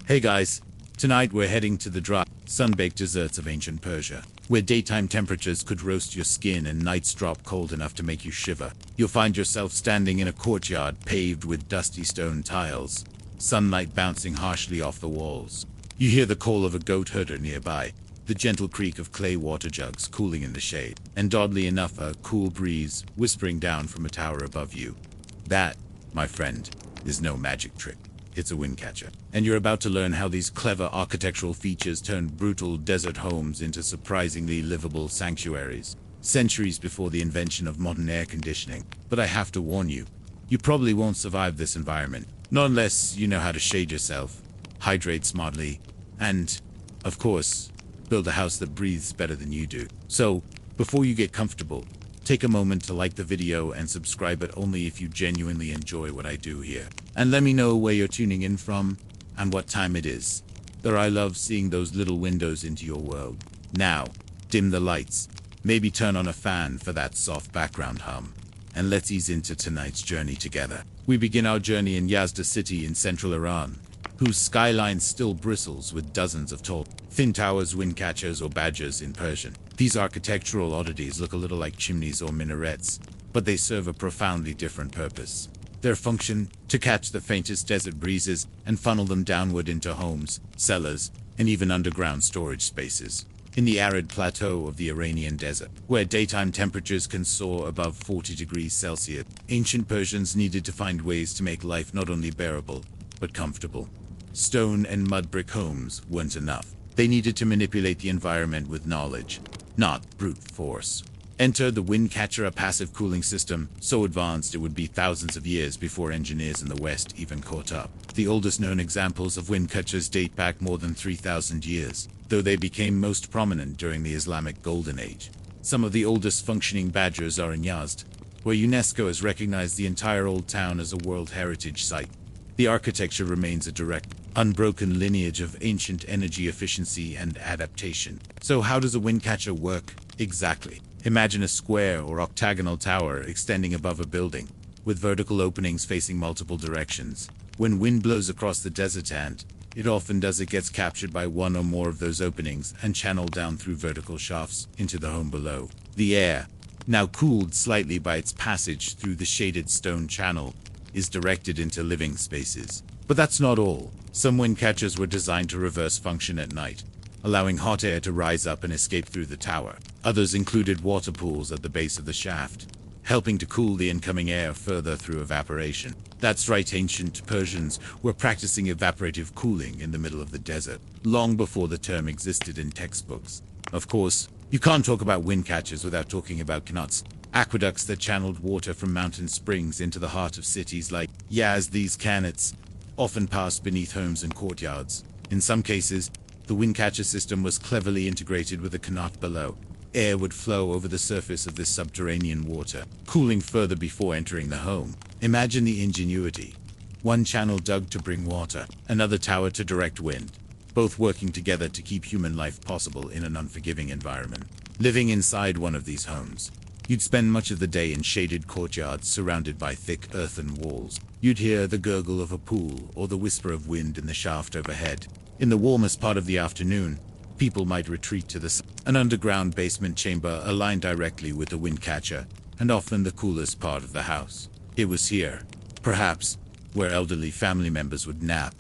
Hey guys, tonight we're heading to the dry, sun-baked deserts of ancient Persia, where daytime temperatures could roast your skin and nights drop cold enough to make you shiver. You'll find yourself standing in a courtyard paved with dusty stone tiles, sunlight bouncing harshly off the walls. You hear the call of a goat herder nearby, the gentle creak of clay water jugs cooling in the shade, and oddly enough a cool breeze whispering down from a tower above you. That, my friend, is no magic trick. It's a windcatcher. And you're about to learn how these clever architectural features turn brutal desert homes into surprisingly livable sanctuaries, centuries before the invention of modern air conditioning. But I have to warn you, you probably won't survive this environment, not unless you know how to shade yourself, hydrate smartly, and, of course, build a house that breathes better than you do. So, before you get comfortable, take a moment to like the video and subscribe, but only if you genuinely enjoy what I do here. And let me know where you're tuning in from and what time it is. I love seeing those little windows into your world. Now, dim the lights, maybe turn on a fan for that soft background hum, and let's ease into tonight's journey together. We begin our journey in Yazd city in central Iran, whose skyline still bristles with dozens of tall, thin towers, windcatchers or badgers in Persian. These architectural oddities look a little like chimneys or minarets, but they serve a profoundly different purpose. Their function, to catch the faintest desert breezes and funnel them downward into homes, cellars, and even underground storage spaces. In the arid plateau of the Iranian desert, where daytime temperatures can soar above 40 degrees Celsius, ancient Persians needed to find ways to make life not only bearable, but comfortable. Stone and mud brick homes weren't enough. They needed to manipulate the environment with knowledge, not brute force. Enter the windcatcher, a passive cooling system, so advanced it would be thousands of years before engineers in the West even caught up. The oldest known examples of windcatchers date back more than 3,000 years, though they became most prominent during the Islamic Golden Age. Some of the oldest functioning badgers are in Yazd, where UNESCO has recognized the entire old town as a World Heritage Site. The architecture remains a direct, unbroken lineage of ancient energy efficiency and adaptation. So how does a windcatcher work exactly? Imagine a square or octagonal tower extending above a building, with vertical openings facing multiple directions. When wind blows across the desert, and it often does, it gets captured by one or more of those openings and channeled down through vertical shafts into the home below. The air, now cooled slightly by its passage through the shaded stone channel, is directed into living spaces. But that's not all. Some windcatchers were designed to reverse function at night, allowing hot air to rise up and escape through the tower. Others included water pools at the base of the shaft, helping to cool the incoming air further through evaporation. That's right, ancient Persians were practicing evaporative cooling in the middle of the desert, long before the term existed in textbooks. Of course, you can't talk about windcatchers without talking about qanats, aqueducts that channeled water from mountain springs into the heart of cities like Yazd. These qanats often passed beneath homes and courtyards. In some cases, the windcatcher system was cleverly integrated with a qanat below. Air would flow over the surface of this subterranean water, cooling further before entering the home. Imagine the ingenuity. One channel dug to bring water, another tower to direct wind, both working together to keep human life possible in an unforgiving environment. Living inside one of these homes, you'd spend much of the day in shaded courtyards surrounded by thick earthen walls. You'd hear the gurgle of a pool or the whisper of wind in the shaft overhead. In the warmest part of the afternoon, people might retreat to an underground basement chamber aligned directly with the windcatcher, and often the coolest part of the house. It was here, perhaps, where elderly family members would nap,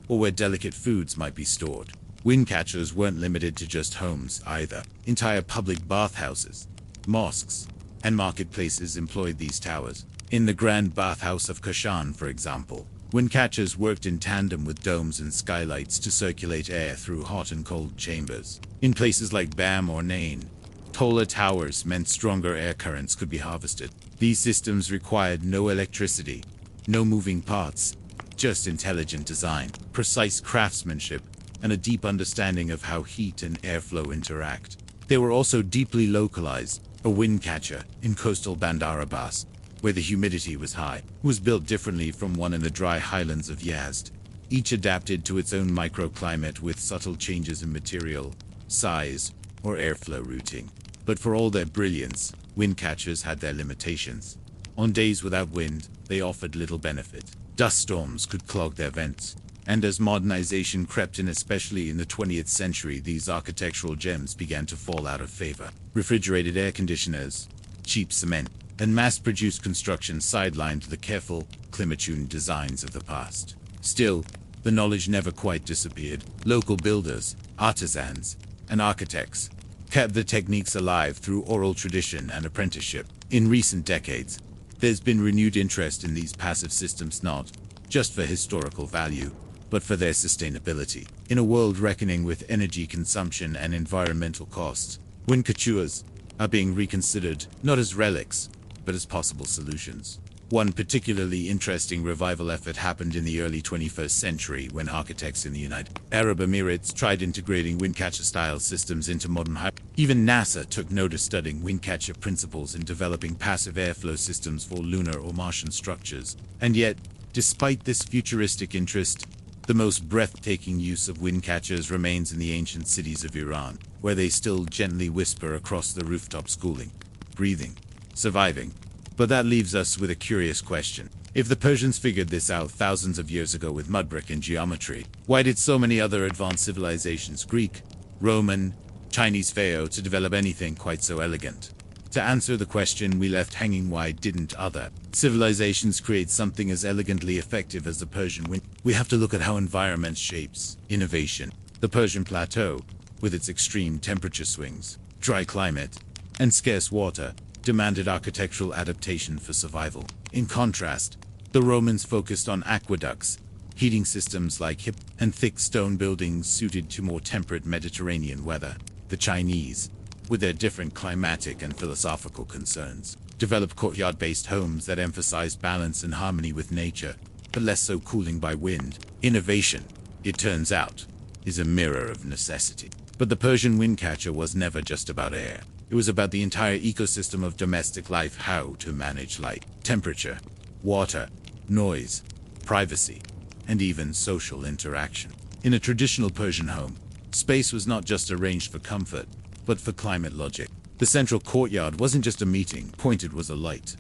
or where delicate foods might be stored. Windcatchers weren't limited to just homes either. Entire public bathhouses, mosques, and marketplaces employed these towers. In the Grand Bathhouse of Kashan, for example, windcatchers worked in tandem with domes and skylights to circulate air through hot and cold chambers. In places like Bam or Nain, taller towers meant stronger air currents could be harvested. These systems required no electricity, no moving parts, just intelligent design, precise craftsmanship, and a deep understanding of how heat and airflow interact. They were also deeply localized. A windcatcher in coastal Bandar Abbas, where the humidity was high, was built differently from one in the dry highlands of Yazd, each adapted to its own microclimate with subtle changes in material, size, or airflow routing. But for all their brilliance, windcatchers had their limitations. On days without wind, they offered little benefit. Dust storms could clog their vents, And as modernization crept in, especially in the 20th century, these architectural gems began to fall out of favor. Refrigerated air conditioners, cheap cement, and mass-produced construction sidelined the careful, climate-tuned designs of the past. Still, the knowledge never quite disappeared. Local builders, artisans, and architects kept the techniques alive through oral tradition and apprenticeship. In recent decades, there's been renewed interest in these passive systems, not just for historical value, but for their sustainability. In a world reckoning with energy consumption and environmental costs, windcatchers are being reconsidered not as relics, but as possible solutions. One particularly interesting revival effort happened in the early 21st century when architects in the United Arab Emirates tried integrating windcatcher-style systems into modern Even NASA took note of studying windcatcher principles in developing passive airflow systems for lunar or Martian structures. And yet, despite this futuristic interest, the most breathtaking use of windcatchers remains in the ancient cities of Iran, where they still gently whisper across the rooftops, cooling, breathing, surviving. But that leaves us with a curious question. If the Persians figured this out thousands of years ago with mudbrick and geometry, why did so many other advanced civilizations, Greek, Roman, Chinese, fail to develop anything quite so elegant? To answer the question we left hanging, why didn't other civilizations create something as elegantly effective as the Persian wind? We have to look at how environment shapes innovation. The Persian plateau, with its extreme temperature swings, dry climate, and scarce water, demanded architectural adaptation for survival. In contrast, the Romans focused on aqueducts, heating systems like hip and thick stone buildings suited to more temperate Mediterranean weather. The Chinese, with their different climatic and philosophical concerns, developed courtyard-based homes that emphasized balance and harmony with nature, but less so cooling by wind. Innovation, it turns out, is a mirror of necessity. But the Persian windcatcher was never just about air. It was about the entire ecosystem of domestic life, how to manage light, temperature, water, noise, privacy, and even social interaction. In a traditional Persian home, space was not just arranged for comfort, but for climate logic. The central courtyard wasn't just a meeting point, it was a light,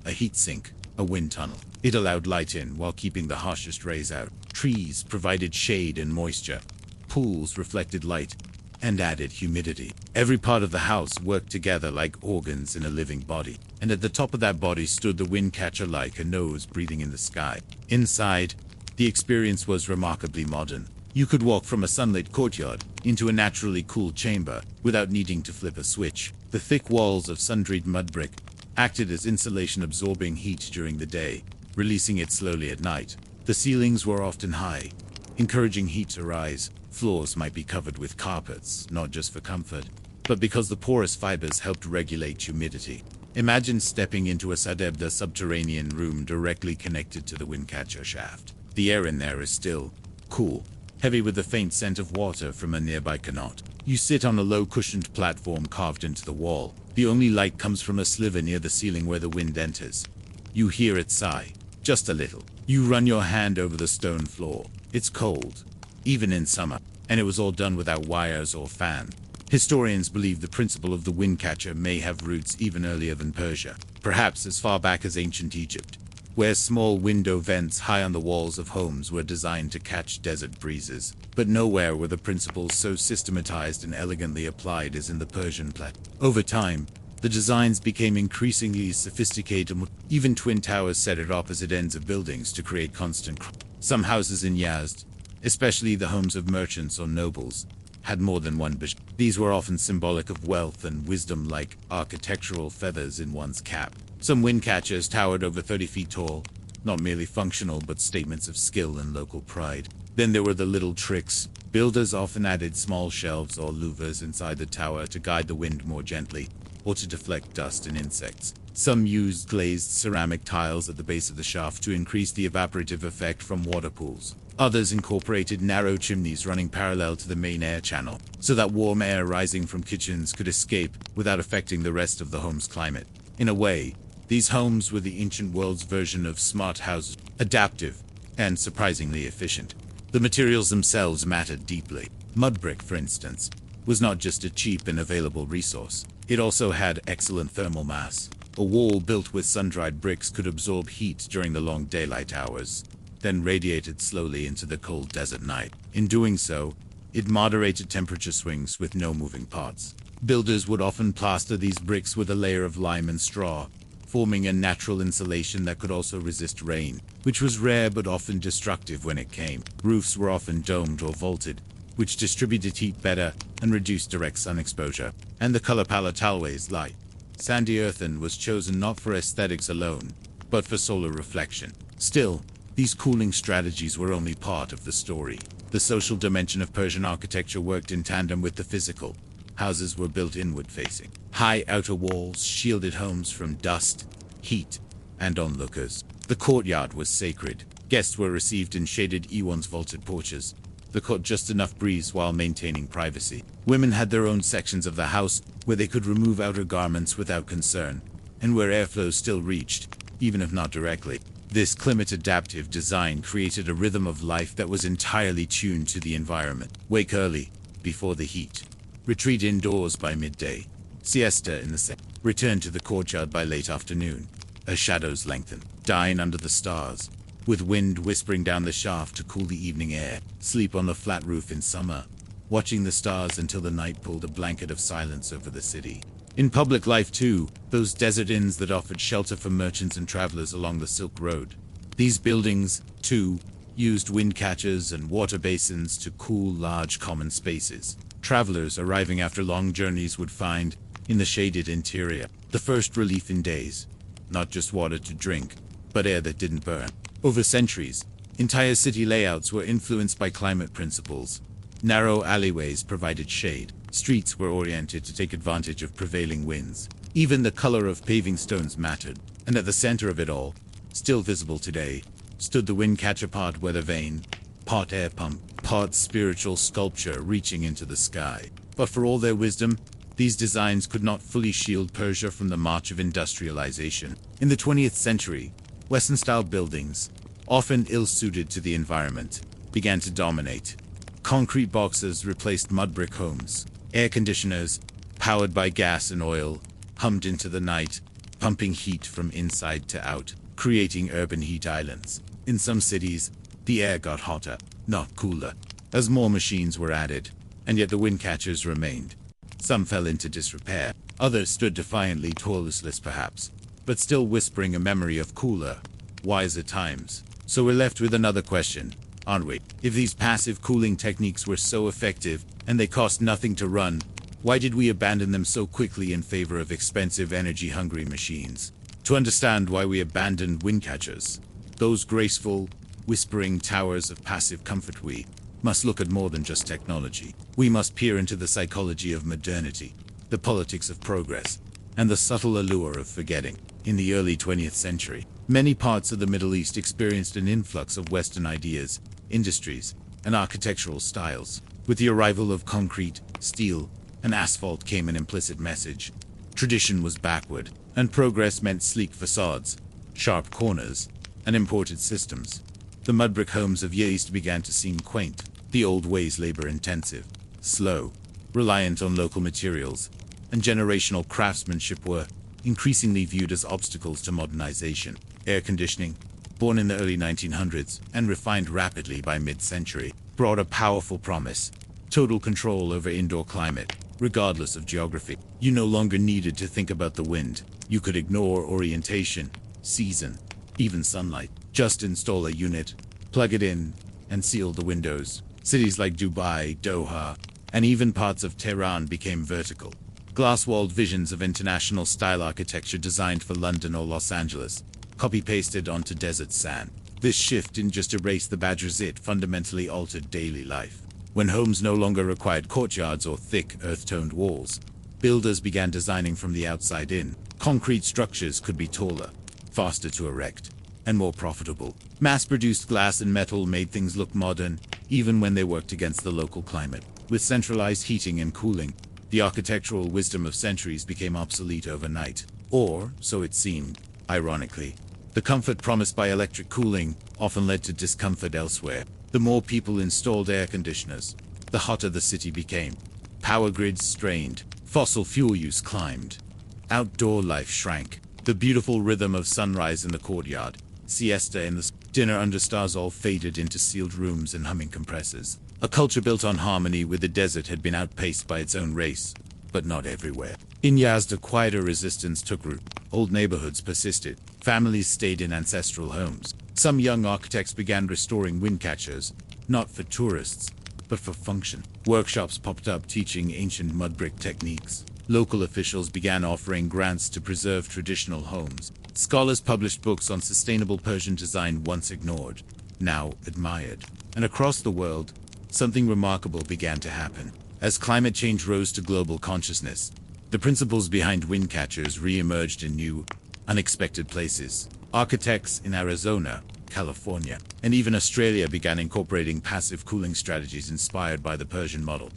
a heat sink, a wind tunnel. It allowed light in while keeping the harshest rays out. Trees provided shade and moisture. Pools reflected light and added humidity. Every part of the house worked together like organs in a living body. And at the top of that body stood the windcatcher, like a nose breathing in the sky. Inside, the experience was remarkably modern. You could walk from a sunlit courtyard into a naturally cooled chamber without needing to flip a switch. The thick walls of sun-dried mud brick acted as insulation, absorbing heat during the day, releasing it slowly at night. The ceilings were often high, encouraging heat to rise. Floors might be covered with carpets, not just for comfort, but because the porous fibers helped regulate humidity. Imagine stepping into a Sadebda subterranean room directly connected to the windcatcher shaft. The air in there is still cool, heavy with the faint scent of water from a nearby canot. You sit on a low cushioned platform carved into the wall. The only light comes from a sliver near the ceiling where the wind enters. You hear it sigh, just a little. You run your hand over the stone floor. It's cold, even in summer, and it was all done without wires or fan. Historians believe the principle of the windcatcher may have roots even earlier than Persia, perhaps as far back as ancient Egypt, where small window vents high on the walls of homes were designed to catch desert breezes. But nowhere were the principles so systematized and elegantly applied as in the Persian plateau. Over time, the designs became increasingly sophisticated. Even twin towers set at opposite ends of buildings to create constant. Some houses in Yazd, especially the homes of merchants or nobles, had more than one bishop. These were often symbolic of wealth and wisdom, like architectural feathers in one's cap. Some windcatchers towered over 30 feet tall, not merely functional but statements of skill and local pride. Then there were the little tricks. Builders often added small shelves or louvers inside the tower to guide the wind more gently, or to deflect dust and insects. Some used glazed ceramic tiles at the base of the shaft to increase the evaporative effect from water pools. Others incorporated narrow chimneys running parallel to the main air channel, so that warm air rising from kitchens could escape without affecting the rest of the home's climate. In a way, these homes were the ancient world's version of smart houses, adaptive and surprisingly efficient. The materials themselves mattered deeply. Mud brick, for instance, was not just a cheap and available resource. It also had excellent thermal mass. A wall built with sun-dried bricks could absorb heat during the long daylight hours, then radiated slowly into the cold desert night. In doing so, it moderated temperature swings with no moving parts. Builders would often plaster these bricks with a layer of lime and straw, forming a natural insulation that could also resist rain, which was rare but often destructive when it came. Roofs were often domed or vaulted, which distributed heat better and reduced direct sun exposure. And the color palette always light. Sandy earthen was chosen not for aesthetics alone, but for solar reflection. Still, these cooling strategies were only part of the story. The social dimension of Persian architecture worked in tandem with the physical. Houses were built inward-facing. High outer walls shielded homes from dust, heat, and onlookers. The courtyard was sacred. Guests were received in shaded Iwan's vaulted porches. The caught just enough breeze while maintaining privacy. Women had their own sections of the house where they could remove outer garments without concern, and where airflow still reached, even if not directly. This climate-adaptive design created a rhythm of life that was entirely tuned to the environment. Wake early, before the heat. Retreat indoors by midday. Siesta in the same. Return to the courtyard by late afternoon, as shadows lengthen. Dine under the stars, with wind whispering down the shaft to cool the evening air. Sleep on the flat roof in summer, watching the stars until the night pulled a blanket of silence over the city. In public life too, those desert inns that offered shelter for merchants and travelers along the Silk Road. These buildings, too, used windcatchers and water basins to cool large common spaces. Travelers arriving after long journeys would find, in the shaded interior, the first relief in days. Not just water to drink, but air that didn't burn. Over centuries, entire city layouts were influenced by climate principles. Narrow alleyways provided shade. Streets were oriented to take advantage of prevailing winds. Even the color of paving stones mattered. And at the center of it all, still visible today, stood the windcatcher, part weather vane, part air pump, part spiritual sculpture reaching into the sky. But for all their wisdom, these designs could not fully shield Persia from the march of industrialization. In the 20th century, Western-style buildings, often ill-suited to the environment, began to dominate. Concrete boxes replaced mud brick homes. Air conditioners, powered by gas and oil, hummed into the night, pumping heat from inside to out, creating urban heat islands. In some cities, the air got hotter, not cooler, as more machines were added, and yet the windcatchers remained. Some fell into disrepair. Others stood defiantly toiletless perhaps, but still whispering a memory of cooler, wiser times. So we're left with another question, aren't we? If these passive cooling techniques were so effective, and they cost nothing to run, why did we abandon them so quickly in favor of expensive energy-hungry machines? To understand why we abandoned windcatchers, those graceful, whispering towers of passive comfort, we must look at more than just technology. We must peer into the psychology of modernity, the politics of progress, and the subtle allure of forgetting. In the early 20th century, many parts of the Middle East experienced an influx of Western ideas, industries, and architectural styles. With the arrival of concrete, steel, and asphalt came an implicit message. Tradition was backward, and progress meant sleek facades, sharp corners, and imported systems. The mud brick homes of Yazd began to seem quaint, the old ways labor-intensive, slow, reliant on local materials, and generational craftsmanship were increasingly viewed as obstacles to modernization. Air conditioning, born in the early 1900s and refined rapidly by mid-century, brought a powerful promise: total control over indoor climate, regardless of geography. You no longer needed to think about the wind. You could ignore orientation, season, even sunlight. Just install a unit, plug it in, and seal the windows. Cities like Dubai, Doha, and even parts of Tehran became vertical. Glass-walled visions of international-style architecture designed for London or Los Angeles, copy-pasted onto desert sand. This shift didn't just erase the badgers, it fundamentally altered daily life. When homes no longer required courtyards or thick, earth-toned walls, builders began designing from the outside in. Concrete structures could be taller, faster to erect, and more profitable. Mass-produced glass and metal made things look modern, even when they worked against the local climate. With centralized heating and cooling, the architectural wisdom of centuries became obsolete overnight. Or, so it seemed, ironically. The comfort promised by electric cooling often led to discomfort elsewhere. The more people installed air conditioners, the hotter the city became. Power grids strained, fossil fuel use climbed. Outdoor life shrank. The beautiful rhythm of sunrise in the courtyard, siesta in the dinner under stars, all faded into sealed rooms and humming compressors. A culture built on harmony with the desert had been outpaced by its own race, but not everywhere. In Yazd, a quieter resistance took root. Old neighborhoods persisted. Families stayed in ancestral homes. Some young architects began restoring windcatchers, not for tourists, but for function. Workshops popped up teaching ancient mud brick techniques. Local officials began offering grants to preserve traditional homes. Scholars published books on sustainable Persian design, once ignored, now admired. And across the world, something remarkable began to happen. As climate change rose to global consciousness, the principles behind windcatchers re-emerged in new, unexpected places. Architects in Arizona, California, and even Australia began incorporating passive cooling strategies inspired by the Persian model.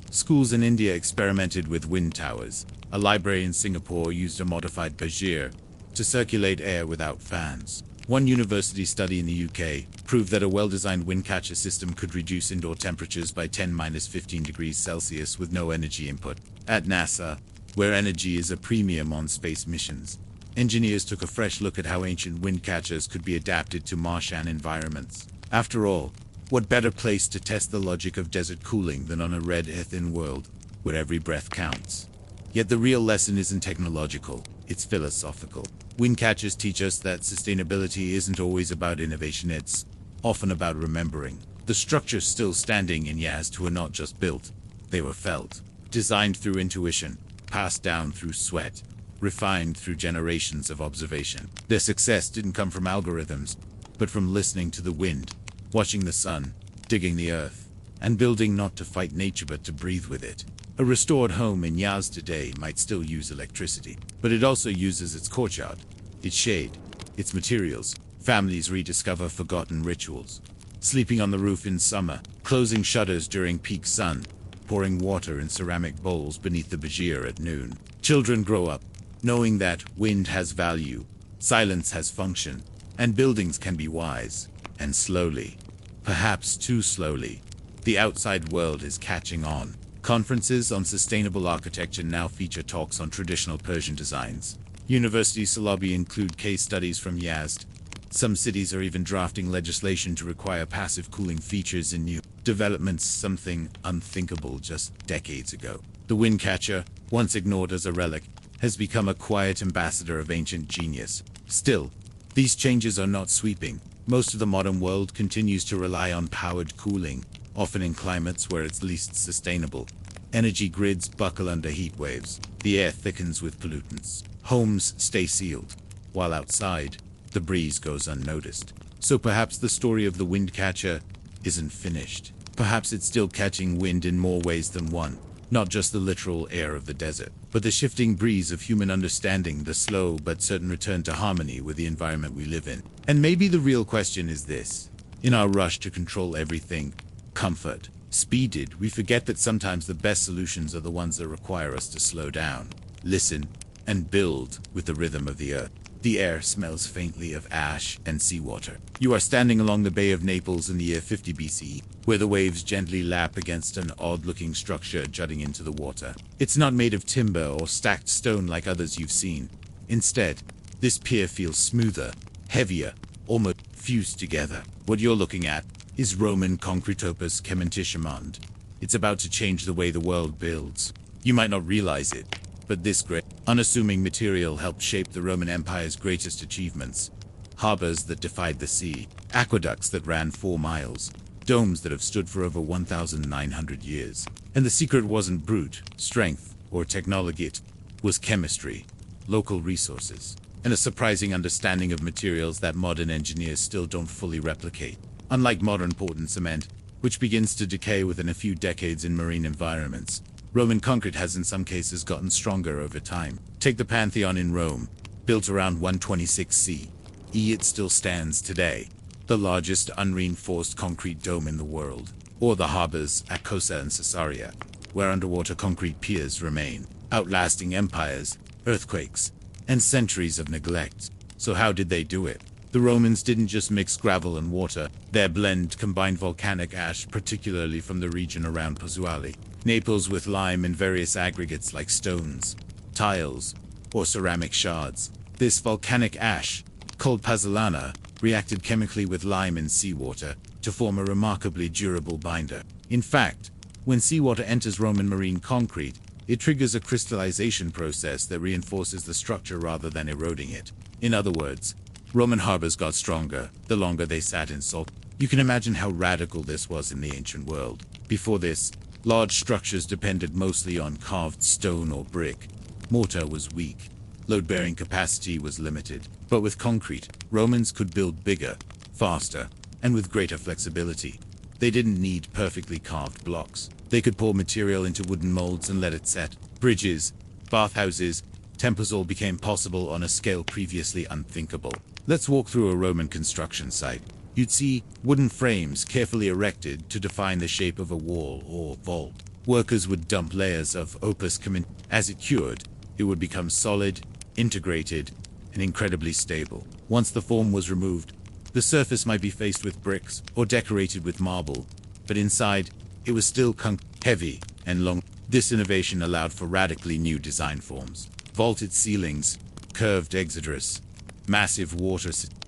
Schools in India experimented with wind towers. A library in Singapore used a modified badgir to circulate air without fans. One university study in the UK proved that a well-designed windcatcher system could reduce indoor temperatures by 10-15 degrees Celsius with no energy input. At NASA, where energy is a premium on space missions, engineers took a fresh look at how ancient windcatchers could be adapted to Martian environments. After all, what better place to test the logic of desert cooling than on a red earthen world, where every breath counts? Yet the real lesson isn't technological, it's philosophical. Windcatchers teach us that sustainability isn't always about innovation, it's often about remembering. The structures still standing in Yazd were not just built, they were felt. Designed through intuition, passed down through sweat, refined through generations of observation. Their success didn't come from algorithms, but from listening to the wind, watching the sun, digging the earth, and building not to fight nature but to breathe with it. A restored home in Yazd today might still use electricity, but it also uses its courtyard, its shade, its materials. Families rediscover forgotten rituals. Sleeping on the roof in summer, closing shutters during peak sun, pouring water in ceramic bowls beneath the badgir at noon. Children grow up knowing that wind has value, silence has function, and buildings can be wise. And slowly, perhaps too slowly, the outside world is catching on. Conferences on sustainable architecture now feature talks on traditional Persian designs. University syllabi include case studies from Yazd. Some cities are even drafting legislation to require passive cooling features in new developments, something unthinkable just decades ago. The windcatcher, once ignored as a relic, has become a quiet ambassador of ancient genius. Still, these changes are not sweeping. Most of the modern world continues to rely on powered cooling, often in climates where it's least sustainable. Energy grids buckle under heat waves. The air thickens with pollutants. Homes stay sealed, while outside, the breeze goes unnoticed. So perhaps the story of the windcatcher isn't finished. Perhaps it's still catching wind in more ways than one. Not just the literal air of the desert, but the shifting breeze of human understanding, the slow but certain return to harmony with the environment we live in. And maybe the real question is this. In our rush to control everything, comfort, speeded, we forget that sometimes the best solutions are the ones that require us to slow down, listen, and build with the rhythm of the earth. The air smells faintly of ash and seawater. You are standing along the Bay of Naples in the year 50 BCE, where the waves gently lap against an odd-looking structure jutting into the water. It's not made of timber or stacked stone like others you've seen. Instead, this pier feels smoother, heavier, almost fused together. What you're looking at is Roman concrete opus cementissimond. It's about to change the way the world builds. You might not realize it, but this great, unassuming material helped shape the Roman Empire's greatest achievements. Harbors that defied the sea, aqueducts that ran 4 miles, domes that have stood for over 1,900 years. And the secret wasn't brute strength or technology, it was chemistry, local resources, and a surprising understanding of materials that modern engineers still don't fully replicate. Unlike modern Portland cement, which begins to decay within a few decades in marine environments, Roman concrete has in some cases gotten stronger over time. Take the Pantheon in Rome, built around 126 CE, it still stands today, the largest unreinforced concrete dome in the world. Or the harbors at Cosa and Caesarea, where underwater concrete piers remain, outlasting empires, earthquakes, and centuries of neglect. So how did they do it? The Romans didn't just mix gravel and water. Their blend combined volcanic ash, particularly from the region around Pozzuoli, Naples, with lime and various aggregates like stones, tiles, or ceramic shards. This volcanic ash, called pozzolana, reacted chemically with lime and seawater to form a remarkably durable binder. In fact, when seawater enters Roman marine concrete, it triggers a crystallization process that reinforces the structure rather than eroding it. In other words, Roman harbors got stronger the longer they sat in salt. You can imagine how radical this was in the ancient world. Before this, large structures depended mostly on carved stone or brick. Mortar was weak. Load-bearing capacity was limited. But with concrete, Romans could build bigger, faster, and with greater flexibility. They didn't need perfectly carved blocks. They could pour material into wooden molds and let it set. Bridges, bathhouses, temples all became possible on a scale previously unthinkable. Let's walk through a Roman construction site. You'd see wooden frames carefully erected to define the shape of a wall or vault. Workers would dump layers of opus cement. As it cured, it would become solid, integrated, and incredibly stable. Once the form was removed, the surface might be faced with bricks or decorated with marble, but inside, it was still heavy and long. This innovation allowed for radically new design forms. Vaulted ceilings, curved exodus, massive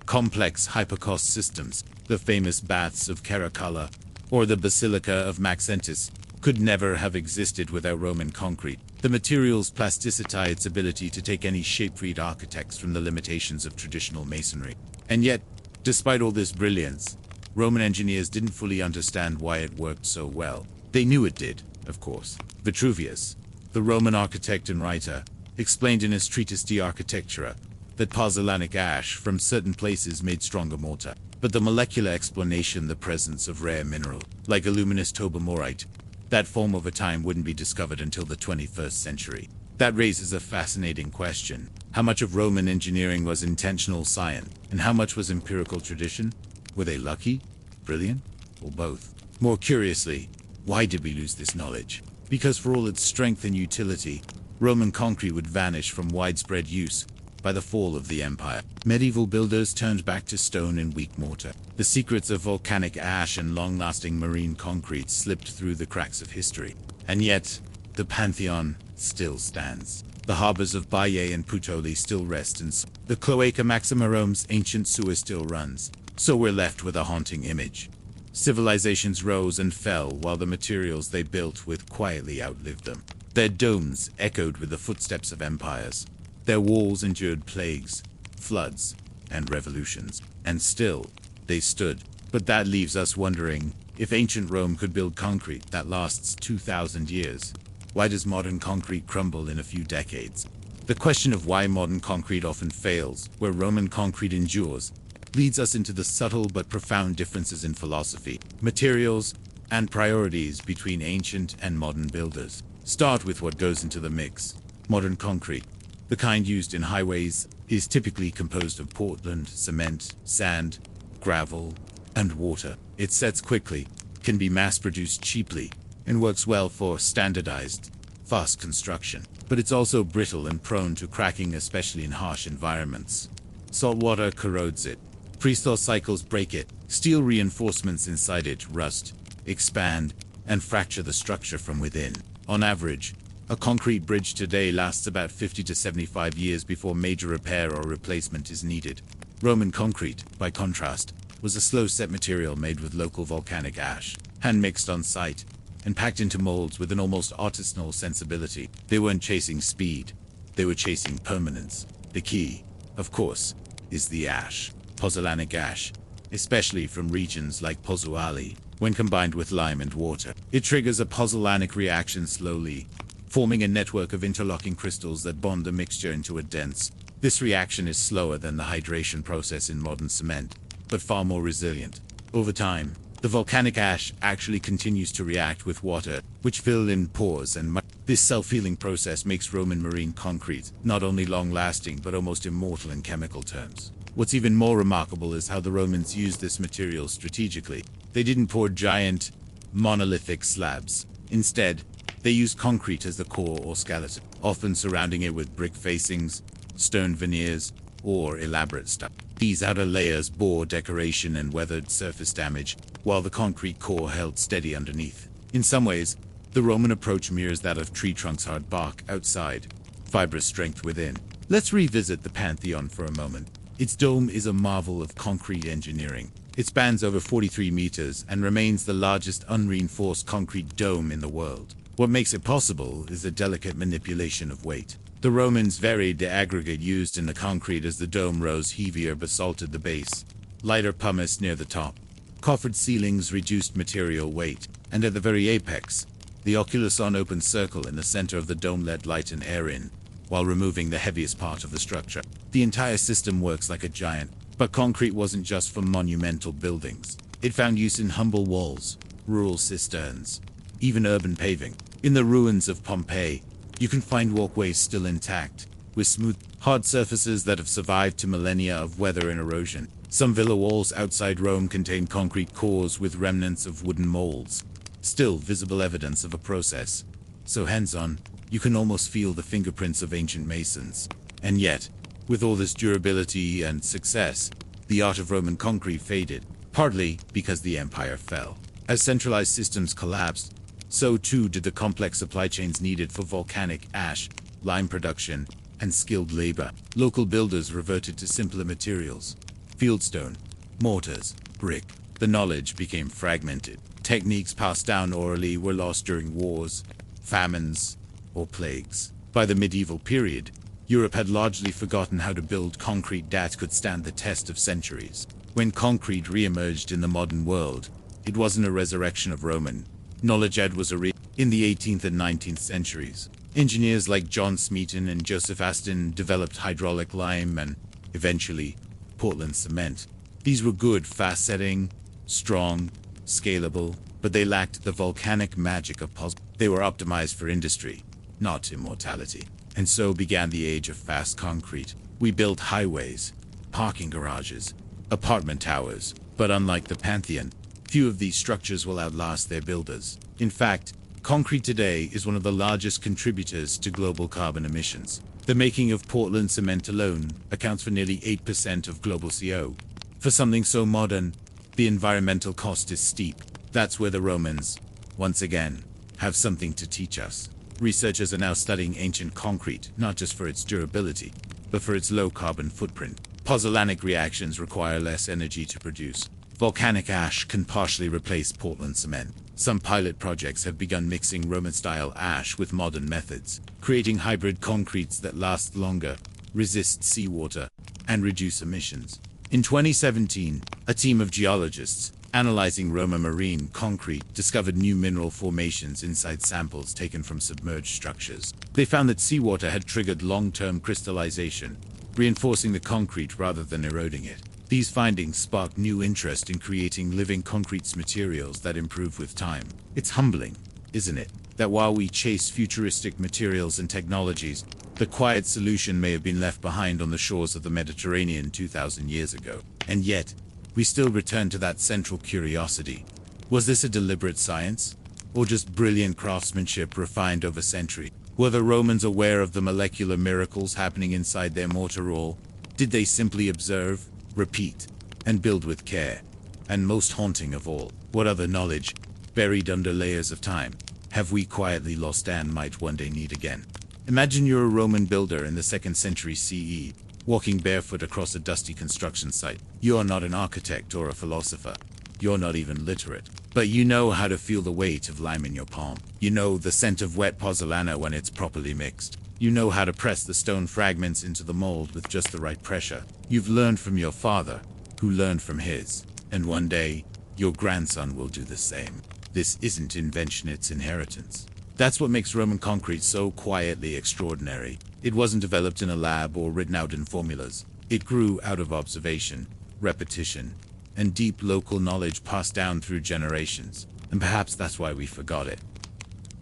complex hypercost systems, the famous baths of Caracalla, or the Basilica of Maxentus, could never have existed without Roman concrete. The material's plasticity, its ability to take any shape, freed architects from the limitations of traditional masonry. And yet, despite all this brilliance, Roman engineers didn't fully understand why it worked so well. They knew it did, of course. Vitruvius, the Roman architect and writer, explained in his treatise De Architectura that pozzolanic ash from certain places made stronger mortar. But the molecular explanation, the presence of rare mineral, like aluminous tobermorite, that form over time wouldn't be discovered until the 21st century. That raises a fascinating question. How much of Roman engineering was intentional science, and how much was empirical tradition? Were they lucky, brilliant, or both? More curiously, why did we lose this knowledge? Because for all its strength and utility, Roman concrete would vanish from widespread use by the fall of the empire. Medieval builders turned back to stone and weak mortar. The secrets of volcanic ash and long-lasting marine concrete slipped through the cracks of history. And yet, the pantheon still stands. The harbors of Baiae and Puteoli still rest, and the Cloaca Maximarome's ancient sewer still runs. So we're left with a haunting image. Civilizations rose and fell while the materials they built with quietly outlived them. Their domes echoed with the footsteps of empires. Their walls endured plagues, floods, and revolutions. And still, they stood. But that leaves us wondering, if ancient Rome could build concrete that lasts 2,000 years, why does modern concrete crumble in a few decades? The question of why modern concrete often fails, where Roman concrete endures, leads us into the subtle but profound differences in philosophy, materials, and priorities between ancient and modern builders. Start with what goes into the mix. Modern concrete, the kind used in highways, is typically composed of Portland, cement, sand, gravel, and water. It sets quickly, can be mass-produced cheaply, and works well for standardized, fast construction. But it's also brittle and prone to cracking, especially in harsh environments. Salt water corrodes it. Pre-thaw cycles break it. Steel reinforcements inside it rust, expand, and fracture the structure from within. On average, a concrete bridge today lasts about 50 to 75 years before major repair or replacement is needed. Roman concrete, by contrast, was a slow-set material made with local volcanic ash, hand-mixed on site, and packed into molds with an almost artisanal sensibility. They weren't chasing speed, they were chasing permanence. The key, of course, is the ash. Pozzolanic ash, especially from regions like Pozzuoli, when combined with lime and water. It triggers a pozzolanic reaction slowly, forming a network of interlocking crystals that bond the mixture into a dense. This reaction is slower than the hydration process in modern cement, but far more resilient. Over time, the volcanic ash actually continues to react with water, which fill in pores and this self-healing process makes Roman marine concrete not only long-lasting but almost immortal in chemical terms. What's even more remarkable is how the Romans used this material strategically. They didn't pour giant, monolithic slabs. Instead, they used concrete as the core or skeleton, often surrounding it with brick facings, stone veneers, or elaborate stucco. These outer layers bore decoration and weathered surface damage, while the concrete core held steady underneath. In some ways, the Roman approach mirrors that of tree trunks' hard bark outside, fibrous strength within. Let's revisit the Pantheon for a moment. Its dome is a marvel of concrete engineering. It spans over 43 meters and remains the largest unreinforced concrete dome in the world. What makes it possible is a delicate manipulation of weight. The Romans varied the aggregate used in the concrete as the dome rose. Heavier basalted the base, lighter pumice near the top. Coffered ceilings reduced material weight, and at the very apex, the oculus on open circle in the center of the dome let light and air in, while removing the heaviest part of the structure. The entire system works like a giant. But concrete wasn't just for monumental buildings. It found use in humble walls, rural cisterns, even urban paving. In the ruins of Pompeii, you can find walkways still intact, with smooth, hard surfaces that have survived to millennia of weather and erosion. Some villa walls outside Rome contain concrete cores with remnants of wooden molds, still visible evidence of a process. So hands-on, you can almost feel the fingerprints of ancient masons. And yet, with all this durability and success, the art of Roman concrete faded, partly because the empire fell. As centralized systems collapsed, so too did the complex supply chains needed for volcanic ash, lime production, and skilled labor. Local builders reverted to simpler materials: fieldstone, mortars, brick. The knowledge became fragmented. Techniques passed down orally were lost during wars, famines, or plagues. By the medieval period, Europe had largely forgotten how to build concrete that could stand the test of centuries. When concrete re-emerged in the modern world, it wasn't a resurrection of Roman knowledge. It was in the 18th and 19th centuries. Engineers like John Smeaton and Joseph Aston developed hydraulic lime and, eventually, Portland cement. These were good, fast-setting, strong, scalable, but they lacked the volcanic magic of puzzle. They were optimized for industry, not immortality. And so began the age of fast concrete. We built highways, parking garages, apartment towers, but unlike the Pantheon, few of these structures will outlast their builders. In fact, concrete today is one of the largest contributors to global carbon emissions. The making of Portland cement alone accounts for nearly 8% of global CO. For something so modern, the environmental cost is steep. That's where the Romans, once again, have something to teach us. Researchers are now studying ancient concrete, not just for its durability, but for its low carbon footprint. Pozzolanic reactions require less energy to produce. Volcanic ash can partially replace Portland cement. Some pilot projects have begun mixing Roman-style ash with modern methods, creating hybrid concretes that last longer, resist seawater, and reduce emissions. In 2017, a team of geologists analyzing Roman marine concrete discovered new mineral formations inside samples taken from submerged structures. They found that seawater had triggered long-term crystallization, reinforcing the concrete rather than eroding it. These findings sparked new interest in creating living concrete materials that improve with time. It's humbling, isn't it, that while we chase futuristic materials and technologies, the quiet solution may have been left behind on the shores of the Mediterranean 2,000 years ago. And yet, we still return to that central curiosity. Was this a deliberate science, or just brilliant craftsmanship refined over centuries? Were the Romans aware of the molecular miracles happening inside their mortar, or did they simply observe, repeat, and build with care? And most haunting of all, what other knowledge, buried under layers of time, have we quietly lost and might one day need again? Imagine you're a Roman builder in the 2nd century CE, walking barefoot across a dusty construction site. You're not an architect or a philosopher. You're not even literate. But you know how to feel the weight of lime in your palm. You know the scent of wet pozzolana when it's properly mixed. You know how to press the stone fragments into the mold with just the right pressure. You've learned from your father, who learned from his. And one day, your grandson will do the same. This isn't invention, it's inheritance. That's what makes Roman concrete so quietly extraordinary. It wasn't developed in a lab or written out in formulas. It grew out of observation, repetition, and deep local knowledge passed down through generations. And perhaps that's why we forgot it.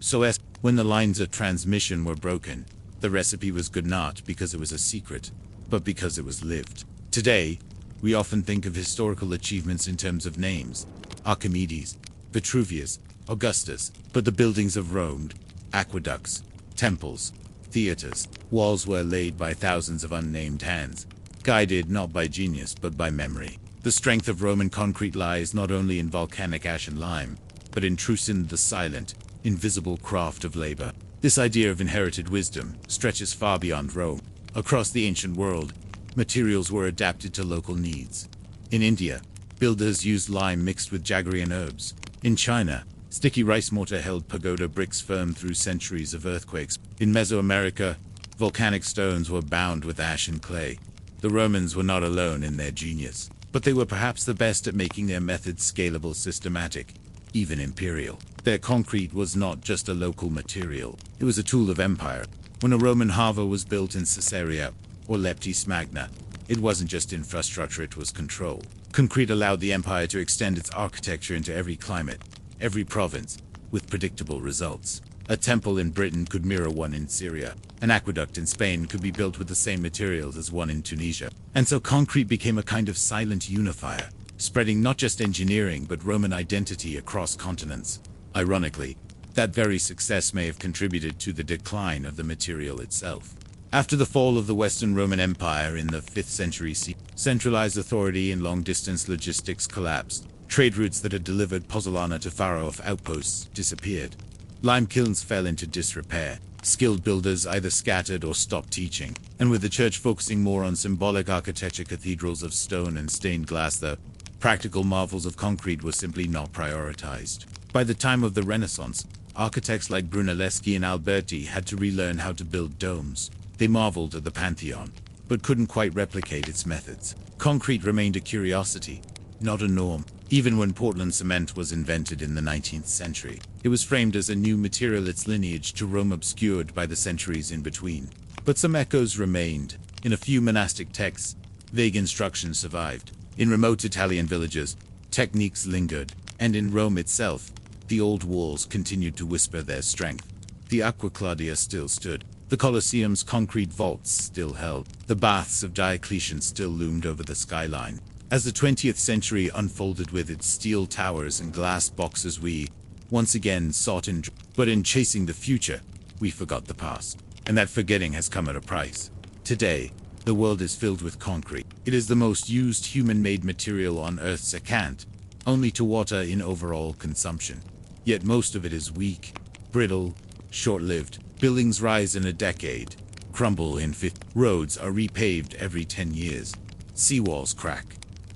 So when the lines of transmission were broken, the recipe was good not because it was a secret, but because it was lived. Today, we often think of historical achievements in terms of names: Archimedes, Vitruvius, Augustus, but the buildings of Rome, aqueducts, temples, theaters, walls were laid by thousands of unnamed hands, guided not by genius but by memory. The strength of Roman concrete lies not only in volcanic ash and lime, but in the silent, invisible craft of labor. This idea of inherited wisdom stretches far beyond Rome. Across the ancient world, materials were adapted to local needs. In India, builders used lime mixed with jaggery herbs. In China, sticky rice mortar held pagoda bricks firm through centuries of earthquakes. In Mesoamerica, volcanic stones were bound with ash and clay. The Romans were not alone in their genius, but they were perhaps the best at making their methods scalable, systematic, even imperial. Their concrete was not just a local material, it was a tool of empire. When a Roman harbour was built in Caesarea, or Leptis Magna, it wasn't just infrastructure, it was control. Concrete allowed the empire to extend its architecture into every climate, every province, with predictable results. A temple in Britain could mirror one in Syria. An aqueduct in Spain could be built with the same materials as one in Tunisia. And so concrete became a kind of silent unifier, spreading not just engineering but Roman identity across continents. Ironically, that very success may have contributed to the decline of the material itself. After the fall of the Western Roman Empire in the 5th century CE, centralized authority in long-distance logistics collapsed. Trade routes that had delivered pozzolana to Pharaoh outposts disappeared. Lime kilns fell into disrepair. Skilled builders either scattered or stopped teaching. And with the church focusing more on symbolic architecture, cathedrals of stone and stained glass, the practical marvels of concrete were simply not prioritized. By the time of the Renaissance, architects like Brunelleschi and Alberti had to relearn how to build domes. They marveled at the Pantheon, but couldn't quite replicate its methods. Concrete remained a curiosity, not a norm. Even when Portland cement was invented in the 19th century, it was framed as a new material, its lineage to Rome obscured by the centuries in between. But some echoes remained. In a few monastic texts, vague instructions survived. In remote Italian villages, techniques lingered. And in Rome itself, the old walls continued to whisper their strength. The Aqua Claudia still stood. The Colosseum's concrete vaults still held. The baths of Diocletian still loomed over the skyline. As the 20th century unfolded with its steel towers and glass boxes, we once again sought but in chasing the future, we forgot the past. And that forgetting has come at a price. Today, the world is filled with concrete. It is the most used human-made material on Earth, second only to water in overall consumption. Yet most of it is weak, brittle, short-lived. Buildings rise in a decade, crumble in 50. Roads are repaved every 10 years. Seawalls crack.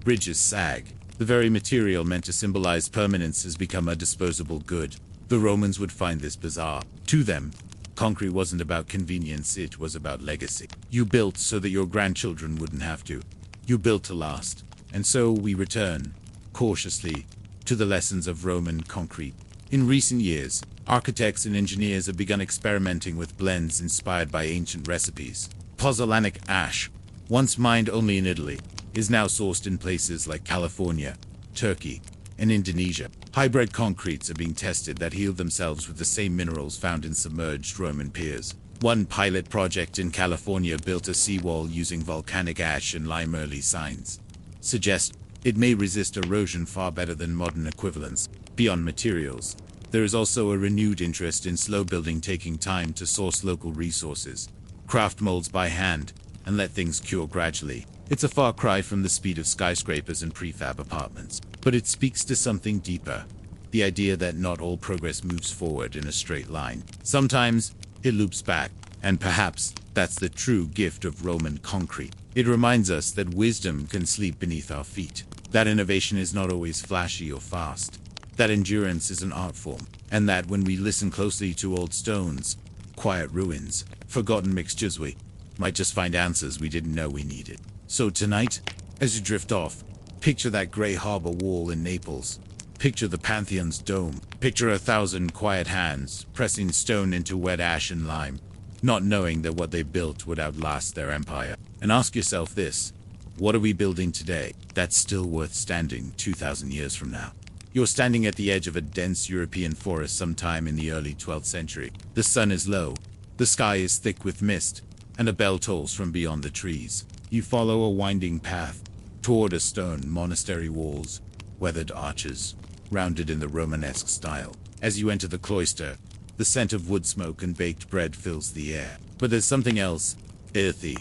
Bridges sag. The very material meant to symbolize permanence has become a disposable good. The Romans would find this bizarre. To them, concrete wasn't about convenience, it was about legacy. You built so that your grandchildren wouldn't have to. You built to last. And so we return, cautiously, to the lessons of Roman concrete. In recent years, architects and engineers have begun experimenting with blends inspired by ancient recipes. Pozzolanic ash, once mined only in Italy, is now sourced in places like California, Turkey, and Indonesia. Hybrid concretes are being tested that heal themselves with the same minerals found in submerged Roman piers. One pilot project in California built a seawall using volcanic ash and lime. Early signs suggest it may resist erosion far better than modern equivalents. Beyond materials, there is also a renewed interest in slow building, taking time to source local resources, craft molds by hand, and let things cure gradually. It's a far cry from the speed of skyscrapers and prefab apartments, but it speaks to something deeper. The idea that not all progress moves forward in a straight line. Sometimes it loops back, and perhaps that's the true gift of Roman concrete. It reminds us that wisdom can sleep beneath our feet, that innovation is not always flashy or fast, that endurance is an art form, and that when we listen closely to old stones, quiet ruins, forgotten mixtures, we might just find answers we didn't know we needed. So tonight, as you drift off, picture that gray harbor wall in Naples. Picture the Pantheon's dome. Picture 1,000 quiet hands pressing stone into wet ash and lime, not knowing that what they built would outlast their empire. And ask yourself this: what are we building today that's still worth standing 2,000 years from now? You're standing at the edge of a dense European forest sometime in the early 12th century. The sun is low, the sky is thick with mist, and a bell tolls from beyond the trees. You follow a winding path toward a stone monastery walls, weathered arches, rounded in the Romanesque style. As you enter the cloister, the scent of wood smoke and baked bread fills the air. But there's something else, earthy,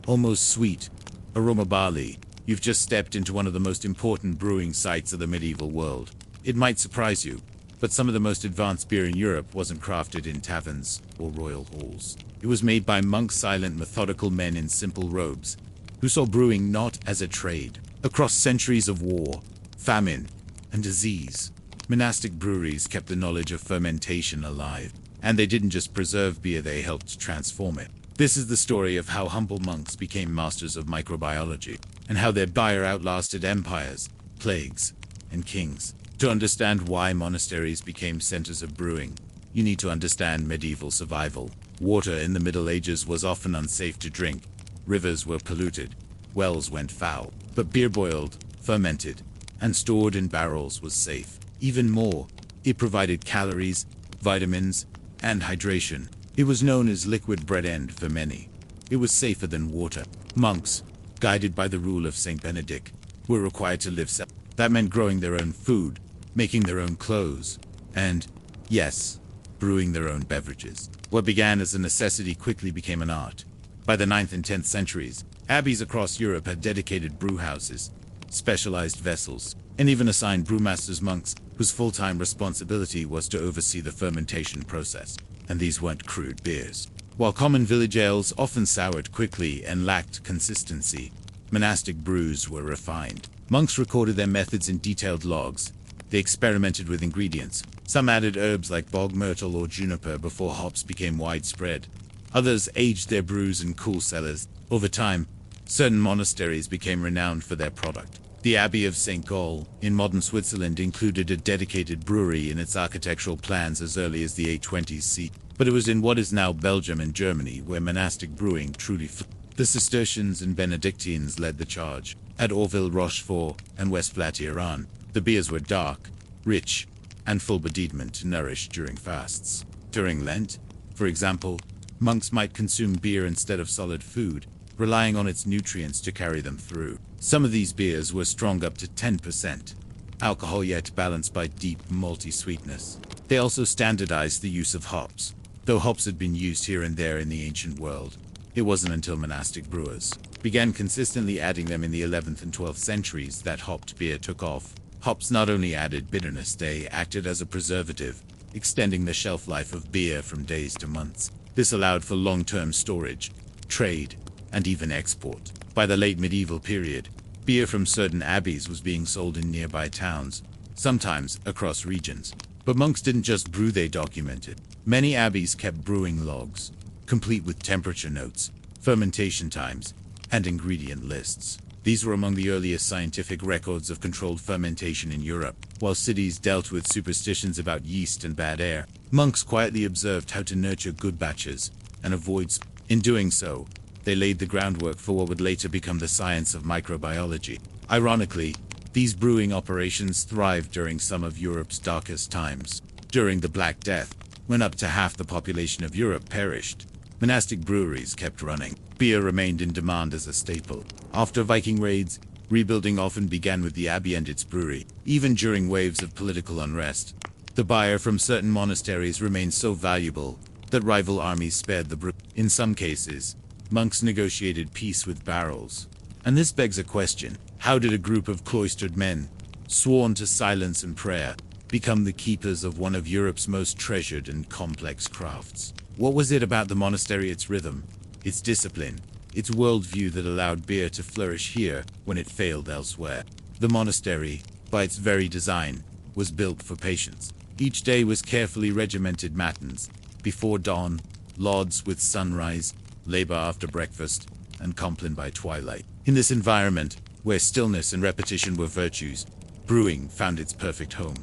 almost sweet, aroma barley. You've just stepped into one of the most important brewing sites of the medieval world. It might surprise you, but some of the most advanced beer in Europe wasn't crafted in taverns or royal halls. It was made by monk-silent, methodical men in simple robes, who saw brewing not as a trade. Across centuries of war, famine, and disease, monastic breweries kept the knowledge of fermentation alive. And they didn't just preserve beer, they helped transform it. This is the story of how humble monks became masters of microbiology, and how their beer outlasted empires, plagues, and kings. To understand why monasteries became centers of brewing, you need to understand medieval survival. Water in the Middle Ages was often unsafe to drink. Rivers were polluted. Wells went foul. But beer boiled, fermented, and stored in barrels was safe. Even more, it provided calories, vitamins, and hydration. It was known as liquid bread, and for many, it was safer than water. Monks, guided by the rule of Saint Benedict, were required to live self. That meant growing their own food, making their own clothes, and, yes, brewing their own beverages. What began as a necessity quickly became an art. By the 9th and 10th centuries, abbeys across Europe had dedicated brewhouses, specialized vessels, and even assigned brewmasters monks whose full-time responsibility was to oversee the fermentation process. And these weren't crude beers. While common village ales often soured quickly and lacked consistency, monastic brews were refined. Monks recorded their methods in detailed logs. They experimented with ingredients. Some added herbs like bog myrtle or juniper before hops became widespread. Others aged their brews in cool cellars. Over time, certain monasteries became renowned for their product. The Abbey of St. Gall in modern Switzerland included a dedicated brewery in its architectural plans as early as the 820s CE. But it was in what is now Belgium and Germany where monastic brewing truly flourished. The Cistercians and Benedictines led the charge. At Orville, Rochefort, and West Flat-Iran, the beers were dark, rich, and full-bodied to nourish during fasts. During Lent, for example, monks might consume beer instead of solid food, relying on its nutrients to carry them through. Some of these beers were strong up to 10% alcohol, yet balanced by deep malty sweetness. They also standardized the use of hops. Though hops had been used here and there in the ancient world, it wasn't until monastic brewers began consistently adding them in the 11th and 12th centuries that hopped beer took off. Hops not only added bitterness, they acted as a preservative, extending the shelf life of beer from days to months. This allowed for long-term storage, trade, and even export. By the late medieval period, beer from certain abbeys was being sold in nearby towns, sometimes across regions. But monks didn't just brew, they documented. Many abbeys kept brewing logs, complete with temperature notes, fermentation times, and ingredient lists. These were among the earliest scientific records of controlled fermentation in Europe. While cities dealt with superstitions about yeast and bad air, monks quietly observed how to nurture good batches and avoid. In doing so, they laid the groundwork for what would later become the science of microbiology. Ironically, these brewing operations thrived during some of Europe's darkest times. During the Black Death, when up to half the population of Europe perished, monastic breweries kept running. Beer remained in demand as a staple. After Viking raids, rebuilding often began with the abbey and its brewery. Even during waves of political unrest, the beer from certain monasteries remained so valuable that rival armies spared the brew. In some cases, monks negotiated peace with barrels. And this begs a question: how did a group of cloistered men, sworn to silence and prayer, become the keepers of one of Europe's most treasured and complex crafts? What was it about the monastery, its rhythm, its discipline, its worldview that allowed beer to flourish here when it failed elsewhere? The monastery, by its very design, was built for patience. Each day was carefully regimented: matins before dawn, lauds with sunrise, labor after breakfast, and compline by twilight. In this environment, where stillness and repetition were virtues, brewing found its perfect home.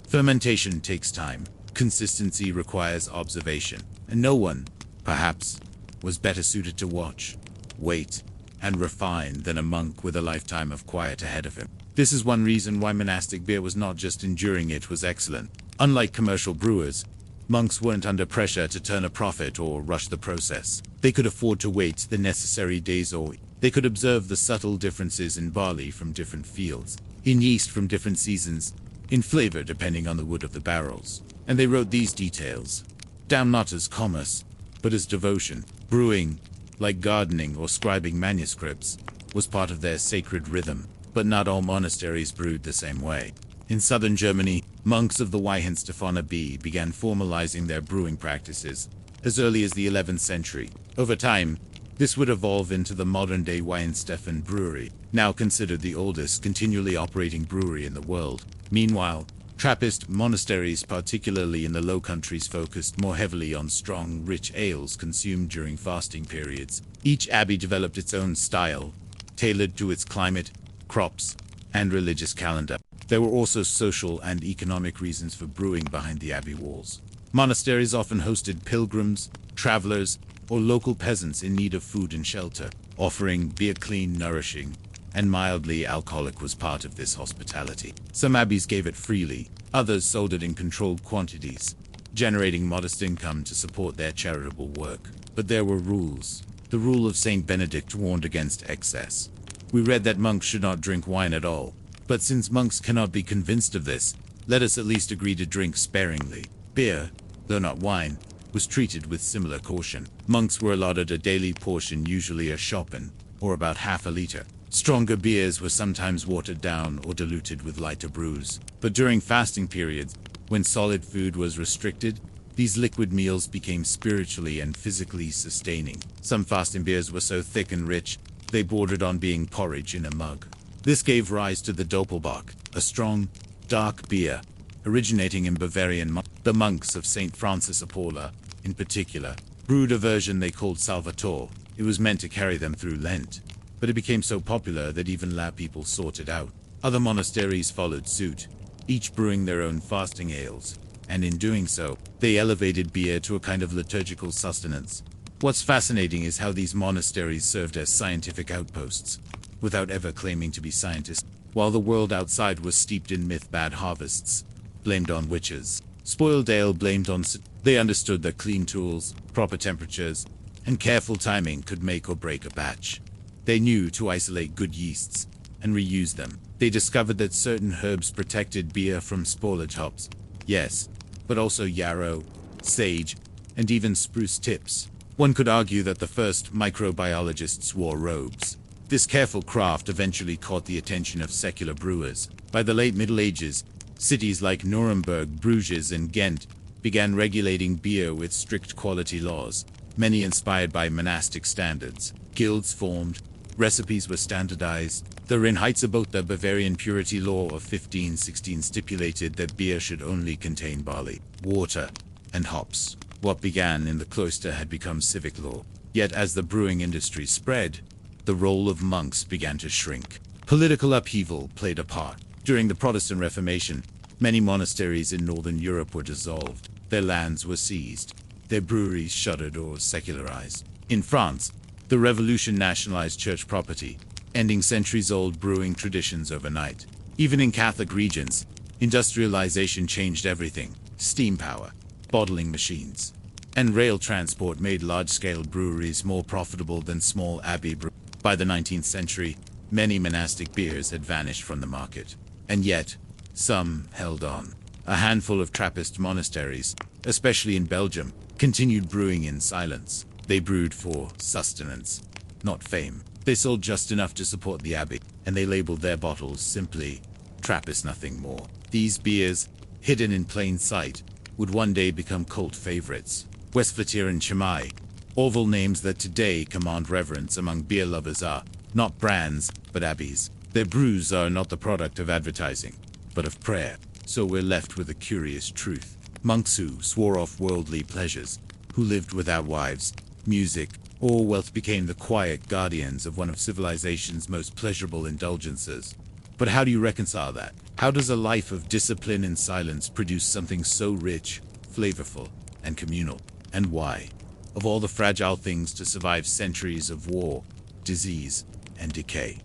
Fermentation takes time. Consistency requires observation, and no one, perhaps, was better suited to watch, wait, and refine than a monk with a lifetime of quiet ahead of him. This is one reason why monastic beer was not just enduring, it was excellent. Unlike commercial brewers, monks weren't under pressure to turn a profit or rush the process. They could afford to wait the necessary days, or they could observe the subtle differences in barley from different fields, in yeast from different seasons, in flavor depending on the wood of the barrels. And they wrote these details down not as commerce, but as devotion. Brewing, like gardening or scribing manuscripts, was part of their sacred rhythm. But not all monasteries brewed the same way. In southern Germany, monks of the Weihenstephan Abbey began formalizing their brewing practices as early as the 11th century. Over time, This would evolve into the modern-day Weinsteffen brewery, now considered the oldest continually operating brewery in the world. Meanwhile, Trappist monasteries, particularly in the Low Countries, focused more heavily on strong, rich ales consumed during fasting periods. Each abbey developed its own style, tailored to its climate, crops, and religious calendar. There were also social and economic reasons for brewing behind the abbey walls. Monasteries often hosted pilgrims, travelers, or local peasants in need of food and shelter. Offering beer, clean, nourishing, and mildly alcoholic, was part of this hospitality. Some abbeys gave it freely, others sold it in controlled quantities, generating modest income to support their charitable work. But there were rules. The rule of Saint Benedict warned against excess. We read that monks should not drink wine at all, but since monks cannot be convinced of this, let us at least agree to drink sparingly. Beer, though not wine, was treated with similar caution. Monks were allotted a daily portion, usually a schoppen, or about half a liter. Stronger beers were sometimes watered down or diluted with lighter brews. But during fasting periods, when solid food was restricted, these liquid meals became spiritually and physically sustaining. Some fasting beers were so thick and rich, they bordered on being porridge in a mug. This gave rise to the Doppelbock, a strong, dark beer, originating in Bavarian. The monks of St. Francis of Paula, in particular, brewed a version they called Salvatore. It was meant to carry them through Lent, but it became so popular that even lay people sought it out. Other monasteries followed suit, each brewing their own fasting ales, and in doing so, they elevated beer to a kind of liturgical sustenance. What's fascinating is how these monasteries served as scientific outposts, without ever claiming to be scientists. While the world outside was steeped in myth, bad harvests blamed on witches, spoiled ale blamed on they understood that clean tools, proper temperatures, and careful timing could make or break a batch. They knew to isolate good yeasts and reuse them. They discovered that certain herbs protected beer from spoilage hops. Yes, but also yarrow, sage, and even spruce tips. One could argue that the first microbiologists wore robes. This careful craft eventually caught the attention of secular brewers. By the late Middle Ages, cities like Nuremberg, Bruges, and Ghent began regulating beer with strict quality laws, many inspired by monastic standards. Guilds formed, recipes were standardized. The Reinheitsgebot, the Bavarian purity law of 1516, stipulated that beer should only contain barley, water, and hops. What began in the cloister had become civic law. Yet as the brewing industry spread, the role of monks began to shrink. Political upheaval played a part. During the Protestant Reformation, many monasteries in northern Europe were dissolved. Their lands were seized, their breweries shuttered or secularized. In France, the Revolution nationalized church property, ending centuries-old brewing traditions overnight. Even in Catholic regions, industrialization changed everything. Steam power, bottling machines, and rail transport made large-scale breweries more profitable than small abbey breweries. By the 19th century, many monastic beers had vanished from the market. And yet, some held on. A handful of Trappist monasteries, especially in Belgium, continued brewing in silence. They brewed for sustenance, not fame. They sold just enough to support the abbey, and they labeled their bottles simply Trappist, nothing more. These beers, hidden in plain sight, would one day become cult favorites. Westfletier and Chimay, oval names that today command reverence among beer lovers, are not brands, but abbeys. Their brews are not the product of advertising, but of prayer. So we're left with a curious truth. Monks who swore off worldly pleasures, who lived without wives, music, or wealth, became the quiet guardians of one of civilization's most pleasurable indulgences. But how do you reconcile that? How does a life of discipline and silence produce something so rich, flavorful, and communal? And why? Of all the fragile things to survive centuries of war, disease, and decay,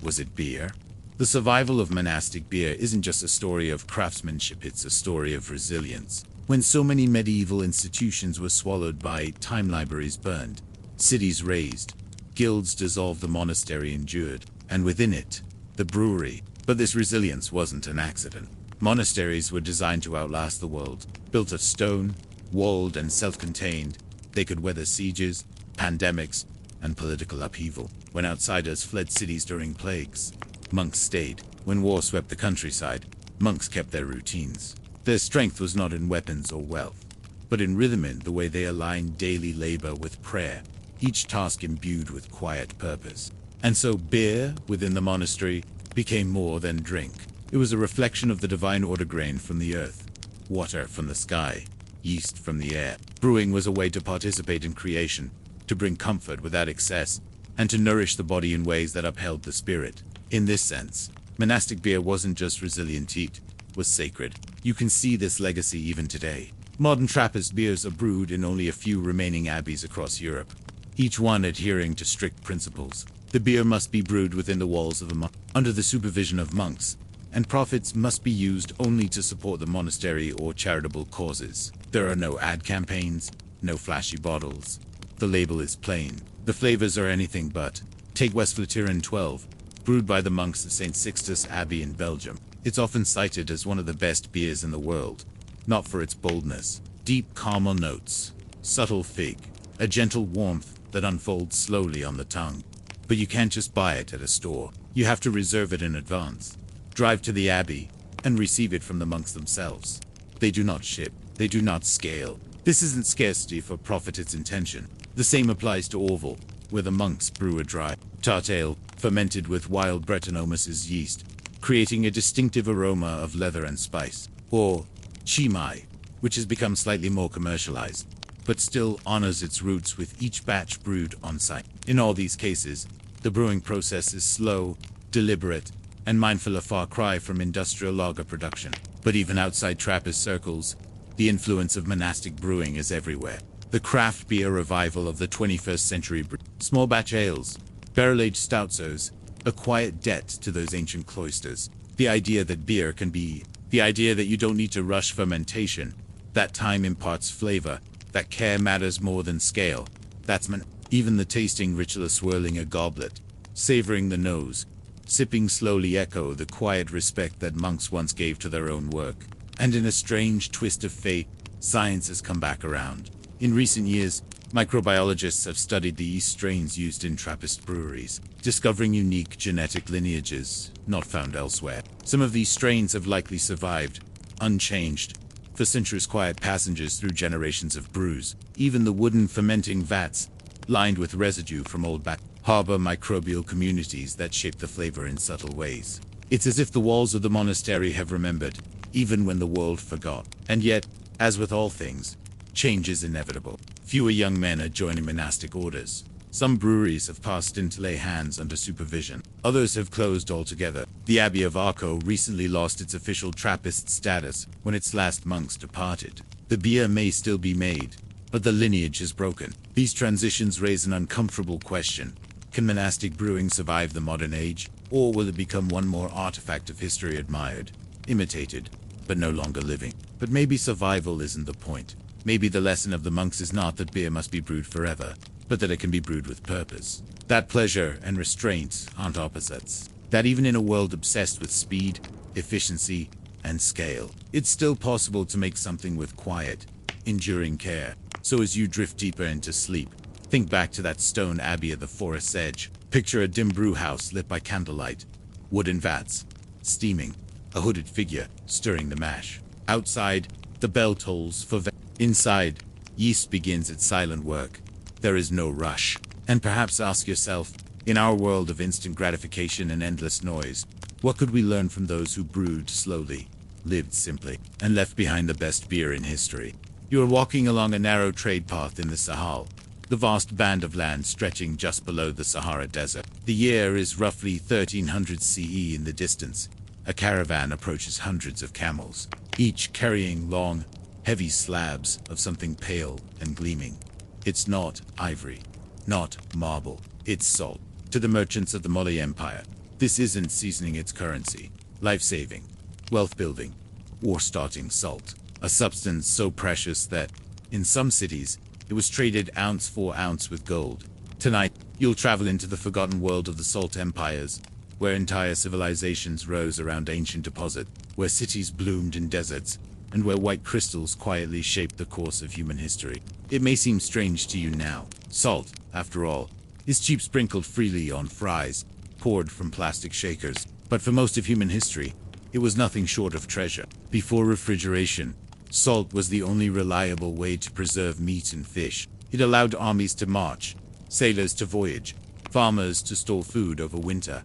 was it beer? The survival of monastic beer isn't just a story of craftsmanship, it's a story of resilience. When so many medieval institutions were swallowed by time, libraries burned, cities razed, guilds dissolved, the monastery endured, and within it, the brewery. But this resilience wasn't an accident. Monasteries were designed to outlast the world. Built of stone, walled and self-contained, they could weather sieges, pandemics, and political upheaval. When outsiders fled cities during plagues, monks stayed. When war swept the countryside, monks kept their routines. Their strength was not in weapons or wealth, but in rhythm, in the way they aligned daily labor with prayer, each task imbued with quiet purpose. And so beer, within the monastery, became more than drink. It was a reflection of the divine order: grain from the earth, water from the sky, yeast from the air. Brewing was a way to participate in creation, to bring comfort without excess, and to nourish the body in ways that upheld the spirit. In this sense, monastic beer wasn't just resilient heat, it was sacred. You can see this legacy even today. Modern Trappist beers are brewed in only a few remaining abbeys across Europe, each one adhering to strict principles. The beer must be brewed within the walls of a monk, under the supervision of monks, and profits must be used only to support the monastery or charitable causes. There are no ad campaigns, no flashy bottles. The label is plain. The flavors are anything but. Take Westflatiron 12, brewed by the monks of St. Sixtus Abbey in Belgium. It's often cited as one of the best beers in the world, not for its boldness. Deep caramel notes, subtle fig, a gentle warmth that unfolds slowly on the tongue. But you can't just buy it at a store. You have to reserve it in advance. Drive to the abbey and receive it from the monks themselves. They do not ship. They do not scale. This isn't scarcity for profit, it's intention. The same applies to Orval, where the monks brew a dry, tart ale, fermented with wild Brettanomyces yeast, creating a distinctive aroma of leather and spice. Or Chimay, which has become slightly more commercialized, but still honors its roots with each batch brewed on site. In all these cases, the brewing process is slow, deliberate, and mindful, a far cry from industrial lager production. But even outside Trappist circles, the influence of monastic brewing is everywhere. The craft beer revival of the 21st century small batch ales, barrel-aged stouts, a quiet debt to those ancient cloisters. The idea that beer can be, the idea that you don't need to rush fermentation, that time imparts flavor, that care matters more than scale. That's even the tasting ritual, swirling a goblet, savoring the nose, sipping slowly, echo the quiet respect that monks once gave to their own work. And in a strange twist of fate, science has come back around. In recent years, microbiologists have studied the yeast strains used in Trappist breweries, discovering unique genetic lineages not found elsewhere. Some of these strains have likely survived, unchanged, for centuries, quiet passengers through generations of brews. Even the wooden fermenting vats, lined with residue from old batch, harbor microbial communities that shape the flavor in subtle ways. It's as if the walls of the monastery have remembered, even when the world forgot. And yet, as with all things, change is inevitable. Fewer young men are joining monastic orders. Some breweries have passed into lay hands under supervision. Others have closed altogether. The Abbey of Arco recently lost its official Trappist status when its last monks departed. The beer may still be made, but the lineage is broken. These transitions raise an uncomfortable question. Can monastic brewing survive the modern age, or will it become one more artifact of history, admired, imitated, but no longer living? But maybe survival isn't the point. Maybe the lesson of the monks is not that beer must be brewed forever, but that it can be brewed with purpose. That pleasure and restraint aren't opposites. That even in a world obsessed with speed, efficiency, and scale, it's still possible to make something with quiet, enduring care. So as you drift deeper into sleep, think back to that stone abbey at the forest's edge. Picture a dim brew house lit by candlelight, wooden vats, steaming, a hooded figure stirring the mash. Outside, the bell tolls for inside, yeast begins its silent work. There is no rush. And perhaps ask yourself, in our world of instant gratification and endless noise, what could we learn from those who brewed slowly, lived simply, and left behind the best beer in history? You are walking along a narrow trade path in the Sahel, the vast band of land stretching just below the Sahara Desert. The year is roughly 1300 CE. In the distance, a caravan approaches hundreds of camels, each carrying long, heavy slabs of something pale and gleaming. It's not ivory, not marble, it's salt. To the merchants of the Mali Empire, this isn't seasoning, its currency, life-saving, wealth-building, war-starting salt. A substance so precious that, in some cities, it was traded ounce for ounce with gold. Tonight, you'll travel into the forgotten world of the salt empires, where entire civilizations rose around ancient deposits, where cities bloomed in deserts, and where white crystals quietly shaped the course of human history. It may seem strange to you now. Salt, after all, is cheap, sprinkled freely on fries, poured from plastic shakers. But for most of human history, it was nothing short of treasure. Before refrigeration, salt was the only reliable way to preserve meat and fish. It allowed armies to march, sailors to voyage, farmers to store food over winter.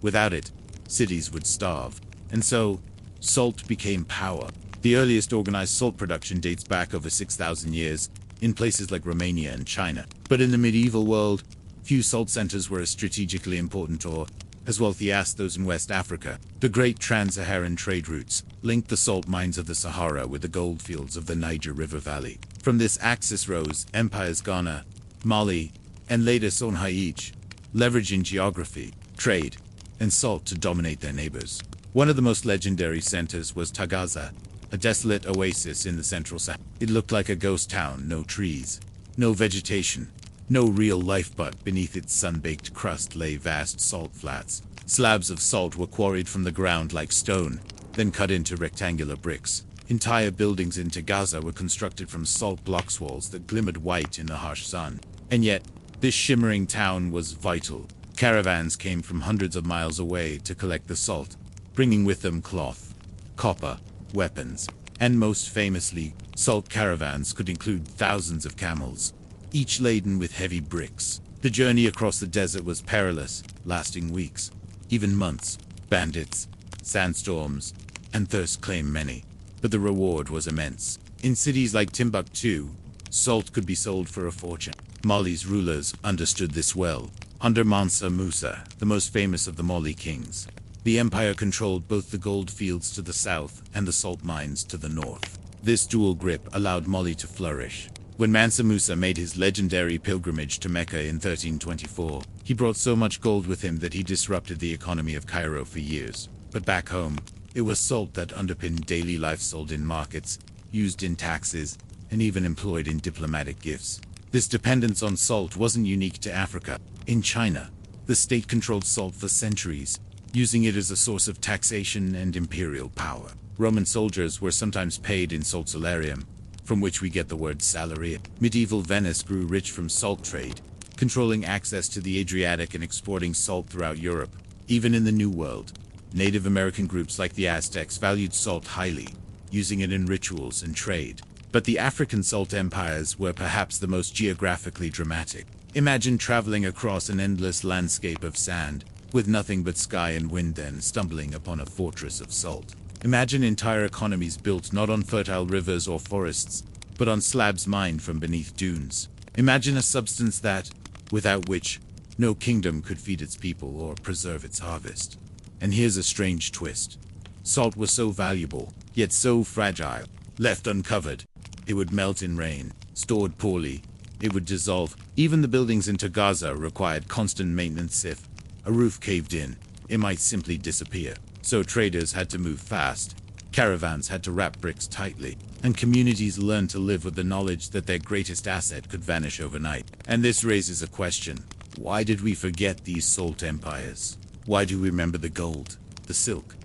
Without it, cities would starve. And so, salt became power. The earliest organized salt production dates back over 6,000 years, in places like Romania and China. But in the medieval world, few salt centers were as strategically important or as wealthy as those in West Africa. The great trans-Saharan trade routes linked the salt mines of the Sahara with the gold fields of the Niger River Valley. From this axis rose empires Ghana, Mali, and later Songhai, leveraging geography, trade, and salt to dominate their neighbors. One of the most legendary centers was Tagaza, a desolate oasis in the central Sahara. It looked like a ghost town, no trees, no vegetation, no real life, but beneath its sun-baked crust lay vast salt flats. Slabs of salt were quarried from the ground like stone, then cut into rectangular bricks. Entire buildings in Tagaza were constructed from salt blocks walls that glimmered white in the harsh sun. And yet, this shimmering town was vital. Caravans came from hundreds of miles away to collect the salt, bringing with them cloth, copper, weapons, and most famously, salt caravans could include thousands of camels, each laden with heavy bricks. The journey across the desert was perilous, lasting weeks, even months. Bandits, sandstorms, and thirst claimed many, but the reward was immense. In cities like Timbuktu, salt could be sold for a fortune. Mali's rulers understood this well. Under Mansa Musa, the most famous of the Mali kings, the empire controlled both the gold fields to the south and the salt mines to the north. This dual grip allowed Mali to flourish. When Mansa Musa made his legendary pilgrimage to Mecca in 1324, he brought so much gold with him that he disrupted the economy of Cairo for years. But back home, it was salt that underpinned daily life, sold in markets, used in taxes, and even employed in diplomatic gifts. This dependence on salt wasn't unique to Africa. In China, the state controlled salt for centuries, using it as a source of taxation and imperial power. Roman soldiers were sometimes paid in salt salarium, from which we get the word salary. Medieval Venice grew rich from salt trade, controlling access to the Adriatic and exporting salt throughout Europe. Even in the New World, Native American groups like the Aztecs valued salt highly, using it in rituals and trade. But the African salt empires were perhaps the most geographically dramatic. Imagine traveling across an endless landscape of sand, with nothing but sky and wind, then stumbling upon a fortress of salt. Imagine entire economies built not on fertile rivers or forests, but on slabs mined from beneath dunes. Imagine a substance that, without which, no kingdom could feed its people or preserve its harvest. And here's a strange twist. Salt was so valuable, yet so fragile. Left uncovered, it would melt in rain. Stored poorly, it would dissolve. Even the buildings in Tagaza required constant maintenance. If a roof caved in, it might simply disappear. So traders had to move fast, caravans had to wrap bricks tightly, and communities learned to live with the knowledge that their greatest asset could vanish overnight. And this raises a question. Why did we forget these salt empires? Why do we remember the gold, the silk,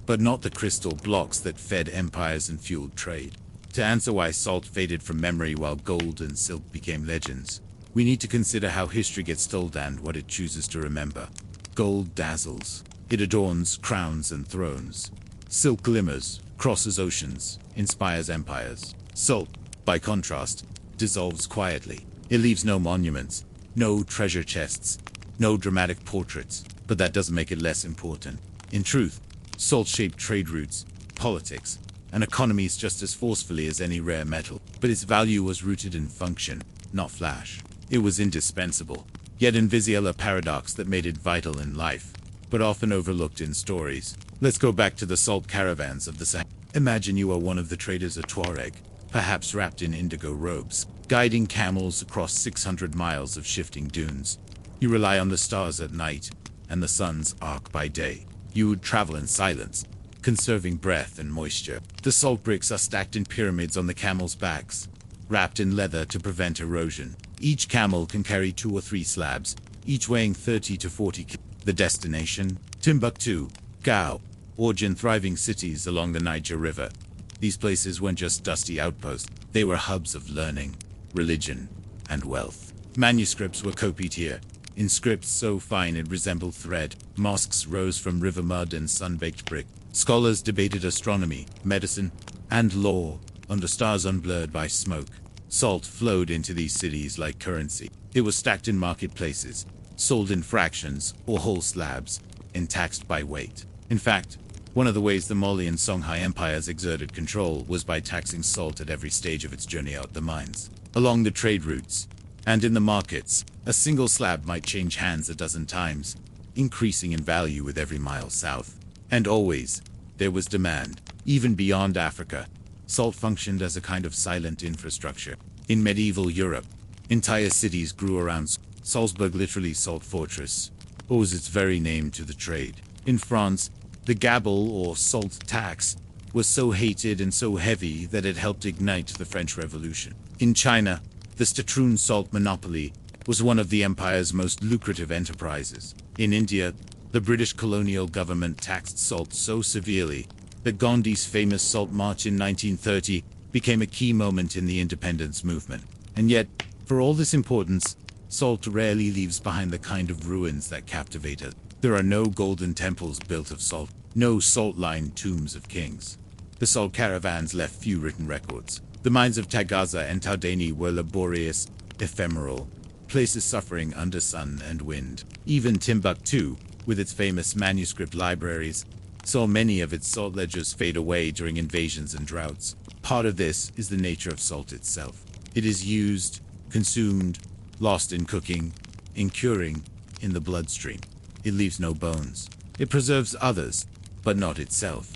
but not the crystal blocks that fed empires and fueled trade? To answer why salt faded from memory while gold and silk became legends, we need to consider how history gets told and what it chooses to remember. Gold dazzles. It adorns crowns and thrones. Silk glimmers, crosses oceans, inspires empires. Salt, by contrast, dissolves quietly. It leaves no monuments, no treasure chests, no dramatic portraits, but that doesn't make it less important. In truth, salt shaped trade routes, politics, and economies just as forcefully as any rare metal. But its value was rooted in function, not flash. It was indispensable, yet invisible, a paradox that made it vital in life, but often overlooked in stories. Let's go back to the salt caravans of the Sahara. Imagine you are one of the traders of Tuareg, perhaps wrapped in indigo robes, guiding camels across 600 miles of shifting dunes. You rely on the stars at night, and the sun's arc by day. You would travel in silence, conserving breath and moisture. The salt bricks are stacked in pyramids on the camels' backs, wrapped in leather to prevent erosion. Each camel can carry 2 or 3 slabs, each weighing 30 to 40 kg. The destination? Timbuktu, Gao, Oran, thriving cities along the Niger River. These places weren't just dusty outposts, they were hubs of learning, religion, and wealth. Manuscripts were copied here, in scripts so fine it resembled thread. Mosques rose from river mud and sun-baked brick. Scholars debated astronomy, medicine, and law, under stars unblurred by smoke. Salt flowed into these cities like currency. It was stacked in marketplaces, sold in fractions or whole slabs, and taxed by weight. In fact, one of the ways the Mali and Songhai empires exerted control was by taxing salt at every stage of its journey out the mines. Along the trade routes, and in the markets, a single slab might change hands a dozen times, increasing in value with every mile south. And always, there was demand. Even beyond Africa, salt functioned as a kind of silent infrastructure. In medieval Europe, entire cities grew around Salzburg, literally salt fortress, owes its very name to the trade. In France, the gabelle or salt tax was so hated and so heavy that it helped ignite the French Revolution. In China, the Sichuan salt monopoly was one of the empire's most lucrative enterprises. In India, the British colonial government taxed salt so severely that Gandhi's famous Salt March in 1930 became a key moment in the independence movement. And yet, for all this importance, salt rarely leaves behind the kind of ruins that captivate us. There are no golden temples built of salt, no salt-lined tombs of kings. The salt caravans left few written records. The mines of Tagaza and Taudeni were laborious, ephemeral, places suffering under sun and wind. Even Timbuktu, with its famous manuscript libraries, saw many of its salt ledgers fade away during invasions and droughts. Part of this is the nature of salt itself. It is used, consumed, lost in cooking, in curing, in the bloodstream. It leaves no bones. It preserves others, but not itself.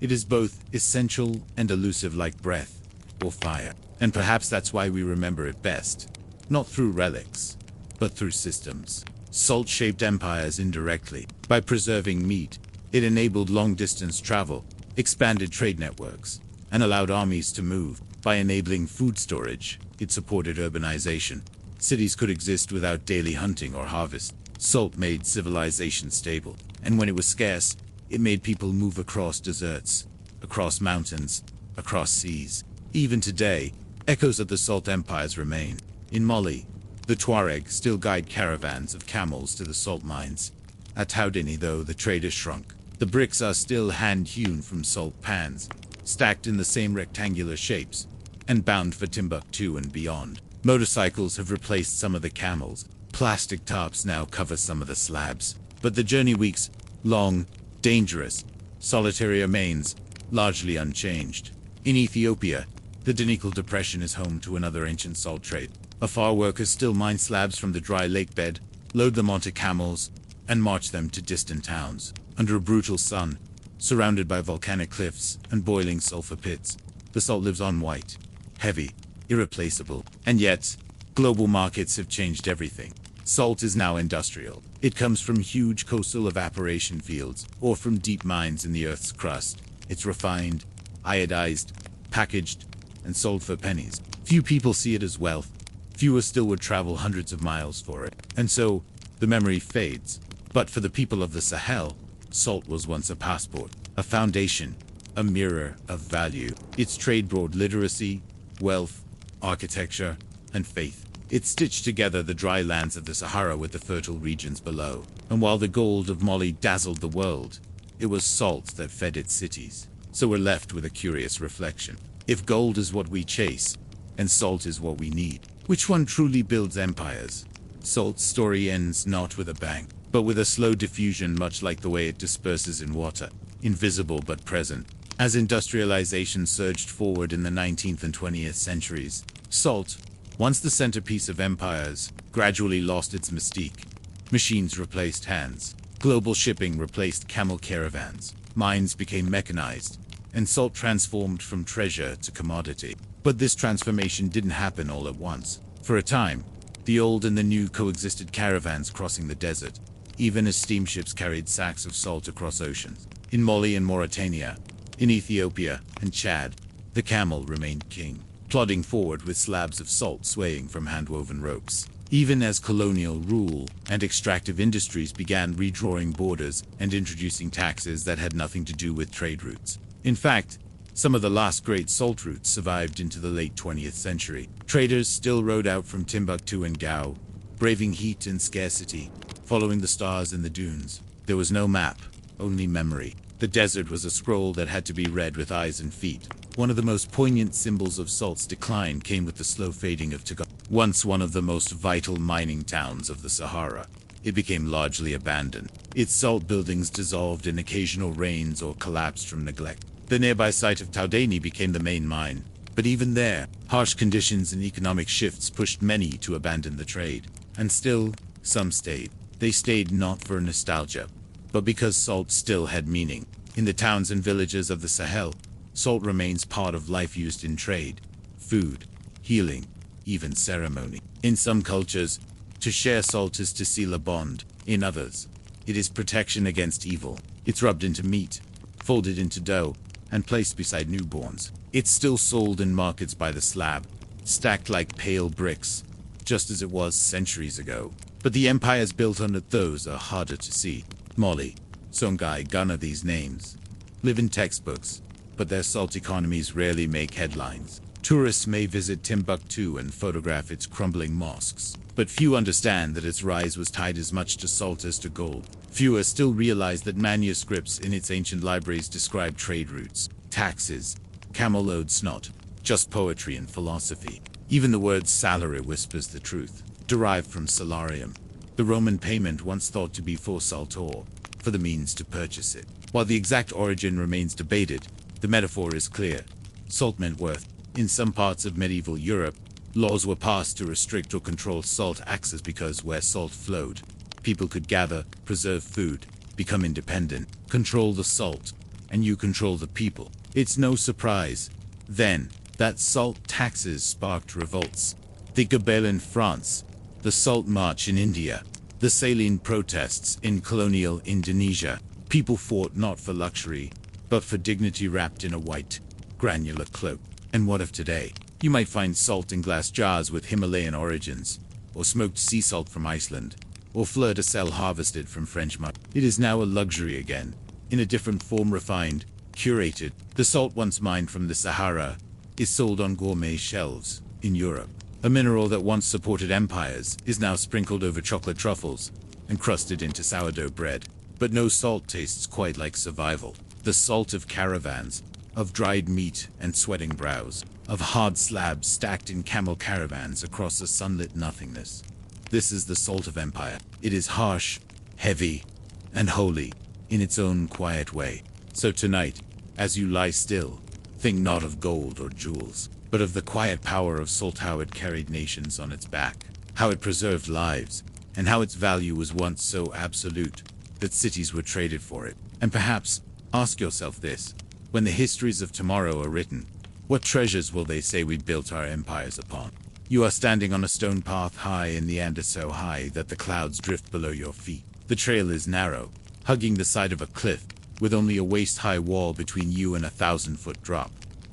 It is both essential and elusive like breath or fire. And perhaps that's why we remember it best. Not through relics, but through systems. Salt shaped empires indirectly. By preserving meat, it enabled long-distance travel, expanded trade networks, and allowed armies to move. By enabling food storage, it supported urbanization. Cities could exist without daily hunting or harvest. Salt made civilization stable, and when it was scarce, it made people move across deserts, across mountains, across seas. Even today, echoes of the salt empires remain. In Mali, the Tuareg still guide caravans of camels to the salt mines. At Taudeni, though, the trade has shrunk. The bricks are still hand-hewn from salt pans, stacked in the same rectangular shapes, and bound for Timbuktu and beyond. Motorcycles have replaced some of the camels. Plastic tarps now cover some of the slabs. But the journey weeks, long, dangerous, solitary remains, largely unchanged. In Ethiopia, the Danikal Depression is home to another ancient salt trade. Afar workers still mine slabs from the dry lake bed, load them onto camels, and march them to distant towns. Under a brutal sun, surrounded by volcanic cliffs and boiling sulfur pits, the salt lives on white, heavy, irreplaceable. And yet, global markets have changed everything. Salt is now industrial. It comes from huge coastal evaporation fields or from deep mines in the Earth's crust. It's refined, iodized, packaged, and sold for pennies. Few people see it as wealth. Fewer still would travel hundreds of miles for it. And so, the memory fades. But for the people of the Sahel, salt was once a passport, a foundation, a mirror of value. Its trade brought literacy, wealth, architecture, and faith. It stitched together the dry lands of the Sahara with the fertile regions below. And while the gold of Mali dazzled the world, it was salt that fed its cities. So we're left with a curious reflection. If gold is what we chase, and salt is what we need, which one truly builds empires? Salt's story ends not with a bang, but with a slow diffusion, much like the way it disperses in water, invisible but present. As industrialization surged forward in the 19th and 20th centuries, salt, once the centerpiece of empires, gradually lost its mystique. Machines replaced hands. Global shipping replaced camel caravans. Mines became mechanized, and salt transformed from treasure to commodity. But this transformation didn't happen all at once. For a time, the old and the new coexisted, caravans crossing the desert, even as steamships carried sacks of salt across oceans. In Mali and Mauritania, in Ethiopia and Chad, the camel remained king, plodding forward with slabs of salt swaying from hand-woven ropes. Even as colonial rule and extractive industries began redrawing borders and introducing taxes that had nothing to do with trade routes. In fact, some of the last great salt routes survived into the late 20th century. Traders still rode out from Timbuktu and Gao, braving heat and scarcity, following the stars in the dunes. There was no map, only memory. The desert was a scroll that had to be read with eyes and feet. One of the most poignant symbols of Salt's decline came with the slow fading of Tagar. Once one of the most vital mining towns of the Sahara, it became largely abandoned. Its salt buildings dissolved in occasional rains or collapsed from neglect. The nearby site of Taudani became the main mine, but even there, harsh conditions and economic shifts pushed many to abandon the trade. And still, some stayed. They stayed not for nostalgia, but because salt still had meaning. In the towns and villages of the Sahel, salt remains part of life used in trade, food, healing, even ceremony. In some cultures, to share salt is to seal a bond. In others, it is protection against evil. It's rubbed into meat, folded into dough, and placed beside newborns. It's still sold in markets by the slab, stacked like pale bricks, just as it was centuries ago. But the empires built on it, those are harder to see. Mali, Songhai, Ghana, these names live in textbooks, but their salt economies rarely make headlines. Tourists may visit Timbuktu and photograph its crumbling mosques, but few understand that its rise was tied as much to salt as to gold. Fewer still realize that manuscripts in its ancient libraries describe trade routes, taxes, camel-load snot, just poetry and philosophy. Even the word salary whispers the truth, derived from salarium, the Roman payment once thought to be for salt ore, for the means to purchase it. While the exact origin remains debated, the metaphor is clear. Salt meant worth. In some parts of medieval Europe, laws were passed to restrict or control salt access because where salt flowed, people could gather, preserve food, become independent, control the salt, and you control the people. It's no surprise, then, that salt taxes sparked revolts. The Gabelle in France, the Salt March in India, the saline protests in colonial Indonesia. People fought not for luxury, but for dignity wrapped in a white, granular cloak. And what of today? You might find salt in glass jars with Himalayan origins, or smoked sea salt from Iceland, or fleur de sel harvested from French mud. It is now a luxury again, in a different form, refined, curated. The salt once mined from the Sahara is sold on gourmet shelves in Europe. A mineral that once supported empires is now sprinkled over chocolate truffles and crusted into sourdough bread. But no salt tastes quite like survival. The salt of caravans, of dried meat and sweating brows, of hard slabs stacked in camel caravans across a sunlit nothingness. This is the salt of empire. It is harsh, heavy, and holy in its own quiet way. So tonight, as you lie still, think not of gold or jewels, but of the quiet power of salt, how it carried nations on its back, how it preserved lives, and how its value was once so absolute that cities were traded for it. And perhaps, ask yourself this, when the histories of tomorrow are written, what treasures will they say we built our empires upon? You are standing on a stone path high in the Andes, so high that the clouds drift below your feet. The trail is narrow, hugging the side of a cliff, with only a waist-high wall between you and a 1,000-foot drop.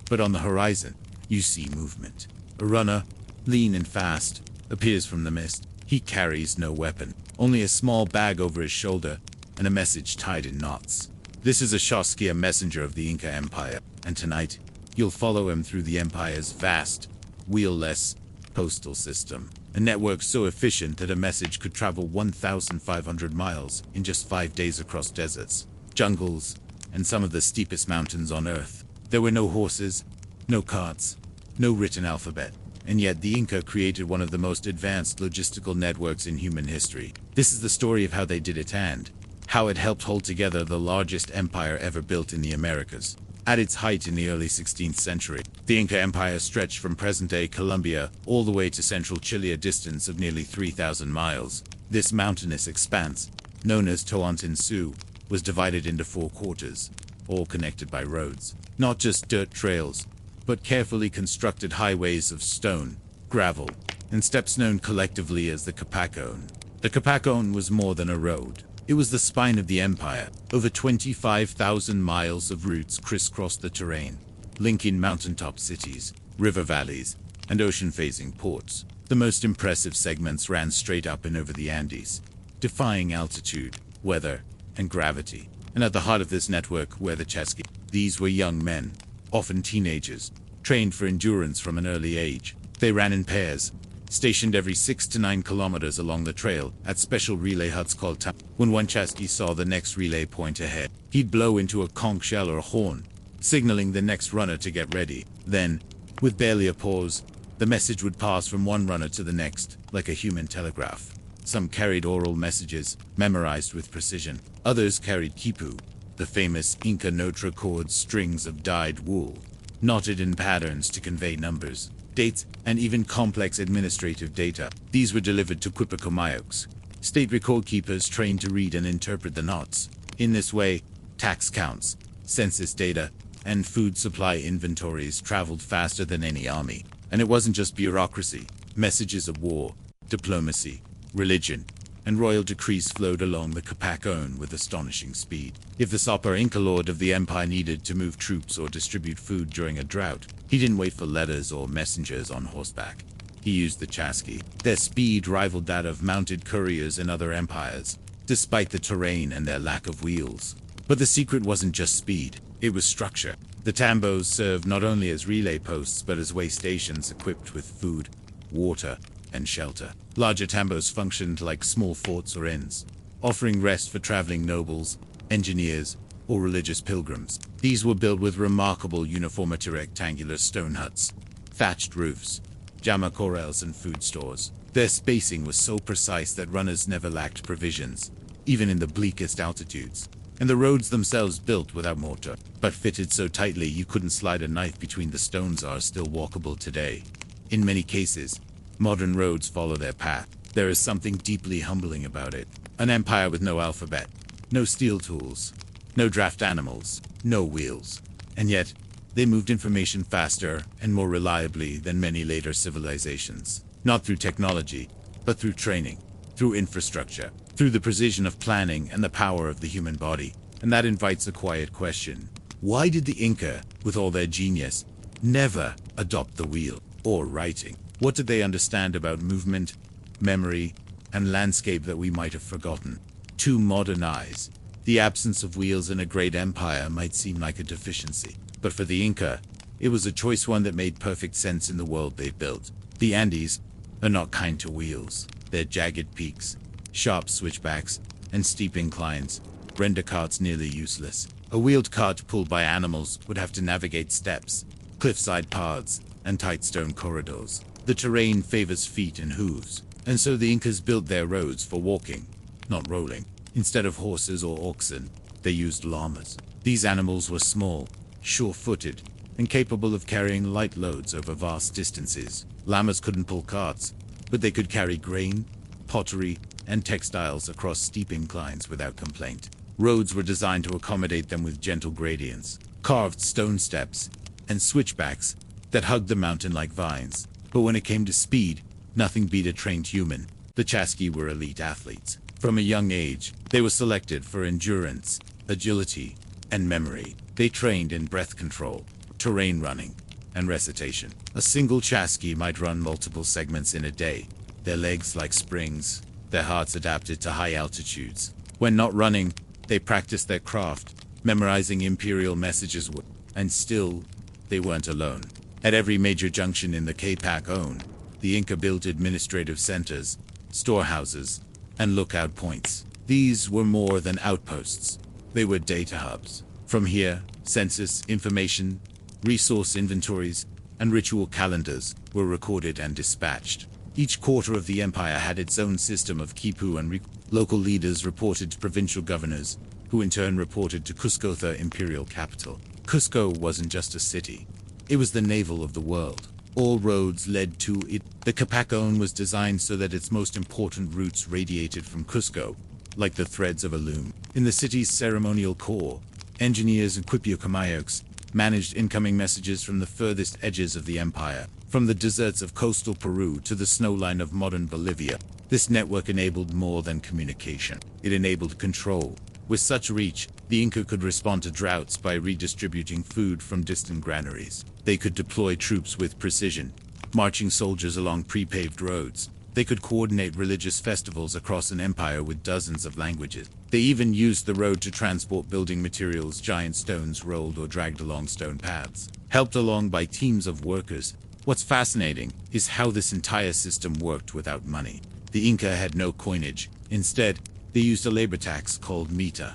But on the horizon, you see movement. A runner, lean and fast, appears from the mist. He carries no weapon, only a small bag over his shoulder and a message tied in knots. This is a Shosky, a messenger of the Inca Empire, and tonight, you'll follow him through the empire's vast, wheel-less postal system. A network so efficient that a message could travel 1,500 miles in just 5 days across deserts, jungles, and some of the steepest mountains on Earth. There were no horses, no carts, no written alphabet, and yet the Inca created one of the most advanced logistical networks in human history. This is the story of how they did it and how it helped hold together the largest empire ever built in the Americas. At its height in the early 16th century, the Inca Empire stretched from present-day Colombia all the way to central Chile, a distance of nearly 3,000 miles. This mountainous expanse, known as Toantinsuyu, was divided into 4 quarters, all connected by roads. Not just dirt trails, but carefully constructed highways of stone, gravel, and steps known collectively as the Capacone. The Capacone was more than a road. It was the spine of the empire. Over 25,000 miles of routes crisscrossed the terrain, linking mountaintop cities, river valleys, and ocean-facing ports. The most impressive segments ran straight up and over the Andes, defying altitude, weather, and gravity. And at the heart of this network were the Chesky. These were young men, often teenagers, trained for endurance from an early age. They ran in pairs, stationed every 6 to 9 kilometers along the trail at special relay huts called tam. When one chasqui saw the next relay point ahead, he'd blow into a conch shell or horn, signaling the next runner to get ready. Then, with barely a pause, the message would pass from one runner to the next, like a human telegraph. Some carried oral messages, memorized with precision. Others carried quipu, the famous Inca note records strings of dyed wool, knotted in patterns to convey numbers, dates, and even complex administrative data. These were delivered to quipucomayokes, state record keepers trained to read and interpret the knots. In this way, tax counts, census data, and food supply inventories traveled faster than any army. And it wasn't just bureaucracy. Messages of war, diplomacy, religion, and royal decrees flowed along the Capacone with astonishing speed. If the Sapa Inca lord of the empire needed to move troops or distribute food during a drought, he didn't wait for letters or messengers on horseback. He used the chasqui. Their speed rivaled that of mounted couriers in other empires, despite the terrain and their lack of wheels. But the secret wasn't just speed, it was structure. The tambos served not only as relay posts but as way stations equipped with food, water, and shelter. Larger tambos functioned like small forts or inns, offering rest for traveling nobles, engineers, or religious pilgrims. These were built with remarkable uniformity rectangular stone huts, thatched roofs, jama corrals, and food stores. Their spacing was so precise that runners never lacked provisions, even in the bleakest altitudes. And the roads themselves built without mortar, but fitted so tightly you couldn't slide a knife between the stones, are still walkable today. In many cases, modern roads follow their path. There is something deeply humbling about it. An empire with no alphabet, no steel tools, no draft animals, no wheels. And yet, they moved information faster and more reliably than many later civilizations. Not through technology, but through training, through infrastructure, through the precision of planning and the power of the human body. And that invites a quiet question. Why did the Inca, with all their genius, never adopt the wheel or writing? What did they understand about movement, memory, and landscape that we might have forgotten? To modern eyes, the absence of wheels in a great empire might seem like a deficiency. But for the Inca, it was a choice, one that made perfect sense in the world they built. The Andes are not kind to wheels. Their jagged peaks, sharp switchbacks, and steep inclines render carts nearly useless. A wheeled cart pulled by animals would have to navigate steps, cliffside paths, and tight stone corridors. The terrain favors feet and hooves, and so the Incas built their roads for walking, not rolling. Instead of horses or oxen, they used llamas. These animals were small, sure-footed, and capable of carrying light loads over vast distances. Llamas couldn't pull carts, but they could carry grain, pottery, and textiles across steep inclines without complaint. Roads were designed to accommodate them with gentle gradients, carved stone steps, and switchbacks that hugged the mountain like vines. But when it came to speed, nothing beat a trained human. The chasqui were elite athletes. From a young age, they were selected for endurance, agility, and memory. They trained in breath control, terrain running, and recitation. A single chasqui might run multiple segments in a day, their legs like springs, their hearts adapted to high altitudes. When not running, they practiced their craft, memorizing imperial messages, and still, they weren't alone. At every major junction in the Capacone, the Inca built administrative centers, storehouses, and lookout points. These were more than outposts. They were data hubs. From here, census, information, resource inventories, and ritual calendars were recorded and dispatched. Each quarter of the empire had its own system of quipu, and local leaders reported to provincial governors, who in turn reported to Cusco, the imperial capital. Cusco wasn't just a city. It was the navel of the world. All roads led to it. The Capacone was designed so that its most important routes radiated from Cusco, like the threads of a loom. In the city's ceremonial core, engineers and quipucomayokes managed incoming messages from the furthest edges of the empire, from the deserts of coastal Peru to the snowline of modern Bolivia. This network enabled more than communication. It enabled control. With such reach, the Inca could respond to droughts by redistributing food from distant granaries. They could deploy troops with precision, marching soldiers along pre-paved roads. They could coordinate religious festivals across an empire with dozens of languages. They even used the road to transport building materials, giant stones rolled or dragged along stone paths, helped along by teams of workers. What's fascinating is how this entire system worked without money. The Inca had no coinage. Instead, they used a labor tax called mita.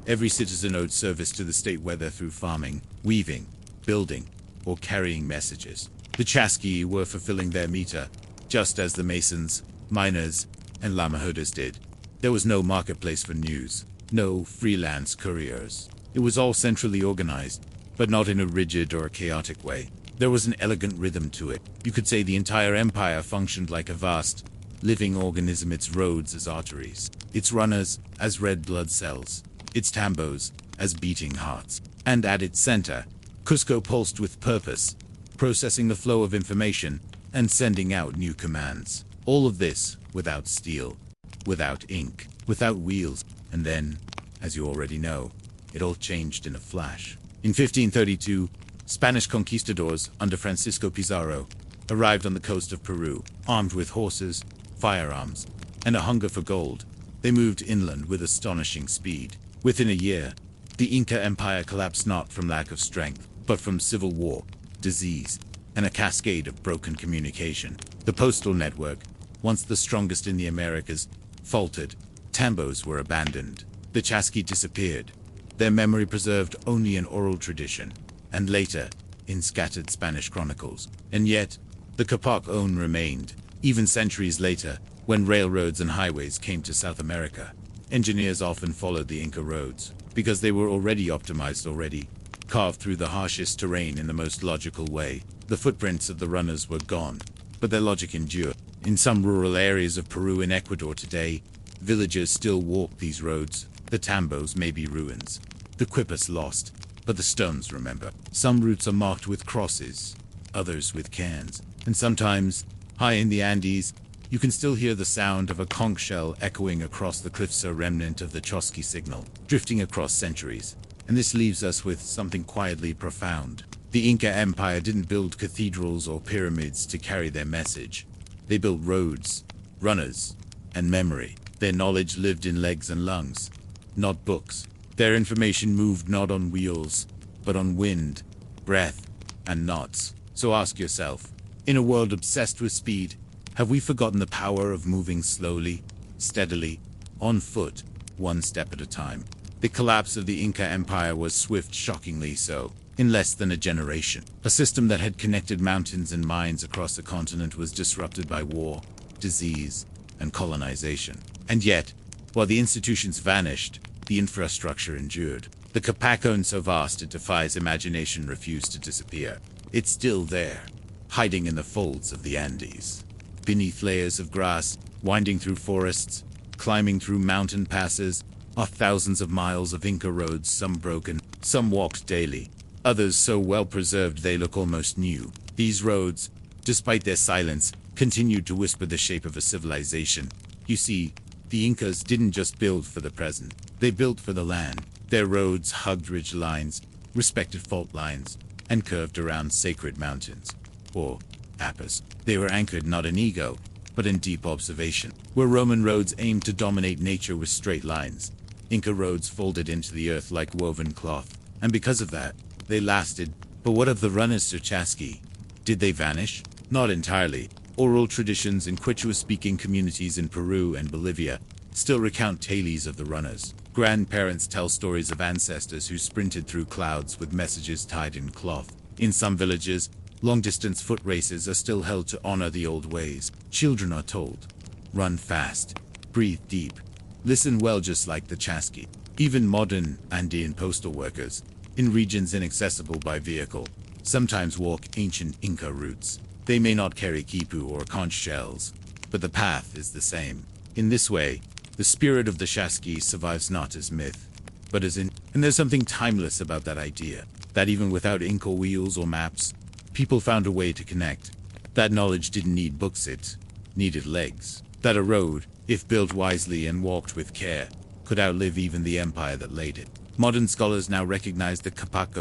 Every citizen owed service to the state, whether through farming, weaving, building, or carrying messages. The Chasqui were fulfilling their mita, just as the masons, miners, and lamahodas did. There was no marketplace for news, no freelance couriers. It was all centrally organized, but not in a rigid or chaotic way. There was an elegant rhythm to it. You could say the entire empire functioned like a vast, living organism, its roads as arteries, its runners as red blood cells, its tambos as beating hearts. And at its center, Cusco pulsed with purpose, processing the flow of information and sending out new commands. All of this without steel, without ink, without wheels. And then, as you already know, it all changed in a flash. In 1532, Spanish conquistadors under Francisco Pizarro arrived on the coast of Peru, armed with horses, firearms, and a hunger for gold. They moved inland with astonishing speed. Within a year, the Inca Empire collapsed not from lack of strength, but from civil war, disease, and a cascade of broken communication. The postal network, once the strongest in the Americas, faltered. Tambos were abandoned. The Chasqui disappeared, their memory preserved only in oral tradition, and later, in scattered Spanish chronicles. And yet, the Capac own remained. Even centuries later, when railroads and highways came to South America, engineers often followed the Inca roads, because they were already optimized, carved through the harshest terrain in the most logical way. The footprints of the runners were gone, but their logic endured. In some rural areas of Peru and Ecuador today, villagers still walk these roads. The tambos may be ruins, the quippus lost, but the stones remember. Some routes are marked with crosses, others with cairns, and sometimes, high in the Andes, you can still hear the sound of a conch shell echoing across the cliffs, a remnant of the Chasqui signal, drifting across centuries. And this leaves us with something quietly profound. The Inca Empire didn't build cathedrals or pyramids to carry their message. They built roads, runners, and memory. Their knowledge lived in legs and lungs, not books. Their information moved not on wheels, but on wind, breath, and knots. So ask yourself, in a world obsessed with speed, have we forgotten the power of moving slowly, steadily, on foot, one step at a time? The collapse of the Inca Empire was swift, shockingly so. In less than a generation, a system that had connected mountains and mines across the continent was disrupted by war, disease, and colonization. And yet, while the institutions vanished, the infrastructure endured. The Capac, so vast it defies imagination, refused to disappear. It's still there, hiding in the folds of the Andes, beneath layers of grass, winding through forests, climbing through mountain passes, are thousands of miles of Inca roads, some broken, some walked daily, others so well preserved they look almost new. These roads, despite their silence, continued to whisper the shape of a civilization. You see, the Incas didn't just build for the present, they built for the land. Their roads hugged ridge lines, respected fault lines, and curved around sacred mountains, or appas. They were anchored not in ego, but in deep observation. Where Roman roads aimed to dominate nature with straight lines, Inca roads folded into the earth like woven cloth. And because of that, they lasted. But what of the runners, Sir Chasqui? Did they vanish? Not entirely. Oral traditions in Quechua-speaking communities in Peru and Bolivia still recount tales of the runners. Grandparents tell stories of ancestors who sprinted through clouds with messages tied in cloth. In some villages, long-distance foot races are still held to honor the old ways. Children are told, run fast, breathe deep, listen well, just like the Chasqui. Even modern Andean postal workers, in regions inaccessible by vehicle, sometimes walk ancient Inca routes. They may not carry quipu or conch shells, but the path is the same. In this way, the spirit of the Chasqui survives not as myth, but as in. And there's something timeless about that idea, that even without ink or wheels or maps, people found a way to connect. That knowledge didn't need books, it needed legs. That a road, if built wisely and walked with care, could outlive even the empire that laid it. Modern scholars now recognize the Capac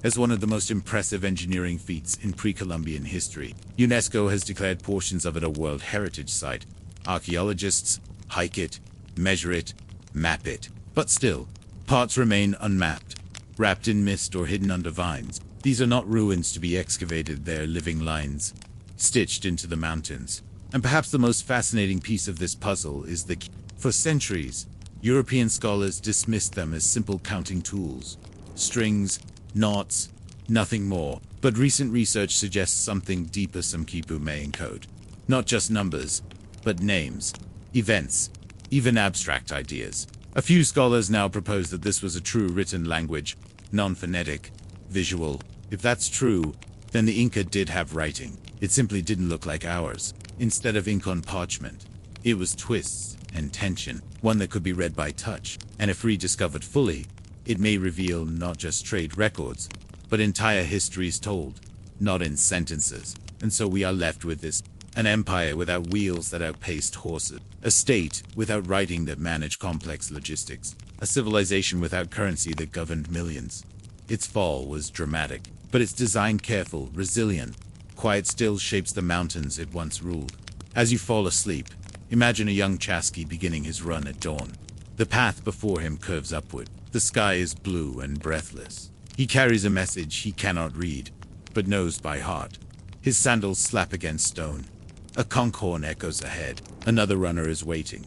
as one of the most impressive engineering feats in pre-Columbian history. UNESCO has declared portions of it a World Heritage Site. Archaeologists hike it, measure it, map it. But still, parts remain unmapped, wrapped in mist or hidden under vines. These are not ruins to be excavated, they're living lines, stitched into the mountains. And perhaps the most fascinating piece of this puzzle is the key. For centuries, European scholars dismissed them as simple counting tools. Strings, knots, nothing more. But recent research suggests something deeper. Some Kipu may encode not just numbers, but names, events, even abstract ideas. A few scholars now propose that this was a true written language, non-phonetic, visual. If that's true, then the Inca did have writing. It simply didn't look like ours. Instead of ink on parchment, it was twists and tension, one that could be read by touch. And if rediscovered fully, it may reveal not just trade records, but entire histories told, not in sentences. And so we are left with this: an empire without wheels that outpaced horses, a state without writing that managed complex logistics, a civilization without currency that governed millions. Its fall was dramatic, but its design careful, resilient. Quiet still shapes the mountains it once ruled. As you fall asleep, imagine a young Chasqui beginning his run at dawn. The path before him curves upward. The sky is blue and breathless. He carries a message he cannot read, but knows by heart. His sandals slap against stone. A conch horn echoes ahead. Another runner is waiting.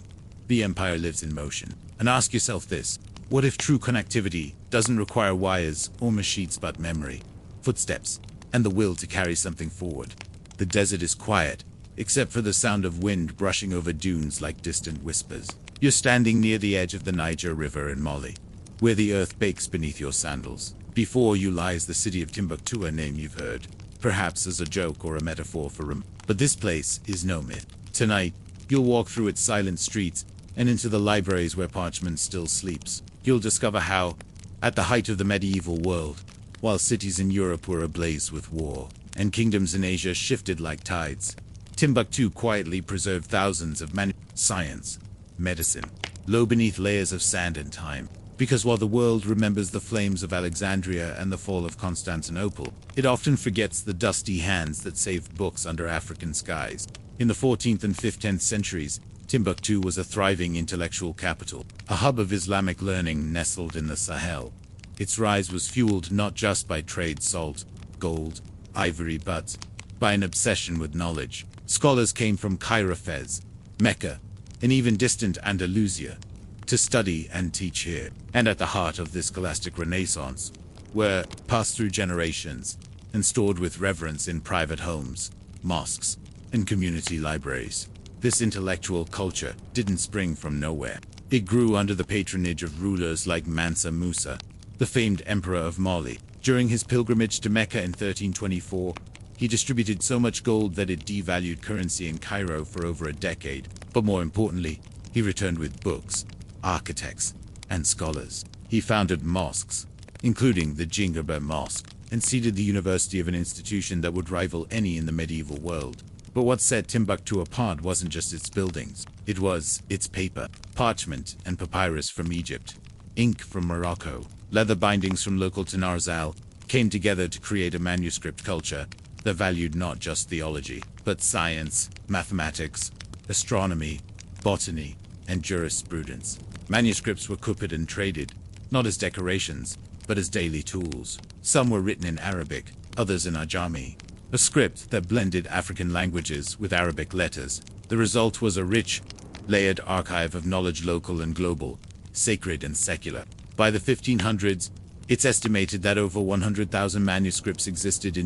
The empire lives in motion. And ask yourself this: what if true connectivity doesn't require wires or machines but memory, footsteps, and the will to carry something forward? The desert is quiet, except for the sound of wind brushing over dunes like distant whispers. You're standing near the edge of the Niger River in Mali, where the earth bakes beneath your sandals. Before you lies the city of Timbuktu, a name you've heard, perhaps as a joke or a metaphor for but this place is no myth. Tonight, you'll walk through its silent streets and into the libraries where parchment still sleeps. You'll discover how, at the height of the medieval world, while cities in Europe were ablaze with war, and kingdoms in Asia shifted like tides, Timbuktu quietly preserved thousands of science, medicine, low beneath layers of sand and time. Because while the world remembers the flames of Alexandria and the fall of Constantinople, it often forgets the dusty hands that saved books under African skies. In the 14th and 15th centuries, Timbuktu was a thriving intellectual capital, a hub of Islamic learning nestled in the Sahel. Its rise was fueled not just by trade, salt, gold, ivory, but by an obsession with knowledge. Scholars came from Cairo, Fez, Mecca, and even distant Andalusia to study and teach here. And at the heart of this scholastic renaissance were passed through generations and stored with reverence in private homes, mosques, and community libraries. This intellectual culture didn't spring from nowhere. It grew under the patronage of rulers like Mansa Musa, the famed emperor of Mali. During his pilgrimage to Mecca in 1324, he distributed so much gold that it devalued currency in Cairo for over a decade. But more importantly, he returned with books, architects, and scholars. He founded mosques, including the Jingaber Mosque, and seeded the university of an institution that would rival any in the medieval world. But what set Timbuktu apart wasn't just its buildings. It was its paper, parchment and papyrus from Egypt, ink from Morocco, leather bindings from local Tanarzal, came together to create a manuscript culture that valued not just theology, but science, mathematics, astronomy, botany, and jurisprudence. Manuscripts were copied and traded, not as decorations, but as daily tools. Some were written in Arabic, others in Ajami, a script that blended African languages with Arabic letters. The result was a rich, layered archive of knowledge, local and global, sacred and secular. By the 1500s, it's estimated that over 100,000 manuscripts existed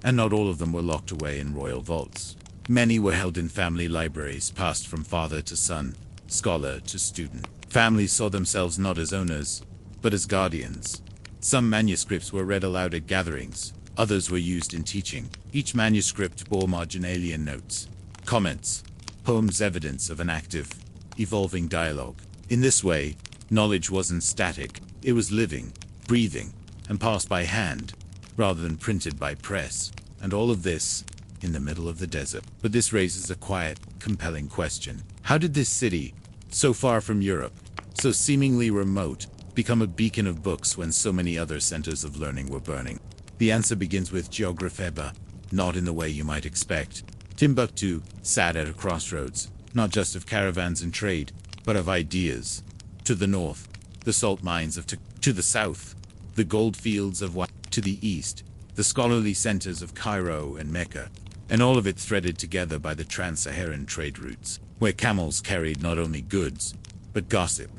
and not all of them were locked away in royal vaults. Many were held in family libraries, passed from father to son, scholar to student. Families saw themselves not as owners, but as guardians. Some manuscripts were read aloud at gatherings, others were used in teaching. Each manuscript bore marginalian notes, comments, poems, evidence of an active, evolving dialogue. In this way, knowledge wasn't static, it was living, breathing, and passed by hand, rather than printed by press. And all of this in the middle of the desert. But this raises a quiet, compelling question. How did this city, so far from Europe, so seemingly remote, become a beacon of books when so many other centers of learning were burning? The answer begins with geography, but not in the way you might expect. Timbuktu sat at a crossroads, not just of caravans and trade, but of ideas. To the north, the salt mines of to the south, the gold fields of to the east, the scholarly centers of Cairo and Mecca, and all of it threaded together by the trans-Saharan trade routes, where camels carried not only goods, but gossip,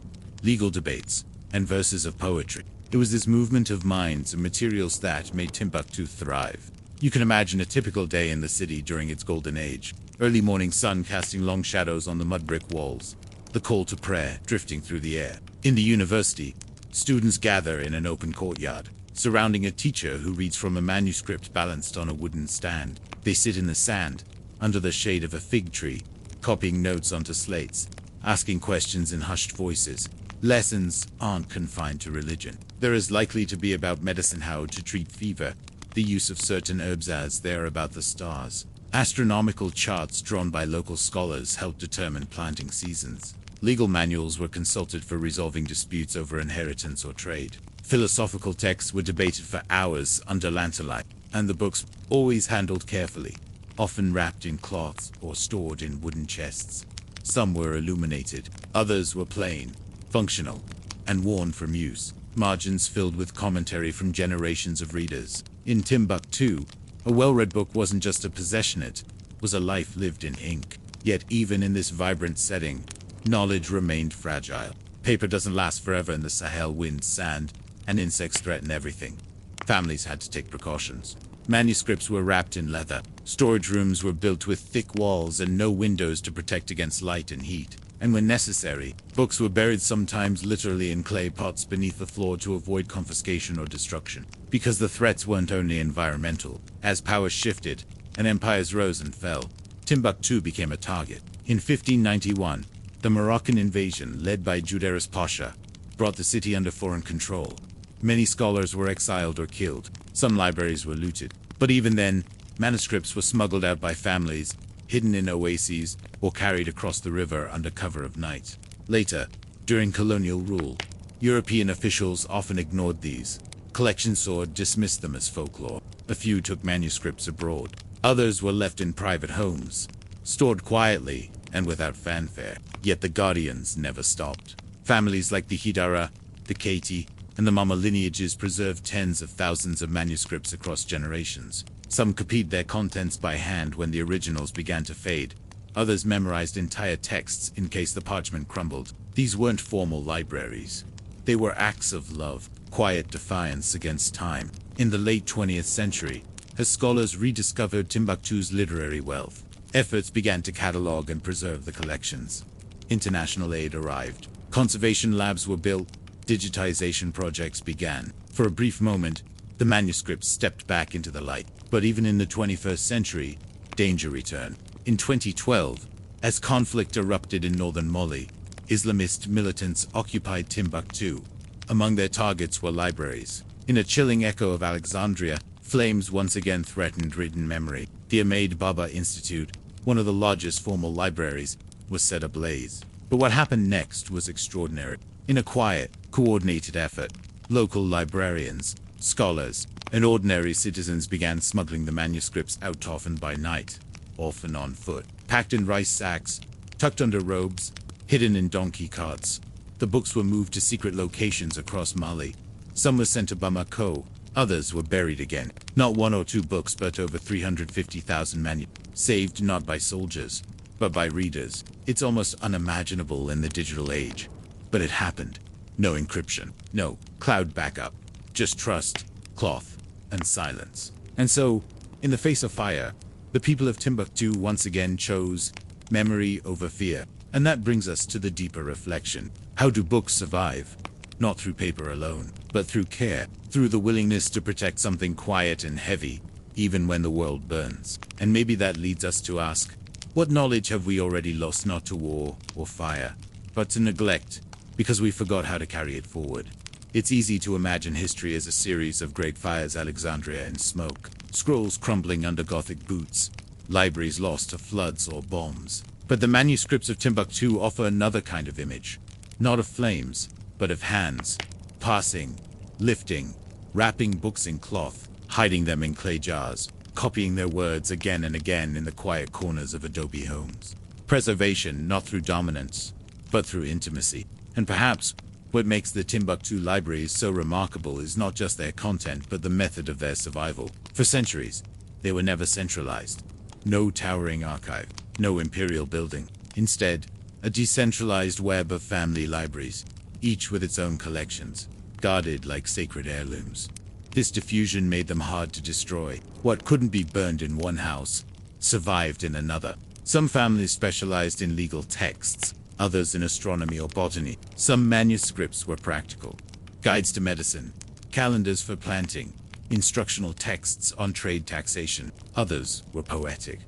legal debates, and verses of poetry. It was this movement of minds and materials that made Timbuktu thrive. You can imagine a typical day in the city during its golden age. Early morning sun casting long shadows on the mud brick walls, the call to prayer drifting through the air. In the university, students gather in an open courtyard, surrounding a teacher who reads from a manuscript balanced on a wooden stand. They sit in the sand, under the shade of a fig tree, copying notes onto slates, asking questions in hushed voices. Lessons aren't confined to religion. They're as likely to be about medicine, how to treat fever, the use of certain herbs, as they're about the stars. Astronomical charts drawn by local scholars helped determine planting seasons. Legal manuals were consulted for resolving disputes over inheritance or trade. Philosophical texts were debated for hours under lamplight, and the books always handled carefully, often wrapped in cloths or stored in wooden chests. Some were illuminated, others were plain, functional, and worn from use, margins filled with commentary from generations of readers. In Timbuktu, a well-read book wasn't just a possession, it was a life lived in ink. Yet even in this vibrant setting, knowledge remained fragile. Paper doesn't last forever in the Sahel. Wind, sand, and insects threaten everything. Families had to take precautions. Manuscripts were wrapped in leather. Storage rooms were built with thick walls and no windows to protect against light and heat. And when necessary, books were buried, sometimes literally in clay pots beneath the floor, to avoid confiscation or destruction. Because the threats weren't only environmental. As powers shifted and empires rose and fell, Timbuktu became a target. In 1591, the Moroccan invasion, led by Judaris Pasha, brought the city under foreign control. Many scholars were exiled or killed. Some libraries were looted. But even then, manuscripts were smuggled out by families, hidden in oases, or carried across the river under cover of night. Later, during colonial rule, European officials often ignored these. Collections or dismissed them as folklore. A few took manuscripts abroad. Others were left in private homes, stored quietly and without fanfare. Yet the guardians never stopped. Families like the Hidara, the Kaiti, and the Mama lineages preserved tens of thousands of manuscripts across generations. Some copied their contents by hand when the originals began to fade. Others memorized entire texts in case the parchment crumbled. These weren't formal libraries. They were acts of love, quiet defiance against time. In the late 20th century, as scholars rediscovered Timbuktu's literary wealth, efforts began to catalog and preserve the collections. International aid arrived. Conservation labs were built. Digitization projects began. For a brief moment, the manuscripts stepped back into the light. But even in the 21st century, danger returned. In 2012, as conflict erupted in northern Mali, Islamist militants occupied Timbuktu. Among their targets were libraries. In a chilling echo of Alexandria, flames once again threatened written memory. The Ahmed Baba Institute, one of the largest formal libraries, was set ablaze. But what happened next was extraordinary. In a quiet, coordinated effort, local librarians, scholars, and ordinary citizens began smuggling the manuscripts out, often by night, often on foot, packed in rice sacks, tucked under robes, hidden in donkey carts. The books were moved to secret locations across Mali. Some were sent to Bamako, others were buried again. Not one or two books, but over 350,000 manuscripts, saved not by soldiers, but by readers. It's almost unimaginable in the digital age. But it happened. No encryption, no cloud backup, just trust, cloth, and silence. And so, in the face of fire, the people of Timbuktu once again chose memory over fear. And that brings us to the deeper reflection. How do books survive? Not through paper alone, but through care, through the willingness to protect something quiet and heavy, even when the world burns. And maybe that leads us to ask, what knowledge have we already lost, not to war or fire, but to neglect, because we forgot how to carry it forward? It's easy to imagine history as a series of great fires, Alexandria in smoke, scrolls crumbling under Gothic boots, libraries lost to floods or bombs. But the manuscripts of Timbuktu offer another kind of image, not of flames, but of hands, passing, lifting, wrapping books in cloth, hiding them in clay jars, copying their words again and again in the quiet corners of adobe homes. Preservation not through dominance, but through intimacy. And perhaps what makes the Timbuktu libraries so remarkable is not just their content, but the method of their survival. For centuries, they were never centralized. No towering archive, no imperial building. Instead, a decentralized web of family libraries, each with its own collections, guarded like sacred heirlooms. This diffusion made them hard to destroy. What couldn't be burned in one house survived in another. Some families specialized in legal texts, others in astronomy or botany. Some manuscripts were practical, guides to medicine, calendars for planting, instructional texts on trade taxation. Others were poetic,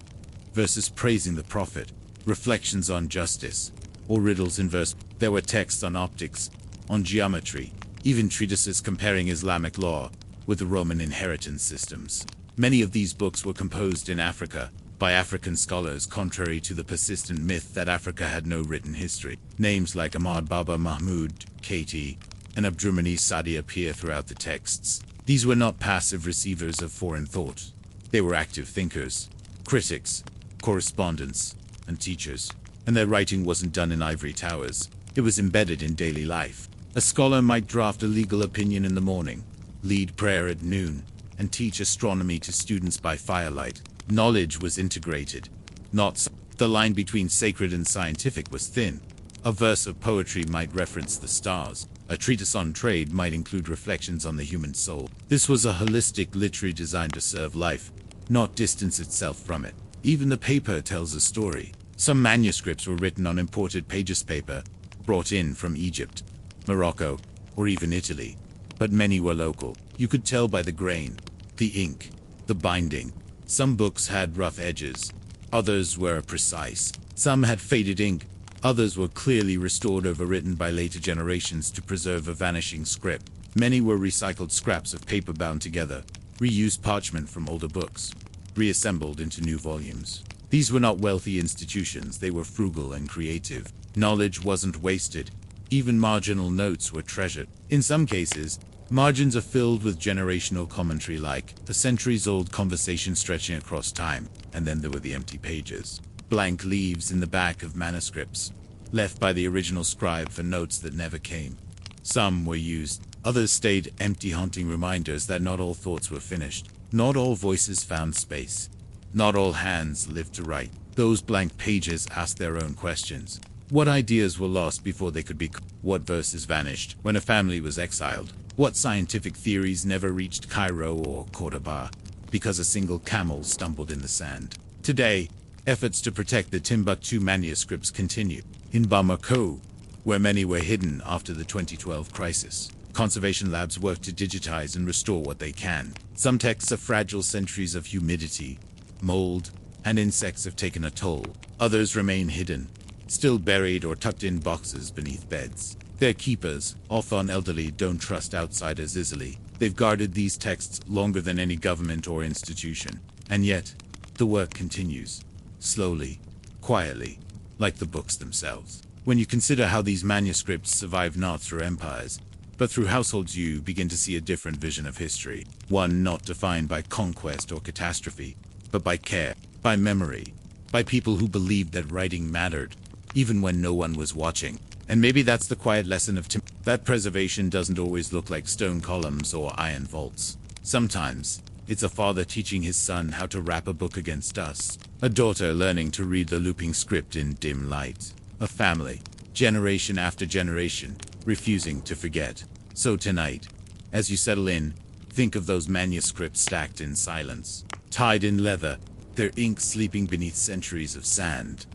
verses praising the prophet, reflections on justice, or riddles in verse. There were texts on optics, on geometry, even treatises comparing Islamic law with the Roman inheritance systems. Many of these books were composed in Africa by African scholars, contrary to the persistent myth that Africa had no written history. Names like Ahmad Baba Mahmud, Katie, and Abdurrahmani Sadi appear throughout the texts. These were not passive receivers of foreign thought. They were active thinkers, critics, correspondents, and teachers. And their writing wasn't done in ivory towers. It was embedded in daily life. A scholar might draft a legal opinion in the morning, lead prayer at noon, and teach astronomy to students by firelight. Knowledge was integrated, not the line between sacred and scientific was thin. A verse of poetry might reference the stars. A treatise on trade might include reflections on the human soul. This was a holistic literary designed to serve life, not distance itself from it. Even the paper tells a story. Some manuscripts were written on imported pages paper, brought in from Egypt, Morocco, or even Italy. But many were local. You could tell by the grain, the ink, the binding. Some books had rough edges, others were precise. Some had faded ink, others were clearly restored, overwritten by later generations to preserve a vanishing script. Many were recycled scraps of paper bound together, reused parchment from older books, reassembled into new volumes. These were not wealthy institutions, they were frugal and creative. Knowledge wasn't wasted, even marginal notes were treasured. In some cases, margins are filled with generational commentary, like a centuries-old conversation stretching across time. And then there were the empty pages, blank leaves in the back of manuscripts, left by the original scribe for notes that never came. Some were used, others stayed empty, haunting reminders that not all thoughts were finished. Not all voices found space. Not all hands lived to write. Those blank pages asked their own questions. What ideas were lost before they could be? What verses vanished when a family was exiled? What scientific theories never reached Cairo or Cordoba because a single camel stumbled in the sand? Today, efforts to protect the Timbuktu manuscripts continue. In Bamako, where many were hidden after the 2012 crisis, conservation labs work to digitize and restore what they can. Some texts are fragile. Centuries of humidity, mold, and insects have taken a toll. Others remain hidden, still buried or tucked in boxes beneath beds. Their keepers, often elderly, don't trust outsiders easily. They've guarded these texts longer than any government or institution. And yet, the work continues. Slowly, quietly, like the books themselves. When you consider how these manuscripts survive not through empires, but through households, you begin to see a different vision of history. One not defined by conquest or catastrophe, but by care, by memory, by people who believed that writing mattered, even when no one was watching. And maybe that's the quiet lesson of that preservation doesn't always look like stone columns or iron vaults. Sometimes, it's a father teaching his son how to wrap a book against dust. A daughter learning to read the looping script in dim light. A family, generation after generation, refusing to forget. So tonight, as you settle in, think of those manuscripts stacked in silence, tied in leather, their ink sleeping beneath centuries of sand.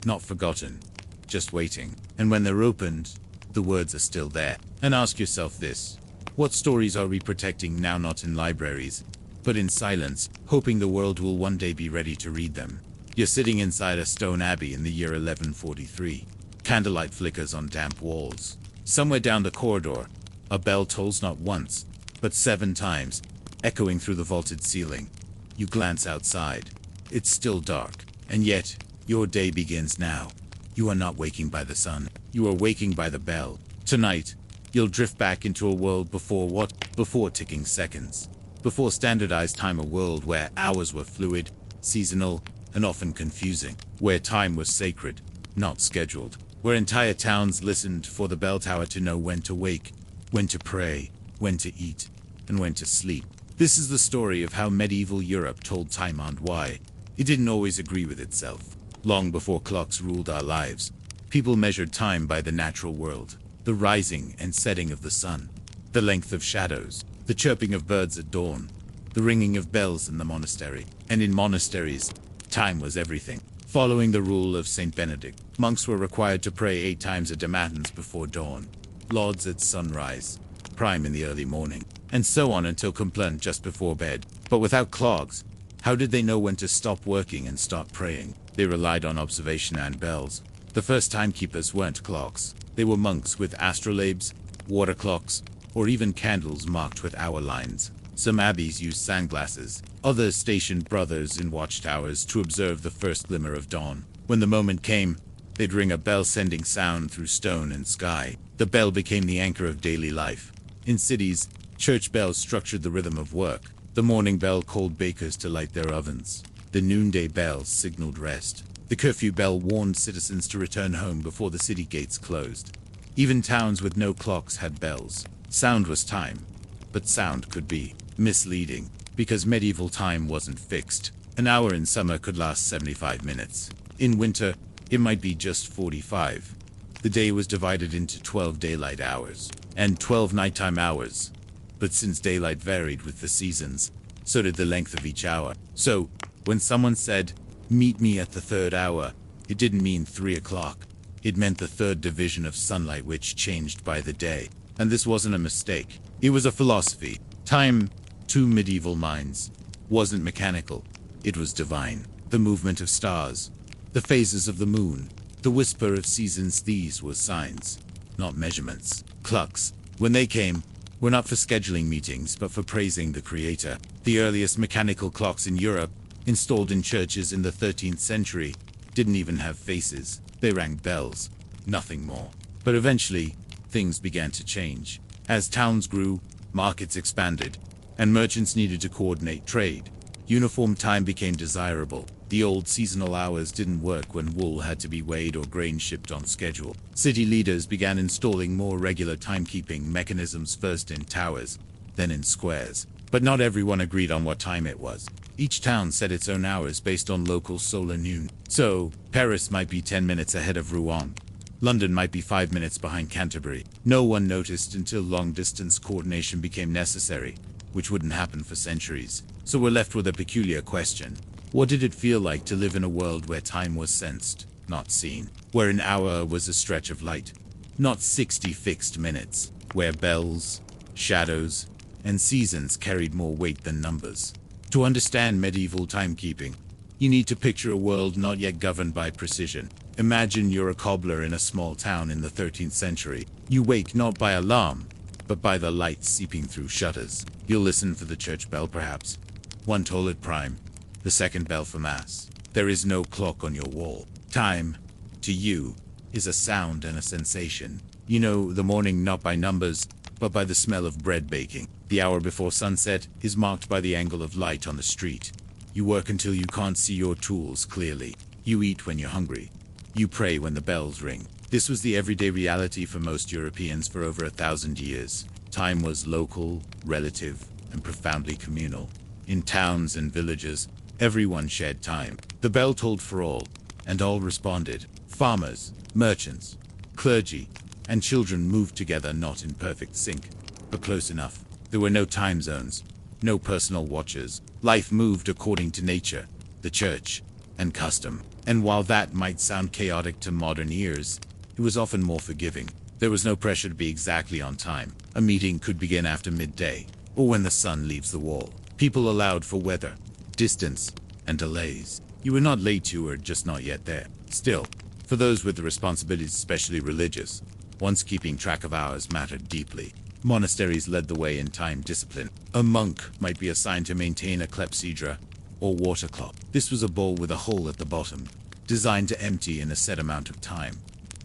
Not forgotten, just waiting. And when they're opened, the words are still there. And ask yourself this: what stories are we protecting now, not in libraries, but in silence, hoping the world will one day be ready to read them? You're sitting inside a stone abbey in the year 1143. Candlelight flickers on damp walls. Somewhere down the corridor, a bell tolls not once, but 7 times, echoing through the vaulted ceiling. You glance outside. It's still dark, and yet, your day begins now. You are not waking by the sun. You are waking by the bell. Tonight, you'll drift back into a world before what? Before ticking seconds. Before standardized time, a world where hours were fluid, seasonal, and often confusing. Where time was sacred, not scheduled. Where entire towns listened for the bell tower to know when to wake, when to pray, when to eat, and when to sleep. This is the story of how medieval Europe told time and why it didn't always agree with itself. Long before clocks ruled our lives, people measured time by the natural world, the rising and setting of the sun, the length of shadows, the chirping of birds at dawn, the ringing of bells in the monastery. And in monasteries, time was everything. Following the rule of Saint Benedict, monks were required to pray 8 times a day matins before dawn, lauds at sunrise, prime in the early morning, and so on until complete just before bed. But without clocks, how did they know when to stop working and start praying? They relied on observation and bells. The first timekeepers weren't clocks. They were monks with astrolabes, water clocks, or even candles marked with hour lines. Some abbeys used sunglasses. Others stationed brothers in watchtowers to observe the first glimmer of dawn. When the moment came, they'd ring a bell sending sound through stone and sky. The bell became the anchor of daily life. In cities, church bells structured the rhythm of work. The morning bell called bakers to light their ovens. The noonday bell signaled rest. The curfew bell warned citizens to return home before the city gates closed. Even towns with no clocks had bells. Sound was time, but sound could be misleading, because medieval time wasn't fixed. An hour in summer could last 75 minutes. In winter, it might be just 45. The day was divided into 12 daylight hours and 12 nighttime hours. But since daylight varied with the seasons, so did the length of each hour. So, when someone said, "Meet me at the 3rd hour," it didn't mean 3 o'clock. It meant the 3rd division of sunlight, which changed by the day. And this wasn't a mistake. It was a philosophy. Time, to medieval minds, wasn't mechanical. It was divine. The movement of stars, the phases of the moon, the whisper of seasons, these were signs, not measurements. Clocks, when they came, were not for scheduling meetings, but for praising the Creator. The earliest mechanical clocks in Europe, installed in churches in the 13th century, didn't even have faces. They rang bells, nothing more. But eventually, things began to change. As towns grew, markets expanded, and merchants needed to coordinate trade. Uniform time became desirable. The old seasonal hours didn't work when wool had to be weighed or grain shipped on schedule. City leaders began installing more regular timekeeping mechanisms, first in towers, then in squares. But not everyone agreed on what time it was. Each town set its own hours based on local solar noon. So, Paris might be 10 minutes ahead of Rouen. London might be 5 minutes behind Canterbury. No one noticed until long-distance coordination became necessary, which wouldn't happen for centuries. So we're left with a peculiar question. What did it feel like to live in a world where time was sensed, not seen? Where an hour was a stretch of light, not 60 fixed minutes? Where bells, shadows, and seasons carried more weight than numbers? To understand medieval timekeeping, you need to picture a world not yet governed by precision. Imagine you're a cobbler in a small town in the 13th century. You wake not by alarm, but by the light seeping through shutters. You'll listen for the church bell, perhaps. One toll at prime, the second bell for mass. There is no clock on your wall. Time, to you, is a sound and a sensation. You know the morning not by numbers, but by the smell of bread baking. The hour before sunset is marked by the angle of light on the street. You work until you can't see your tools clearly. You eat when you're hungry. You pray when the bells ring. This was the everyday reality for most Europeans for over 1,000 years. Time was local, relative, and profoundly communal. In towns and villages, everyone shared time. The bell tolled for all, and all responded. Farmers, merchants, clergy, and children moved together, not in perfect sync, but close enough. There were no time zones, no personal watches. Life moved according to nature, the church, and custom. And while that might sound chaotic to modern ears, it was often more forgiving. There was no pressure to be exactly on time. A meeting could begin after midday, or when the sun leaves the wall. People allowed for weather, distance, and delays. You were not late, you were just not yet there. Still, for those with the responsibilities, especially religious, once keeping track of hours mattered deeply. Monasteries led the way in time discipline. A monk might be assigned to maintain a clepsydra, or water clock. This was a bowl with a hole at the bottom, designed to empty in a set amount of time.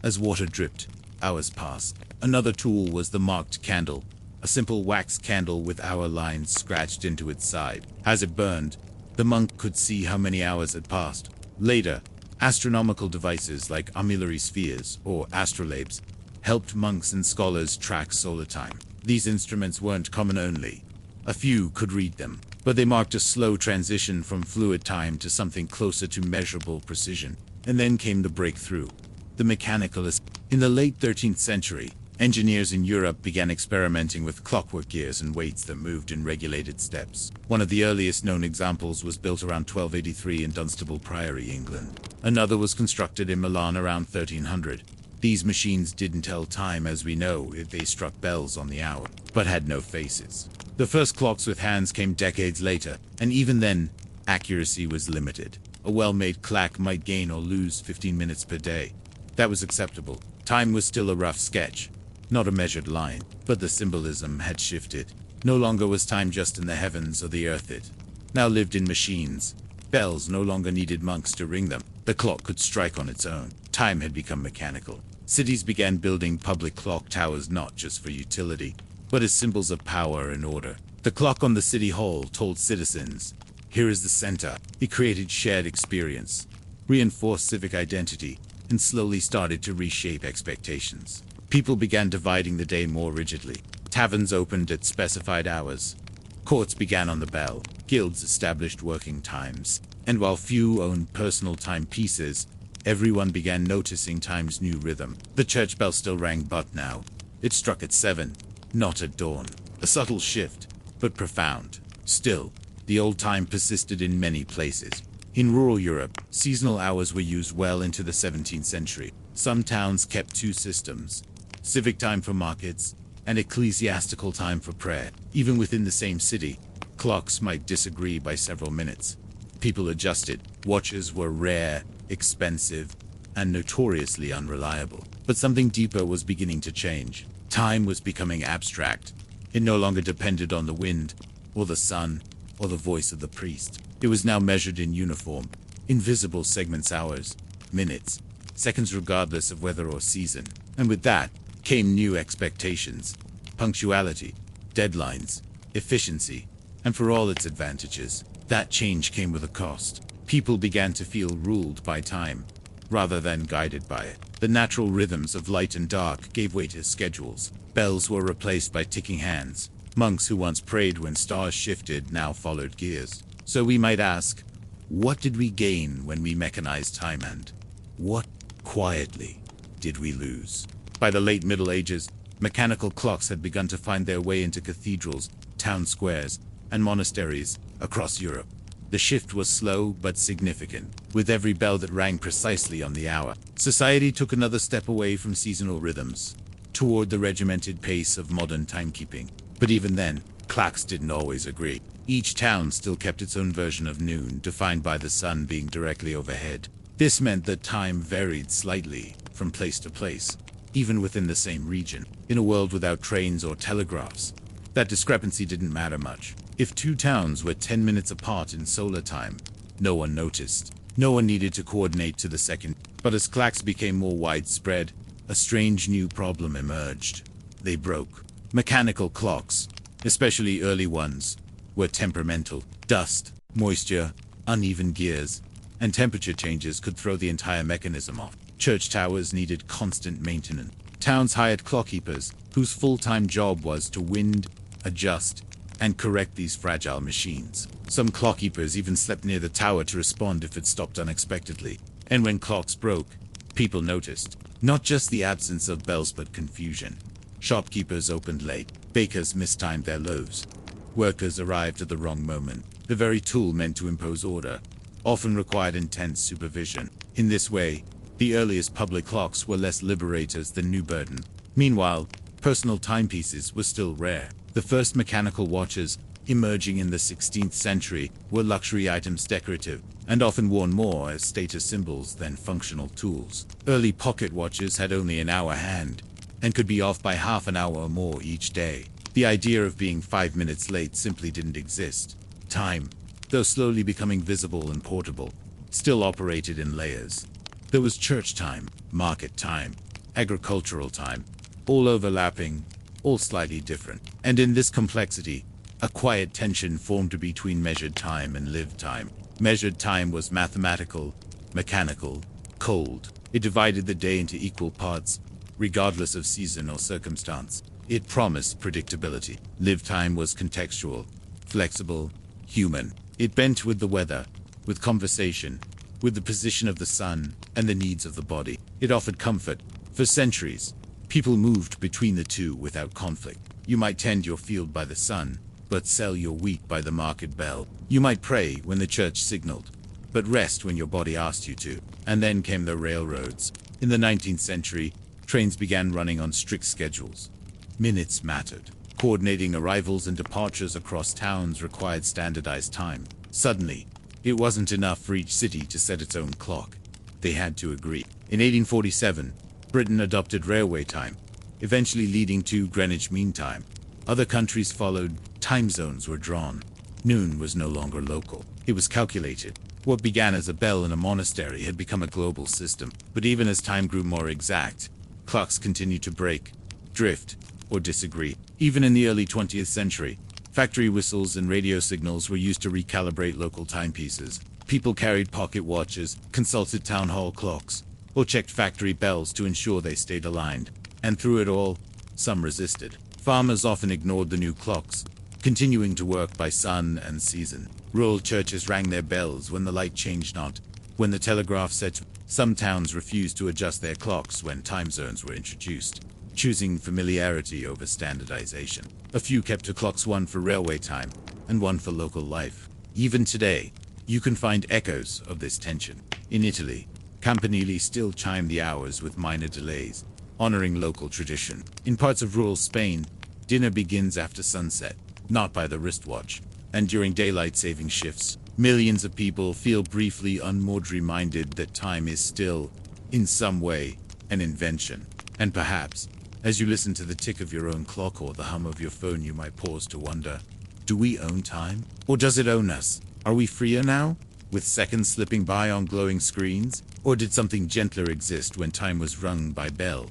As water dripped, hours passed. Another tool was the marked candle, a simple wax candle with hour lines scratched into its side. As it burned, the monk could see how many hours had passed. Later, astronomical devices like armillary spheres or astrolabes helped monks and scholars track solar time. These instruments weren't common only. A few could read them, but they marked a slow transition from fluid time to something closer to measurable precision. And then came the breakthrough. The mechanicalist. In the late 13th century, engineers in Europe began experimenting with clockwork gears and weights that moved in regulated steps. One of the earliest known examples was built around 1283 in Dunstable Priory, England. Another was constructed in Milan around 1300. These machines didn't tell time as we know if they struck bells on the hour, but had no faces. The first clocks with hands came decades later, and even then, accuracy was limited. A well-made clock might gain or lose 15 minutes per day. That was acceptable. Time was still a rough sketch, not a measured line, but the symbolism had shifted. No longer was time just in the heavens or the earth, it now lived in machines. Bells no longer needed monks to ring them. The clock could strike on its own. Time had become mechanical. Cities began building public clock towers not just for utility, but as symbols of power and order. The clock on the city hall told citizens, here is the center. It created shared experience, reinforced civic identity, and slowly started to reshape expectations. People began dividing the day more rigidly. Taverns opened at specified hours. Courts began on the bell. Guilds established working times. And while few owned personal timepieces, everyone began noticing time's new rhythm. The church bell still rang, but now it struck at 7, not at dawn. A subtle shift, but profound. Still, the old time persisted in many places. In rural Europe, seasonal hours were used well into the 17th century. Some towns kept two systems: civic time for markets and ecclesiastical time for prayer. Even within the same city, clocks might disagree by several minutes. People adjusted. Watches were rare, expensive, and notoriously unreliable. But something deeper was beginning to change. Time was becoming abstract. It no longer depended on the wind, or the sun, or the voice of the priest. It was now measured in uniform, invisible segments, hours, minutes, seconds, regardless of weather or season. And with that came new expectations: punctuality, deadlines, efficiency, and for all its advantages, that change came with a cost. People began to feel ruled by time, rather than guided by it. The natural rhythms of light and dark gave way to schedules. Bells were replaced by ticking hands. Monks who once prayed when stars shifted now followed gears. So we might ask, what did we gain when we mechanized time, and what, quietly, did we lose? By the late Middle Ages, mechanical clocks had begun to find their way into cathedrals, town squares, and monasteries across Europe. The shift was slow but significant. With every bell that rang precisely on the hour, society took another step away from seasonal rhythms, toward the regimented pace of modern timekeeping. But even then, clocks didn't always agree. Each town still kept its own version of noon, defined by the sun being directly overhead. This meant that time varied slightly from place to place, even within the same region. In a world without trains or telegraphs, that discrepancy didn't matter much. If two towns were 10 minutes apart in solar time, no one noticed. No one needed to coordinate to the second. But as clocks became more widespread, a strange new problem emerged. They broke. Mechanical clocks, especially early ones, were temperamental. Dust, moisture, uneven gears, and temperature changes could throw the entire mechanism off. Church towers needed constant maintenance. Towns hired clockkeepers, whose full-time job was to wind, adjust, and correct these fragile machines. Some clockkeepers even slept near the tower to respond if it stopped unexpectedly. And when clocks broke, people noticed. Not just the absence of bells, but confusion. Shopkeepers opened late. Bakers mistimed their loaves. Workers arrived at the wrong moment. The very tool meant to impose order often required intense supervision. In this way, the earliest public clocks were less liberators than new burden. Meanwhile, personal timepieces were still rare. The first mechanical watches, emerging in the 16th century, were luxury items, decorative, and often worn more as status symbols than functional tools. Early pocket watches had only an hour hand, and could be off by half an hour or more each day. The idea of being 5 minutes late simply didn't exist. Time, though slowly becoming visible and portable, still operated in layers. There was church time, market time, agricultural time, all overlapping, all slightly different. And in this complexity, a quiet tension formed between measured time and lived time. Measured time was mathematical, mechanical, cold. It divided the day into equal parts, regardless of season or circumstance. It promised predictability. Live time was contextual, flexible, human. It bent with the weather, with conversation, with the position of the sun and the needs of the body. It offered comfort. For centuries, people moved between the two without conflict. You might tend your field by the sun, but sell your wheat by the market bell. You might pray when the church signaled, but rest when your body asked you to. And then came the railroads. In the 19th century, trains began running on strict schedules. Minutes mattered. Coordinating arrivals and departures across towns required standardized time. Suddenly, it wasn't enough for each city to set its own clock. They had to agree. In 1847, Britain adopted railway time, eventually leading to Greenwich Mean Time. Other countries followed. Time zones were drawn. Noon was no longer local. It was calculated. What began as a bell in a monastery had become a global system. But even as time grew more exact, clocks continued to break, drift, or disagree. Even in the early 20th century, factory whistles and radio signals were used to recalibrate local timepieces. People carried pocket watches, consulted town hall clocks, or checked factory bells to ensure they stayed aligned. And through it all, some resisted. Farmers often ignored the new clocks, continuing to work by sun and season. Rural churches rang their bells when the light changed not. When the telegraph said, some towns refused to adjust their clocks when time zones were introduced, choosing familiarity over standardization. A few kept to clocks, one for railway time and one for local life. Even today, you can find echoes of this tension. In Italy, campanili still chime the hours with minor delays, honoring local tradition. In parts of rural Spain, dinner begins after sunset, not by the wristwatch. And during daylight saving shifts, millions of people feel briefly unmoored, reminded that time is still, in some way, an invention. And perhaps, as you listen to the tick of your own clock or the hum of your phone, you might pause to wonder, do we own time? Or does it own us? Are we freer now, with seconds slipping by on glowing screens? Or did something gentler exist when time was rung by bell,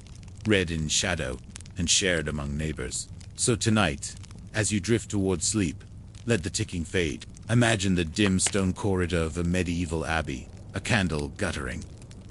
read in shadow, and shared among neighbors? So tonight, as you drift toward sleep, let the ticking fade. Imagine the dim stone corridor of a medieval abbey, a candle guttering,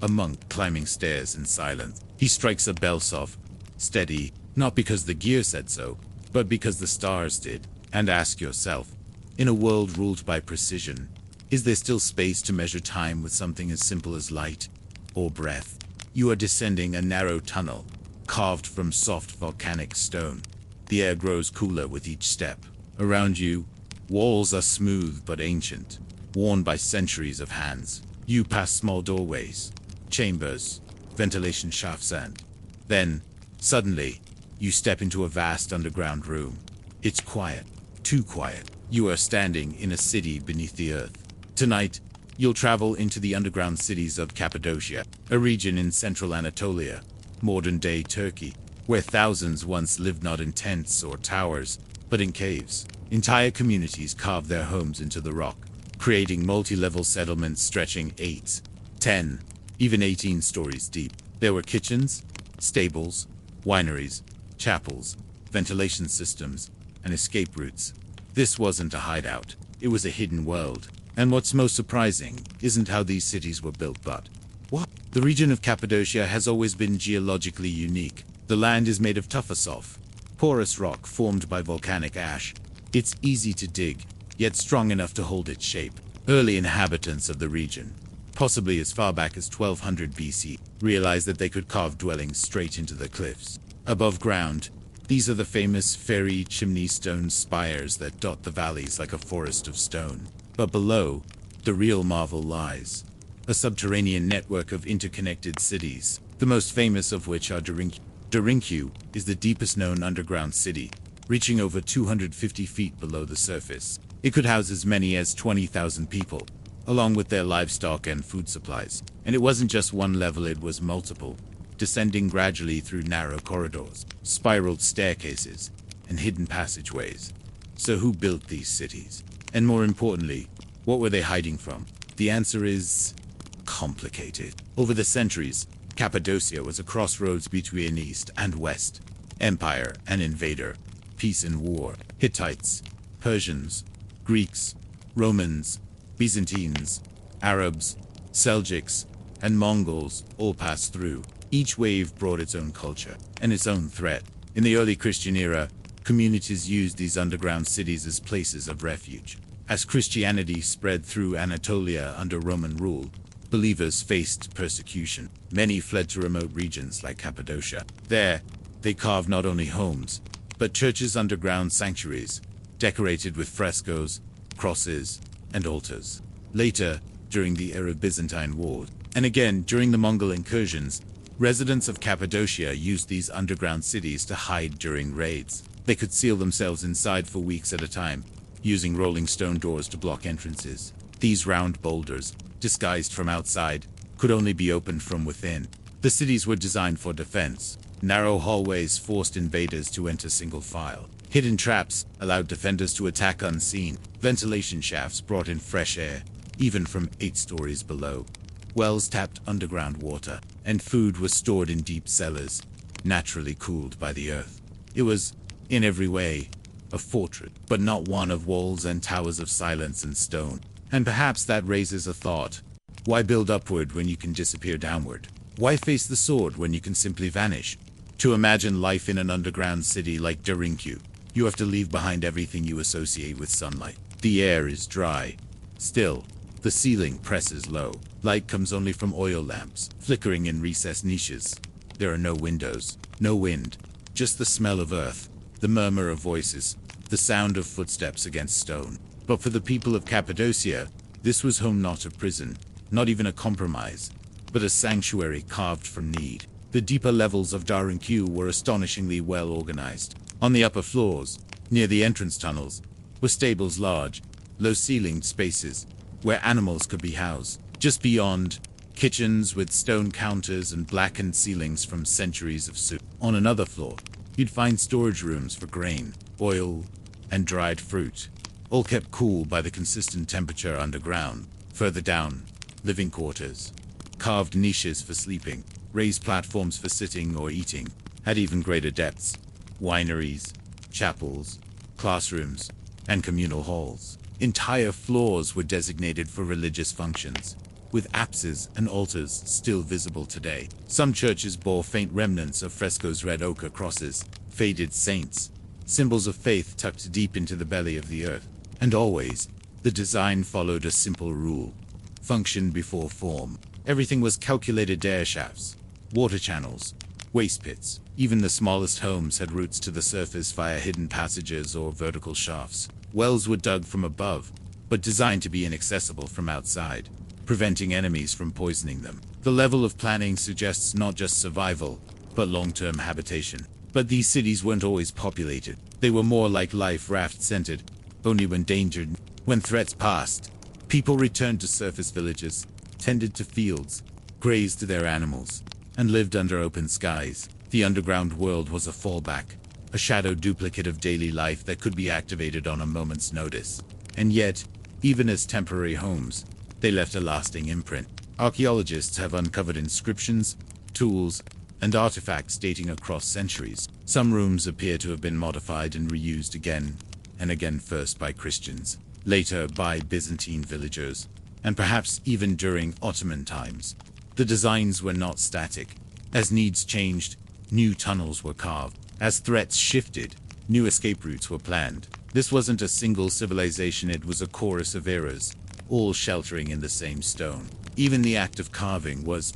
a monk climbing stairs in silence. He strikes a bell soft, steady, not because the gear said so, but because the stars did. And ask yourself, in a world ruled by precision, is there still space to measure time with something as simple as light or breath? You are descending a narrow tunnel, carved from soft volcanic stone. The air grows cooler with each step. Around you, walls are smooth but ancient, worn by centuries of hands. You pass small doorways, chambers, ventilation shafts, and then, suddenly, you step into a vast underground room. It's quiet, too quiet. You are standing in a city beneath the earth. Tonight, you'll travel into the underground cities of Cappadocia, a region in central Anatolia, modern-day Turkey, where thousands once lived not in tents or towers, but in caves. Entire communities carved their homes into the rock, creating multi-level settlements stretching 8, 10, even 18 stories deep. There were kitchens, stables, wineries, chapels, ventilation systems, and escape routes. This wasn't a hideout. It was a hidden world. And what's most surprising isn't how these cities were built, but what? The region of Cappadocia has always been geologically unique. The land is made of tufa, porous rock formed by volcanic ash. It's easy to dig, yet strong enough to hold its shape. Early inhabitants of the region, possibly as far back as 1200 BC, realized that they could carve dwellings straight into the cliffs. Above ground, these are the famous fairy chimney stone spires that dot the valleys like a forest of stone. But below, the real marvel lies. A subterranean network of interconnected cities, the most famous of which are Derinku. Derinku is the deepest known underground city, reaching over 250 feet below the surface. It could house as many as 20,000 people, along with their livestock and food supplies. And it wasn't just one level, it was multiple, descending gradually through narrow corridors, spiraled staircases, and hidden passageways. So who built these cities? And more importantly, what were they hiding from? The answer is complicated. Over the centuries, Cappadocia was a crossroads between East and West, empire and invader, peace and war. Hittites, Persians, Greeks, Romans, Byzantines, Arabs, Seljuks, and Mongols all passed through. Each wave brought its own culture and its own threat. In the early Christian era, communities used these underground cities as places of refuge. As Christianity spread through Anatolia under Roman rule, believers faced persecution. Many fled to remote regions like Cappadocia. There, they carved not only homes, but churches, underground sanctuaries, decorated with frescoes, crosses, and altars. Later, during the Arab-Byzantine War, and again during the Mongol incursions, residents of Cappadocia used these underground cities to hide during raids. They could seal themselves inside for weeks at a time, using rolling stone doors to block entrances. These round boulders, disguised from outside, could only be opened from within. The cities were designed for defense. Narrow hallways forced invaders to enter single file. Hidden traps allowed defenders to attack unseen. Ventilation shafts brought in fresh air, even from 8 stories below. Wells tapped underground water, and food was stored in deep cellars, naturally cooled by the earth. It was, in every way, a fortress, but not one of walls and towers of silence and stone. And perhaps that raises a thought. Why build upward when you can disappear downward? Why face the sword when you can simply vanish? To imagine life in an underground city like Darinkyu, you have to leave behind everything you associate with sunlight. The air is dry. Still, the ceiling presses low. Light comes only from oil lamps, flickering in recessed niches. There are no windows, no wind, just the smell of earth, the murmur of voices, the sound of footsteps against stone. But for the people of Cappadocia, this was home, not a prison, not even a compromise, but a sanctuary carved from need. The deeper levels of Darinkyu were astonishingly well organized. On the upper floors, near the entrance tunnels, were stables, large, low-ceilinged spaces where animals could be housed. Just beyond, kitchens with stone counters and blackened ceilings from centuries of soup. On another floor, you'd find storage rooms for grain, oil, and dried fruit, all kept cool by the consistent temperature underground. Further down, living quarters, carved niches for sleeping, raised platforms for sitting or eating, at even greater depths, wineries, chapels, classrooms, and communal halls. Entire floors were designated for religious functions, with apses and altars still visible today. Some churches bore faint remnants of frescoes, red ochre crosses, faded saints, symbols of faith tucked deep into the belly of the earth. And always, the design followed a simple rule: function before form. Everything was calculated: air shafts, water channels, waste pits. Even the smallest homes had routes to the surface via hidden passages or vertical shafts. Wells were dug from above, but designed to be inaccessible from outside, preventing enemies from poisoning them. The level of planning suggests not just survival, but long-term habitation. But these cities weren't always populated. They were more like life raft-centered. Only when when threats passed, people returned to surface villages, tended to fields, grazed their animals, and lived under open skies. The underground world was a fallback, a shadow duplicate of daily life that could be activated on a moment's notice. And yet, even as temporary homes, they left a lasting imprint. Archaeologists have uncovered inscriptions, tools, and artifacts dating across centuries. Some rooms appear to have been modified and reused again and again, first by Christians, later by Byzantine villagers, and perhaps even during Ottoman times. The designs were not static. As needs changed, new tunnels were carved. As threats shifted, new escape routes were planned. This wasn't a single civilization, it was a chorus of eras, all sheltering in the same stone. Even the act of carving was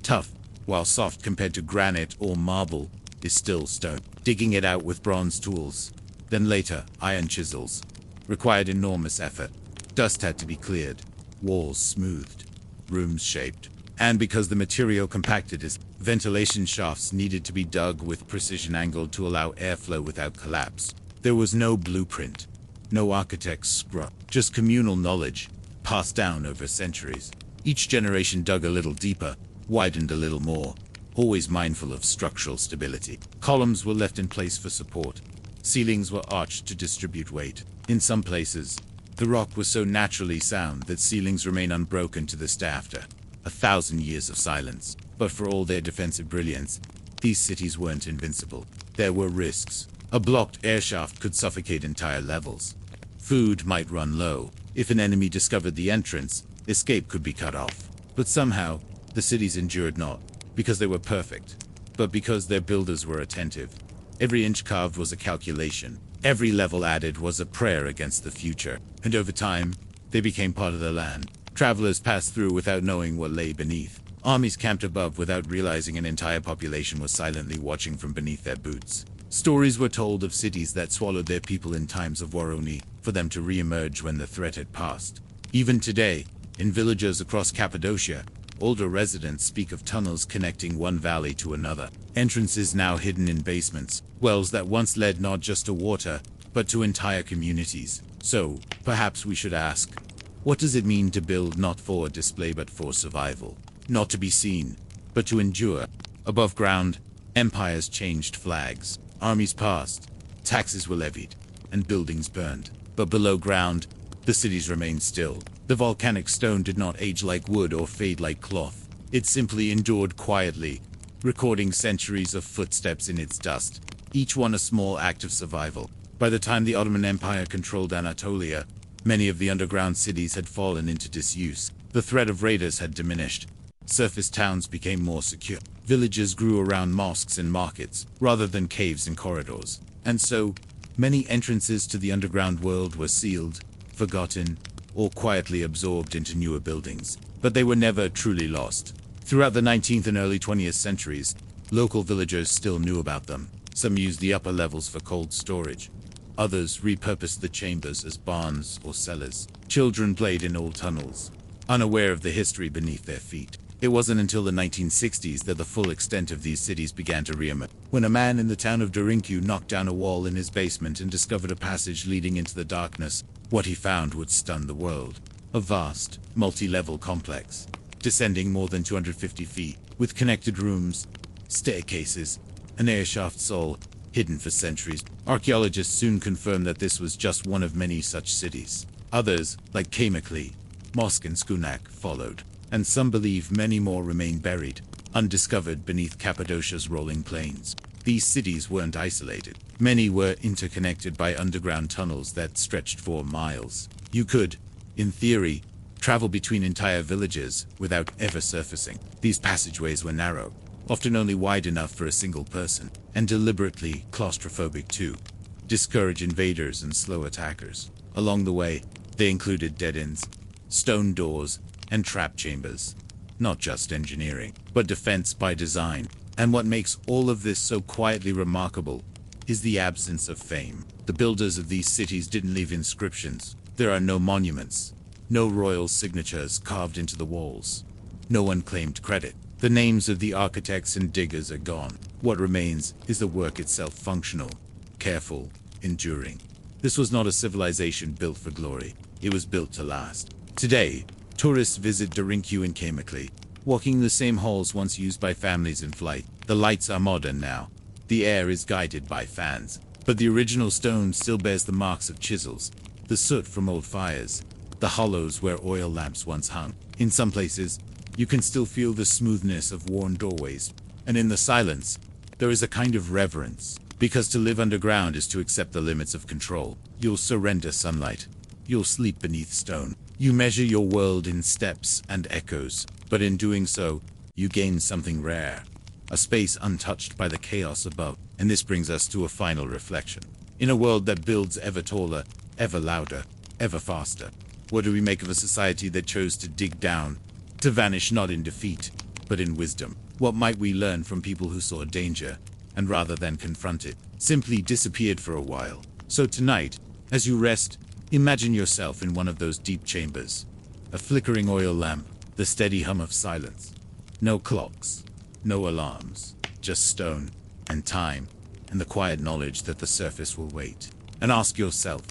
tough, while soft compared to granite or marble, is still stone. Digging it out with bronze tools, then later iron chisels, required enormous effort. Dust had to be cleared, walls smoothed, rooms shaped. And because the material compacted, ventilation shafts needed to be dug with precision, angled to allow airflow without collapse. There was no blueprint, no architect's scrub, just communal knowledge, passed down over centuries. Each generation dug a little deeper, widened a little more, always mindful of structural stability. Columns were left in place for support. Ceilings were arched to distribute weight. In some places, the rock was so naturally sound that ceilings remain unbroken to this day after 1,000 years of silence. But for all their defensive brilliance, these cities weren't invincible. There were risks. A blocked air shaft could suffocate entire levels. Food might run low. If an enemy discovered the entrance, escape could be cut off. But somehow, the cities endured, not because they were perfect, but because their builders were attentive. Every inch carved was a calculation. Every level added was a prayer against the future. And over time, they became part of the land. Travelers passed through without knowing what lay beneath. Armies camped above without realizing an entire population was silently watching from beneath their boots. Stories were told of cities that swallowed their people in times of war only for them to re-emerge when the threat had passed. Even today, in villages across Cappadocia, older residents speak of tunnels connecting one valley to another. Entrances now hidden in basements, wells that once led not just to water, but to entire communities. So, perhaps we should ask, what does it mean to build not for display but for survival? Not to be seen, but to endure. Above ground, empires changed flags, armies passed, taxes were levied, and buildings burned. But below ground, the cities remained still. The volcanic stone did not age like wood or fade like cloth. It simply endured quietly, recording centuries of footsteps in its dust, each one a small act of survival. By the time the Ottoman Empire controlled Anatolia, many of the underground cities had fallen into disuse. The threat of raiders had diminished. Surface towns became more secure. Villages grew around mosques and markets, rather than caves and corridors. And so, many entrances to the underground world were sealed, forgotten, or quietly absorbed into newer buildings. But they were never truly lost. Throughout the 19th and early 20th centuries, local villagers still knew about them. Some used the upper levels for cold storage. Others repurposed the chambers as barns or cellars. Children played in old tunnels, unaware of the history beneath their feet. It wasn't until the 1960s that the full extent of these cities began to re-emerge. When a man in the town of Derincu knocked down a wall in his basement and discovered a passage leading into the darkness, what he found would stun the world. A vast, multi-level complex, descending more than 250 feet, with connected rooms, staircases, and air shafts all hidden for centuries. Archaeologists soon confirmed that this was just one of many such cities. Others, like Kamakli, Mosk and Skunak, followed, and some believe many more remain buried, undiscovered beneath Cappadocia's rolling plains. These cities weren't isolated. Many were interconnected by underground tunnels that stretched for miles. You could, in theory, travel between entire villages without ever surfacing. These passageways were narrow, often only wide enough for a single person, and deliberately claustrophobic too, discourage invaders and slow attackers. Along the way, they included dead ends, stone doors, and trap chambers. Not just engineering, but defense by design. And what makes all of this so quietly remarkable is the absence of fame. The builders of these cities didn't leave inscriptions. There are no monuments, no royal signatures carved into the walls. No one claimed credit. The names of the architects and diggers are gone. What remains is the work itself, functional, careful, enduring. This was not a civilization built for glory. It was built to last. Today, tourists visit Derincu and Kamakli, walking the same halls once used by families in flight. The lights are modern now. The air is guided by fans. But the original stone still bears the marks of chisels, the soot from old fires, the hollows where oil lamps once hung. In some places, you can still feel the smoothness of worn doorways. And in the silence, there is a kind of reverence. Because to live underground is to accept the limits of control. You'll surrender sunlight. You'll sleep beneath stone. You measure your world in steps and echoes. But in doing so, you gain something rare. A space untouched by the chaos above. And this brings us to a final reflection. In a world that builds ever taller, ever louder, ever faster, what do we make of a society that chose to dig down, to vanish not in defeat, but in wisdom? What might we learn from people who saw danger, and rather than confront it, simply disappeared for a while? So tonight, as you rest, imagine yourself in one of those deep chambers. A flickering oil lamp, the steady hum of silence. No clocks, no alarms, just stone and time, and the quiet knowledge that the surface will wait. And ask yourself,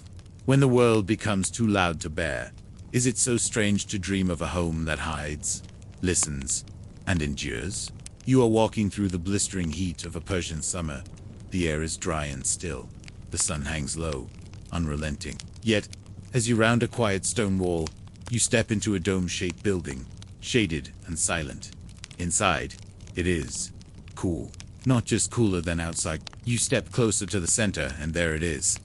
when the world becomes too loud to bear, is it so strange to dream of a home that hides, listens, and endures? You are walking through the blistering heat of a Persian summer. The air is dry and still. The sun hangs low, unrelenting. Yet, as you round a quiet stone wall, you step into a dome-shaped building, shaded and silent. Inside, it is cool. Not just cooler than outside. You step closer to the center, and there it is.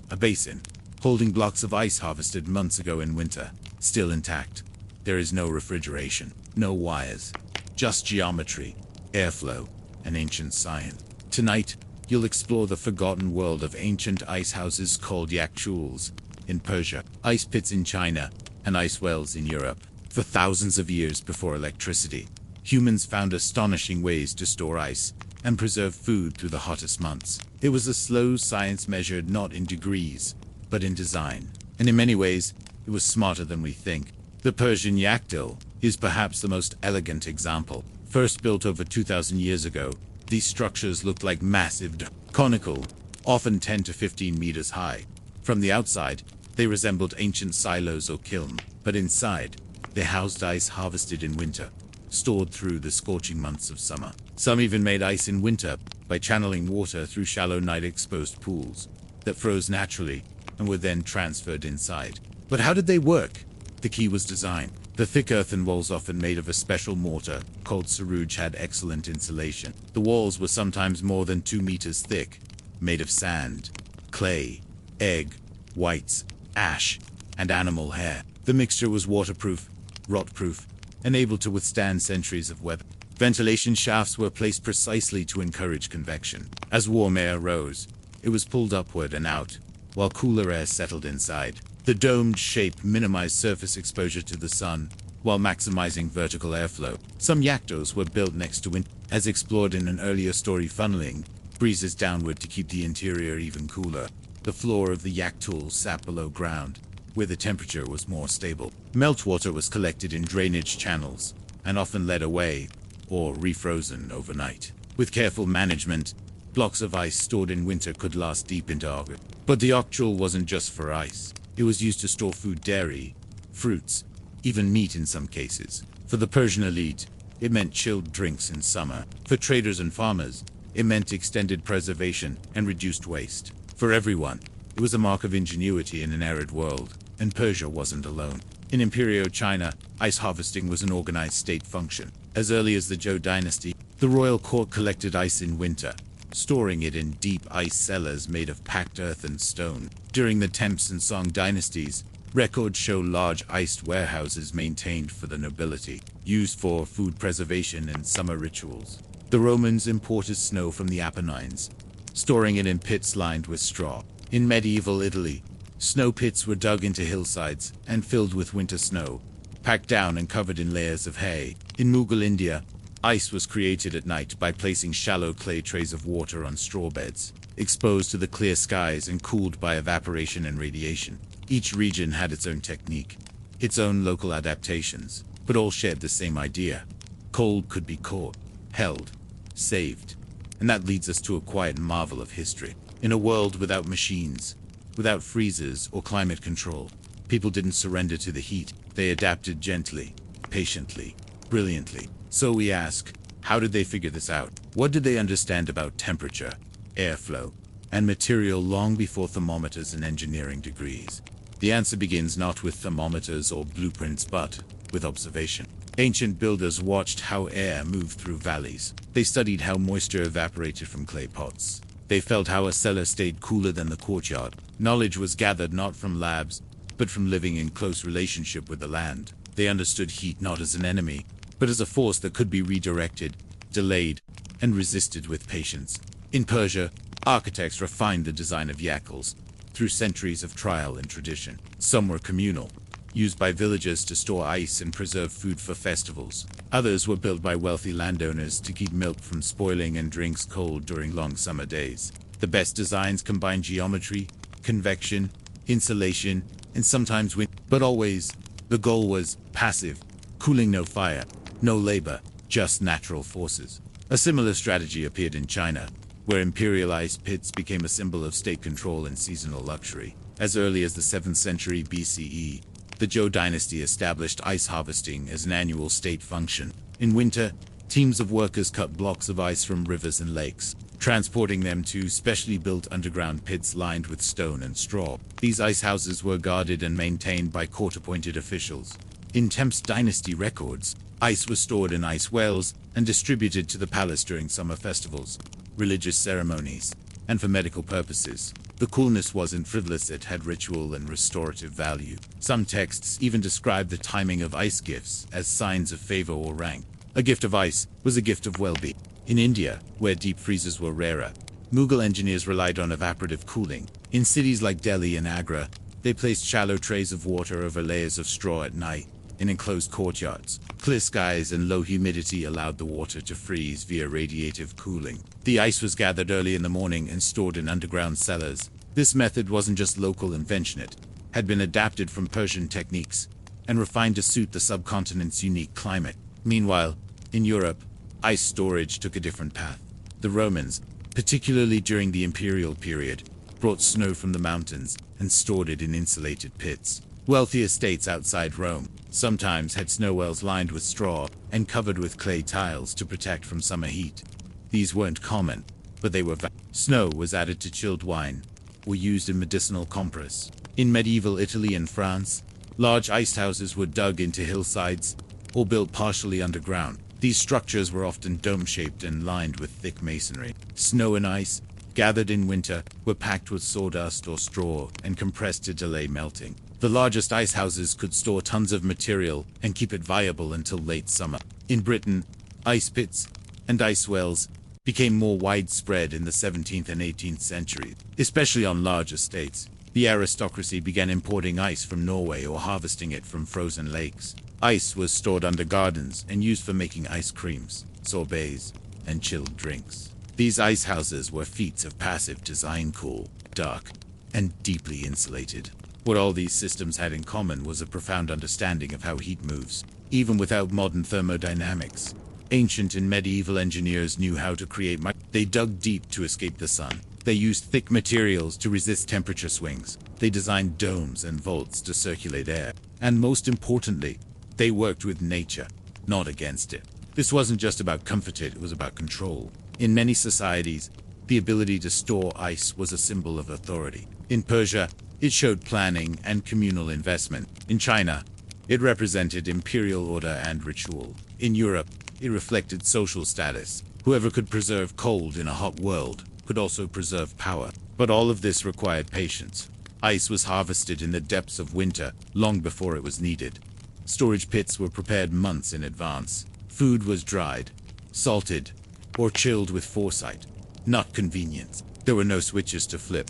A basin, holding blocks of ice harvested months ago in winter, still intact. There is no refrigeration, no wires, just geometry, airflow, and ancient science. Tonight, you'll explore the forgotten world of ancient ice houses called yakchuls in Persia, ice pits in China, and ice wells in Europe. For thousands of years before electricity, humans found astonishing ways to store ice and preserve food through the hottest months. It was a slow science measured not in degrees, but in design. And in many ways, it was smarter than we think. The Persian yakdil is perhaps the most elegant example. First built over 2,000 years ago, these structures looked like massive, conical, often 10 to 15 meters high. From the outside, they resembled ancient silos or kiln, but inside, they housed ice harvested in winter, stored through the scorching months of summer. Some even made ice in winter by channeling water through shallow night-exposed pools that froze naturally and were then transferred inside. But how did they work? The key was design. The thick earthen walls, often made of a special mortar called saruj, had excellent insulation. The walls were sometimes more than 2 meters thick, made of sand, clay, egg, whites, ash, and animal hair. The mixture was waterproof, rot-proof, and able to withstand centuries of weather. Ventilation shafts were placed precisely to encourage convection. As warm air rose, it was pulled upward and out, while cooler air settled inside. The domed shape minimized surface exposure to the sun, while maximizing vertical airflow. Some yakdos were built next to wind, as explored in an earlier story, funneling breezes downward to keep the interior even cooler. The floor of the yaktul sat below ground, where the temperature was more stable. Meltwater was collected in drainage channels, and often led away, or refrozen overnight. With careful management, blocks of ice stored in winter could last deep into August. But the yaktul wasn't just for ice. It was used to store food, dairy, fruits, even meat in some cases. For the Persian elite, it meant chilled drinks in summer. For traders and farmers, it meant extended preservation and reduced waste. For everyone, it was a mark of ingenuity in an arid world, and Persia wasn't alone. In Imperial China, ice harvesting was an organized state function. As early as the Zhou dynasty, the royal court collected ice in winter, storing it in deep ice cellars made of packed earth and stone. During the Temps and Song dynasties, records show large iced warehouses maintained for the nobility, used for food preservation and summer rituals. The Romans imported snow from the Apennines, storing it in pits lined with straw. In medieval Italy, snow pits were dug into hillsides and filled with winter snow, packed down and covered in layers of hay. In Mughal India, ice was created at night by placing shallow clay trays of water on straw beds, exposed to the clear skies and cooled by evaporation and radiation. Each region had its own technique, its own local adaptations, but all shared the same idea. Cold could be caught, held, saved. And that leads us to a quiet marvel of history. In a world without machines, without freezers or climate control, people didn't surrender to the heat. They adapted gently, patiently, brilliantly. So we ask, how did they figure this out? What did they understand about temperature, airflow, and material long before thermometers and engineering degrees? The answer begins not with thermometers or blueprints, but with observation. Ancient builders watched how air moved through valleys. They studied how moisture evaporated from clay pots. They felt how a cellar stayed cooler than the courtyard. Knowledge was gathered not from labs, but from living in close relationship with the land. They understood heat not as an enemy, but as a force that could be redirected, delayed, and resisted with patience. In Persia, architects refined the design of yakuls through centuries of trial and tradition. Some were communal, used by villagers to store ice and preserve food for festivals. Others were built by wealthy landowners to keep milk from spoiling and drinks cold during long summer days. The best designs combined geometry, convection, insulation, and sometimes wind. But always, the goal was passive, cooling, no fire, no labor, just natural forces. A similar strategy appeared in China, where imperial ice pits became a symbol of state control and seasonal luxury. As early as the 7th century BCE, the Zhou dynasty established ice harvesting as an annual state function. In winter, teams of workers cut blocks of ice from rivers and lakes, transporting them to specially built underground pits lined with stone and straw. These ice houses were guarded and maintained by court-appointed officials. In Temps dynasty records, ice was stored in ice wells and distributed to the palace during summer festivals, religious ceremonies, and for medical purposes. The coolness wasn't frivolous, it had ritual and restorative value. Some texts even describe the timing of ice gifts as signs of favor or rank. A gift of ice was a gift of well-being. In India, where deep freezers were rarer, Mughal engineers relied on evaporative cooling. In cities like Delhi and Agra, they placed shallow trays of water over layers of straw at night in enclosed courtyards. Clear skies and low humidity allowed the water to freeze via radiative cooling. The ice was gathered early in the morning and stored in underground cellars. This method wasn't just local invention, it had been adapted from Persian techniques and refined to suit the subcontinent's unique climate. Meanwhile, in Europe, ice storage took a different path. The Romans, particularly during the imperial period, brought snow from the mountains and stored it in insulated pits. Wealthy estates outside Rome sometimes had snow wells lined with straw and covered with clay tiles to protect from summer heat. These weren't common, but they were Snow was added to chilled wine or used in medicinal compress. In medieval Italy and France, large ice houses were dug into hillsides or built partially underground. These structures were often dome-shaped and lined with thick masonry. Snow and ice, gathered in winter, were packed with sawdust or straw and compressed to delay melting. The largest ice houses could store tons of material and keep it viable until late summer. In Britain, ice pits and ice wells became more widespread in the 17th and 18th centuries, especially on large estates. The aristocracy began importing ice from Norway or harvesting it from frozen lakes. Ice was stored under gardens and used for making ice creams, sorbets, and chilled drinks. These ice houses were feats of passive design, cool, dark, and deeply insulated. What all these systems had in common was a profound understanding of how heat moves. Even without modern thermodynamics, ancient and medieval engineers knew how to create. They dug deep to escape the sun. They used thick materials to resist temperature swings. They designed domes and vaults to circulate air. And most importantly, they worked with nature, not against it. This wasn't just about comfort, it was about control. In many societies, the ability to store ice was a symbol of authority. In Persia, it showed planning and communal investment. In China, it represented imperial order and ritual. In Europe, it reflected social status. Whoever could preserve cold in a hot world could also preserve power. But all of this required patience. Ice was harvested in the depths of winter, long before it was needed. Storage pits were prepared months in advance. Food was dried, salted, or chilled with foresight, not convenience. There were no switches to flip,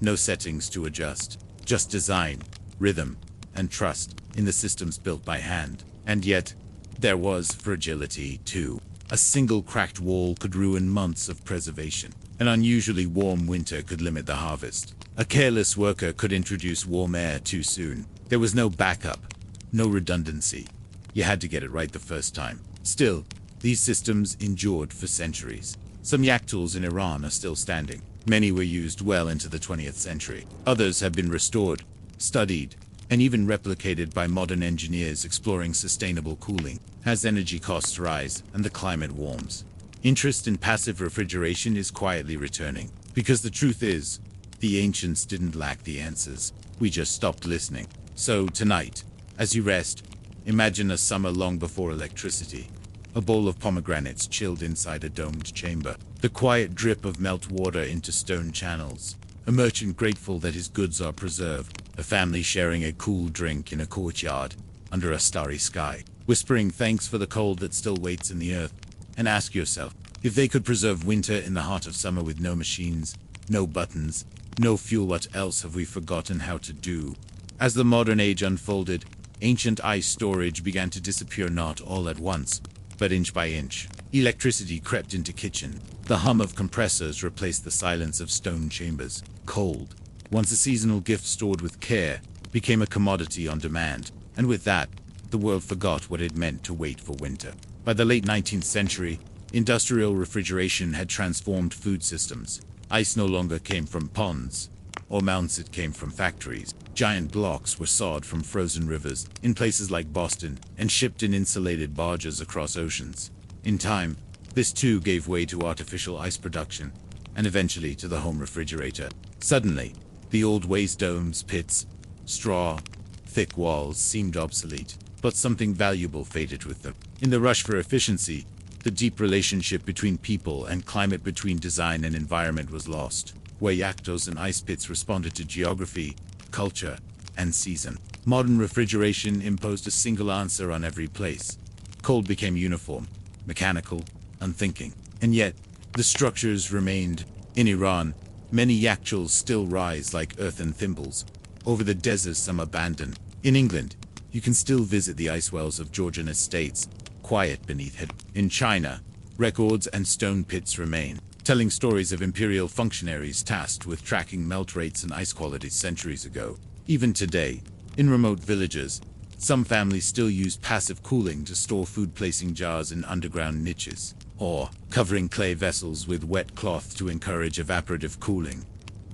no settings to adjust, just design, rhythm, and trust in the systems built by hand. And yet, there was fragility too. A single cracked wall could ruin months of preservation. An unusually warm winter could limit the harvest. A careless worker could introduce warm air too soon. There was no backup, no redundancy. You had to get it right the first time. Still, these systems endured for centuries. Some yak tools in Iran are still standing. Many were used well into the 20th century. Others have been restored, studied, and even replicated by modern engineers exploring sustainable cooling. As energy costs rise and the climate warms, interest in passive refrigeration is quietly returning. Because the truth is, the ancients didn't lack the answers. We just stopped listening. So tonight, as you rest, imagine a summer long before electricity. A bowl of pomegranates chilled inside a domed chamber. The quiet drip of meltwater into stone channels. A merchant grateful that his goods are preserved. A family sharing a cool drink in a courtyard under a starry sky. Whispering thanks for the cold that still waits in the earth. And ask yourself, if they could preserve winter in the heart of summer with no machines, no buttons, no fuel, what else have we forgotten how to do? As the modern age unfolded, ancient ice storage began to disappear, not all at once, but inch by inch. Electricity crept into kitchen. The hum of compressors replaced the silence of stone chambers. Cold, once a seasonal gift stored with care, became a commodity on demand. And with that, the world forgot what it meant to wait for winter. By the late 19th century, industrial refrigeration had transformed food systems. Ice no longer came from ponds or mountains, it came from factories. Giant blocks were sawed from frozen rivers in places like Boston and shipped in insulated barges across oceans. In time, this too gave way to artificial ice production and eventually to the home refrigerator. Suddenly, the old ways, domes, pits, straw, thick walls seemed obsolete, but something valuable faded with them. In the rush for efficiency, the deep relationship between people and climate, between design and environment, was lost. Where yaktos and ice pits responded to geography, culture, and season, modern refrigeration imposed a single answer on every place. Cold became uniform, mechanical, unthinking, and yet the structures remained In Iran, many yakchuls still rise like earthen thimbles over the deserts some abandoned. In England, you can still visit the ice wells of Georgian estates, quiet beneath head. In China, records and stone pits remain, telling stories of imperial functionaries tasked with tracking melt rates and ice quality centuries ago. Even today, in remote villages, some families still use passive cooling to store food, placing jars in underground niches, or covering clay vessels with wet cloth to encourage evaporative cooling.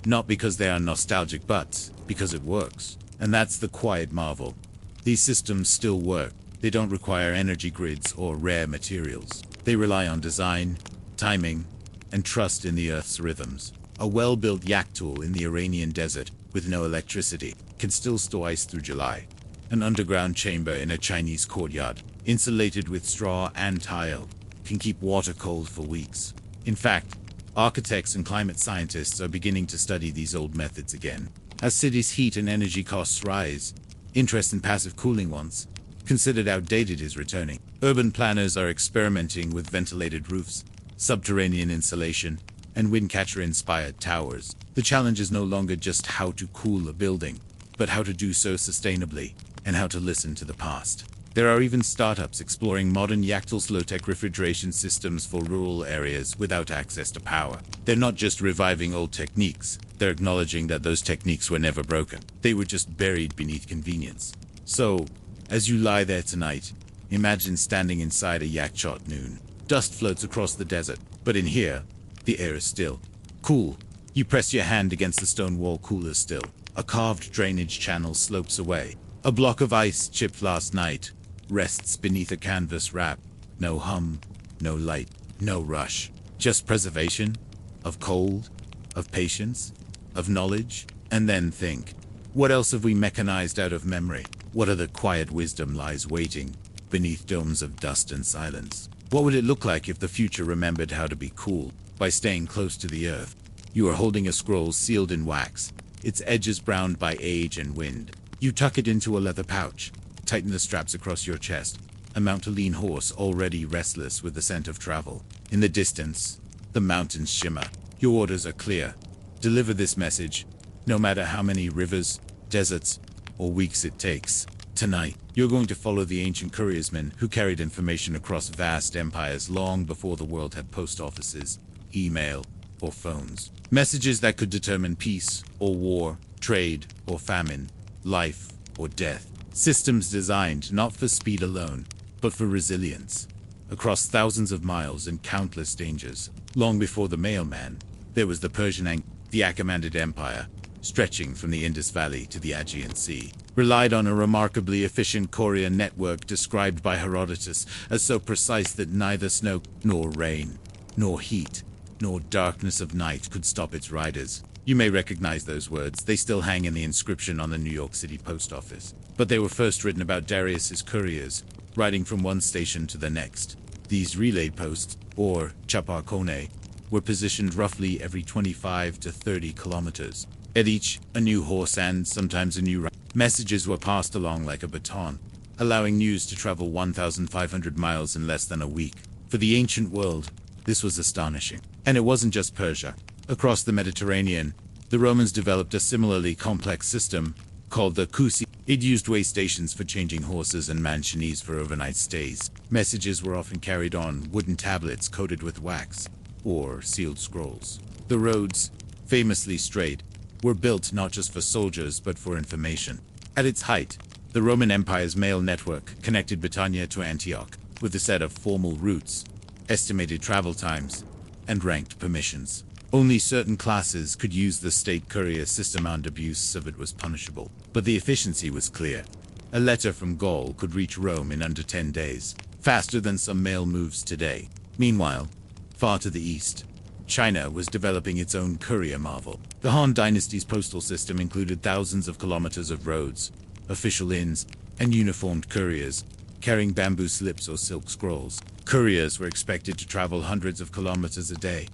Not because they are nostalgic, but because it works. And that's the quiet marvel. These systems still work. They don't require energy grids or rare materials. They rely on design, timing, and trust in the Earth's rhythms. A well-built yaktul in the Iranian desert, with no electricity, can still store ice through July. An underground chamber in a Chinese courtyard, insulated with straw and tile, can keep water cold for weeks. In fact, architects and climate scientists are beginning to study these old methods again. As cities' heat and energy costs rise, interest in passive cooling, once considered outdated, is returning. Urban planners are experimenting with ventilated roofs, subterranean insulation, and windcatcher-inspired towers. The challenge is no longer just how to cool a building, but how to do so sustainably, and how to listen to the past. There are even startups exploring modern yaktul low-tech refrigeration systems for rural areas without access to power. They're not just reviving old techniques, they're acknowledging that those techniques were never broken. They were just buried beneath convenience. So, as you lie there tonight, imagine standing inside a yakchot at noon. Dust floats across the desert, but in here, the air is still. Cool. You press your hand against the stone wall, cooler still. A carved drainage channel slopes away. A block of ice chipped last night rests beneath a canvas wrap. No hum, no light, no rush. Just preservation of cold, of patience, of knowledge. And then think, what else have we mechanized out of memory? What other quiet wisdom lies waiting beneath domes of dust and silence? What would it look like if the future remembered how to be cool by staying close to the earth? You are holding a scroll sealed in wax, its edges browned by age and wind. You tuck it into a leather pouch, tighten the straps across your chest, and mount a lean horse already restless with the scent of travel. In the distance, the mountains shimmer. Your orders are clear. Deliver this message, no matter how many rivers, deserts, or weeks it takes. Tonight, you're going to follow the ancient couriersmen who carried information across vast empires long before the world had post offices, email, or phones. Messages that could determine peace or war, trade or famine, life or death. Systems designed not for speed alone, but for resilience. Across thousands of miles and countless dangers, long before the mailman, there was the Persian and the Achaemenid Empire, stretching from the Indus Valley to the Aegean Sea, relied on a remarkably efficient courier network described by Herodotus as so precise that neither snow, nor rain, nor heat, nor darkness of night could stop its riders. You may recognize those words. They still hang in the inscription on the New York City post office. But they were first written about Darius's couriers, riding from one station to the next. These relay posts, or chaparcone, were positioned roughly every 25 to 30 kilometers. At each, a new horse and sometimes a new rider. Messages were passed along like a baton, allowing news to travel 1,500 miles in less than a week. For the ancient world, this was astonishing. And it wasn't just Persia. Across the Mediterranean, the Romans developed a similarly complex system called the Kusi. It used way stations for changing horses and mansionese for overnight stays. Messages were often carried on wooden tablets coated with wax, or sealed scrolls. The roads, famously straight, were built not just for soldiers but for information. At its height, the Roman Empire's mail network connected Britannia to Antioch, with a set of formal routes, estimated travel times, and ranked permissions. Only certain classes could use the state courier system, and abuse of it was punishable. But the efficiency was clear. A letter from Gaul could reach Rome in under 10 days, faster than some mail moves today. Meanwhile, far to the east, China was developing its own courier marvel. The Han Dynasty's postal system included thousands of kilometers of roads, official inns, and uniformed couriers, carrying bamboo slips or silk scrolls. Couriers were expected to travel hundreds of kilometers a day,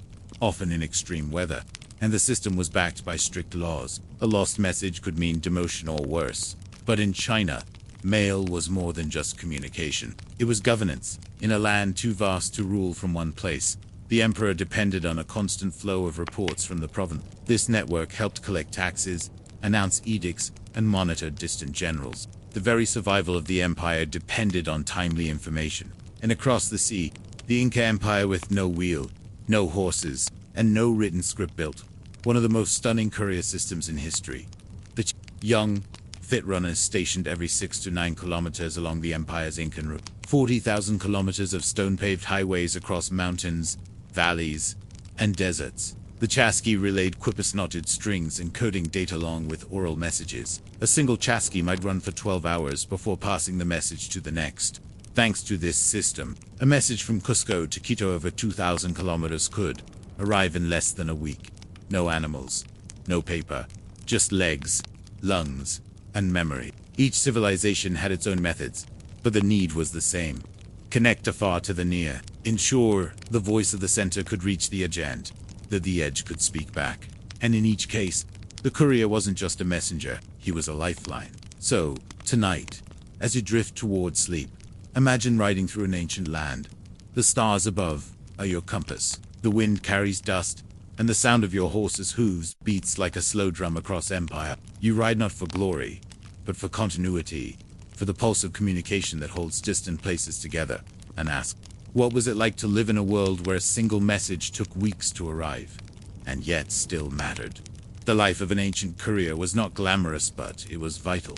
often in extreme weather, and the system was backed by strict laws. A lost message could mean demotion or worse. But in China, mail was more than just communication. It was governance. In a land too vast to rule from one place, The emperor depended on a constant flow of reports from the province. This network helped collect taxes, announce edicts, and monitor distant generals. The very survival of the empire depended on timely information. And across the sea, the Inca Empire, with no wheel, no horses, and no written script, built one of the most stunning courier systems in history. The young, fit runners stationed every 6 to 9 kilometers along the empire's Incan route. 40,000 kilometers of stone-paved highways across mountains, valleys, and deserts. The chasqui relayed quippus-knotted strings encoding data along with oral messages. A single chasqui might run for 12 hours before passing the message to the next. Thanks to this system, a message from Cusco to Quito over 2,000 kilometers could arrive in less than a week. No animals, no paper, just legs, lungs, and memory. Each civilization had its own methods, but the need was the same. Connect the far to the near. Ensure the voice of the center could reach the edge and that the edge could speak back. And in each case, the courier wasn't just a messenger, he was a lifeline. So, tonight, as you drift towards sleep, imagine riding through an ancient land. The stars above are your compass. The wind carries dust, and the sound of your horse's hooves beats like a slow drum across empire. You ride not for glory, but for continuity, for the pulse of communication that holds distant places together. And ask, what was it like to live in a world where a single message took weeks to arrive, and yet still mattered? The life of an ancient courier was not glamorous, but it was vital.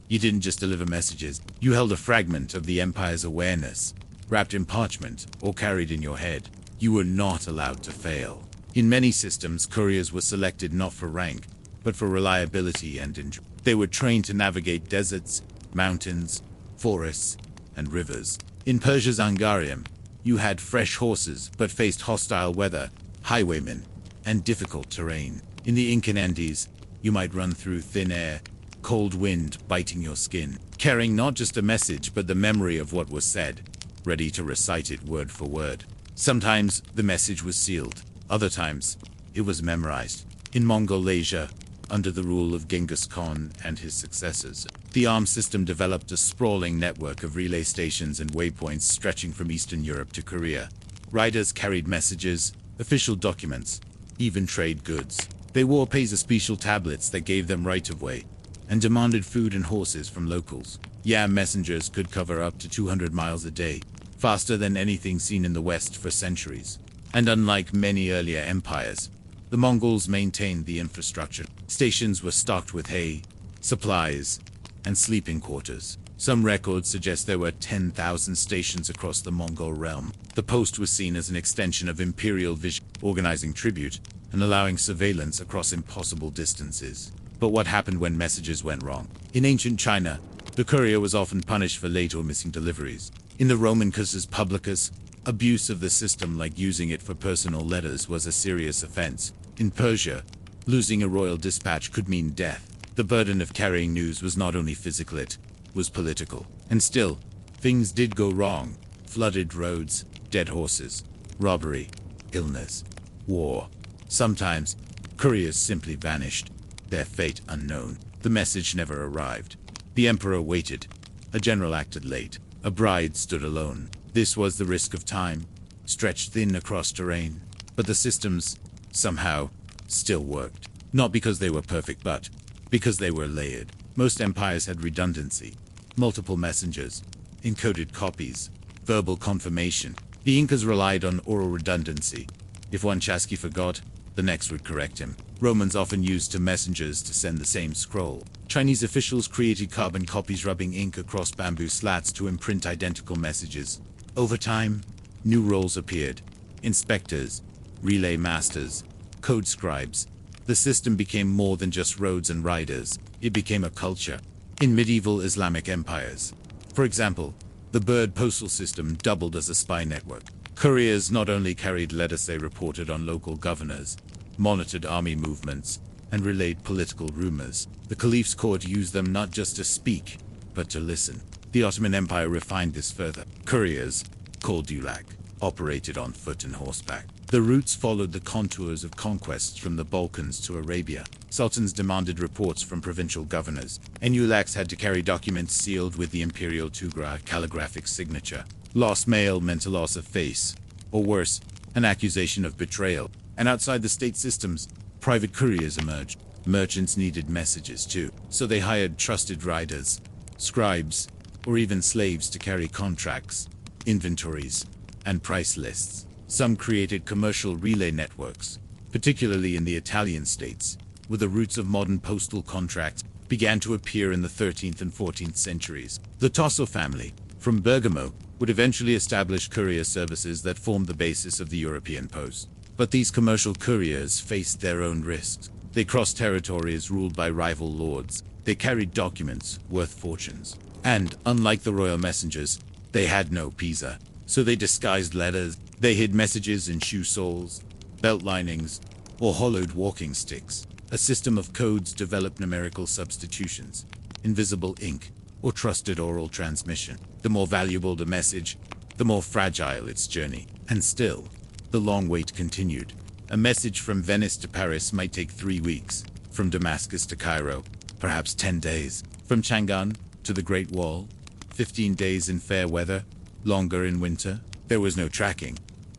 You didn't just deliver messages, you held a fragment of the empire's awareness, wrapped in parchment or carried in your head. You were not allowed to fail. In many systems, couriers were selected not for rank, but for reliability and endurance. They were trained to navigate deserts, mountains, forests, and rivers. In Persia's Angarium, you had fresh horses but faced hostile weather, highwaymen, and difficult terrain. In the Incan Andes, you might run through thin air, cold wind biting your skin, carrying not just a message but the memory of what was said, ready to recite it word for word. Sometimes the message was sealed, other times it was memorized. In Mongolasia, under the rule of Genghis Khan and his successors, the armed system developed a sprawling network of relay stations and waypoints stretching from Eastern Europe to Korea. Riders carried messages, official documents, even trade goods. They wore special tablets that gave them right-of-way, and demanded food and horses from locals. Messengers could cover up to 200 miles a day, faster than anything seen in the West for centuries. And unlike many earlier empires, the Mongols maintained the infrastructure. Stations were stocked with hay, supplies, and sleeping quarters. Some records suggest there were 10,000 stations across the Mongol realm. The post was seen as an extension of imperial vision, organizing tribute and allowing surveillance across impossible distances. But what happened when messages went wrong? In ancient China, the courier was often punished for late or missing deliveries. In the Roman Cusus Publicus, abuse of the system, like using it for personal letters, was a serious offense. In Persia, losing a royal dispatch could mean death. The burden of carrying news was not only physical, it was political. And still, things did go wrong. Flooded roads, dead horses, robbery, illness, war. Sometimes, couriers simply vanished, their fate unknown. The message never arrived. The emperor waited. A general acted late. A bride stood alone. This was the risk of time, stretched thin across terrain. But the systems, somehow, still worked. Not because they were perfect, but because they were layered. Most empires had redundancy, multiple messengers, encoded copies, verbal confirmation. The Incas relied on oral redundancy. If one chasqui forgot, the next would correct him. Romans often used two messengers to send the same scroll. Chinese officials created carbon copies, rubbing ink across bamboo slats to imprint identical messages. Over time, new roles appeared: inspectors, relay masters, code scribes. The system became more than just roads and riders. It became a culture. In medieval Islamic empires, for example, the bird postal system doubled as a spy network. Couriers not only carried letters, they reported on local governors, monitored army movements, and relayed political rumors. The caliph's court used them not just to speak, but to listen. The Ottoman Empire refined this further. Couriers, called dulak, operated on foot and horseback. The routes followed the contours of conquests from the Balkans to Arabia. Sultans demanded reports from provincial governors, and ulaks had to carry documents sealed with the imperial tugra calligraphic signature. Lost mail meant a loss of face, or worse, an accusation of betrayal. And outside the state systems, private couriers emerged. Merchants needed messages too, so they hired trusted riders, scribes, or even slaves to carry contracts, inventories, and price lists. Some created commercial relay networks, particularly in the Italian states, where the roots of modern postal contracts began to appear in the 13th and 14th centuries. The Tasso family, from Bergamo, would eventually establish courier services that formed the basis of the European post. But these commercial couriers faced their own risks. They crossed territories ruled by rival lords. They carried documents worth fortunes. And, unlike the royal messengers, they had no Pisa. So they disguised letters. They hid messages in shoe soles, belt linings, or hollowed walking sticks. A system of codes developed numerical substitutions, invisible ink, or trusted oral transmission. The more valuable the message, the more fragile its journey. And still, the long wait continued. A message from Venice to Paris might take 3 weeks. From Damascus to Cairo, perhaps 10 days. From Chang'an to the Great Wall, 15 days in fair weather, longer in winter. There was no tracking,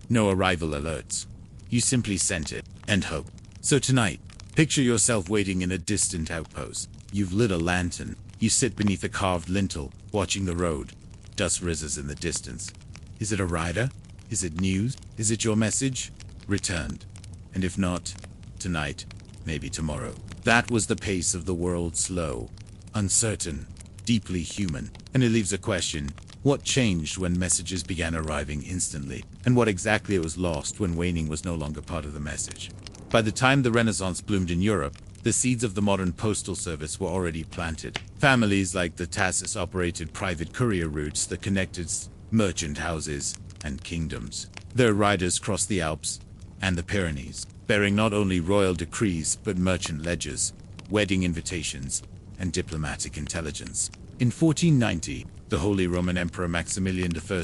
no arrival alerts. You simply sent it and hoped. So tonight, picture yourself waiting in a distant outpost. You've lit a lantern. You sit beneath a carved lintel, watching the road. Dust rises in the distance. Is it a rider? Is it news? Is it your message? Returned. And if not, tonight, maybe tomorrow. That was the pace of the world, slow, uncertain, deeply human. And it leaves a question: what changed when messages began arriving instantly? And what exactly was lost when waning was no longer part of the message? By the time the Renaissance bloomed in Europe, the seeds of the modern postal service were already planted. Families like the Tassis operated private courier routes that connected merchant houses and kingdoms. Their riders crossed the Alps and the Pyrenees, bearing not only royal decrees but merchant ledgers, wedding invitations, and diplomatic intelligence. In 1490, the Holy Roman Emperor Maximilian I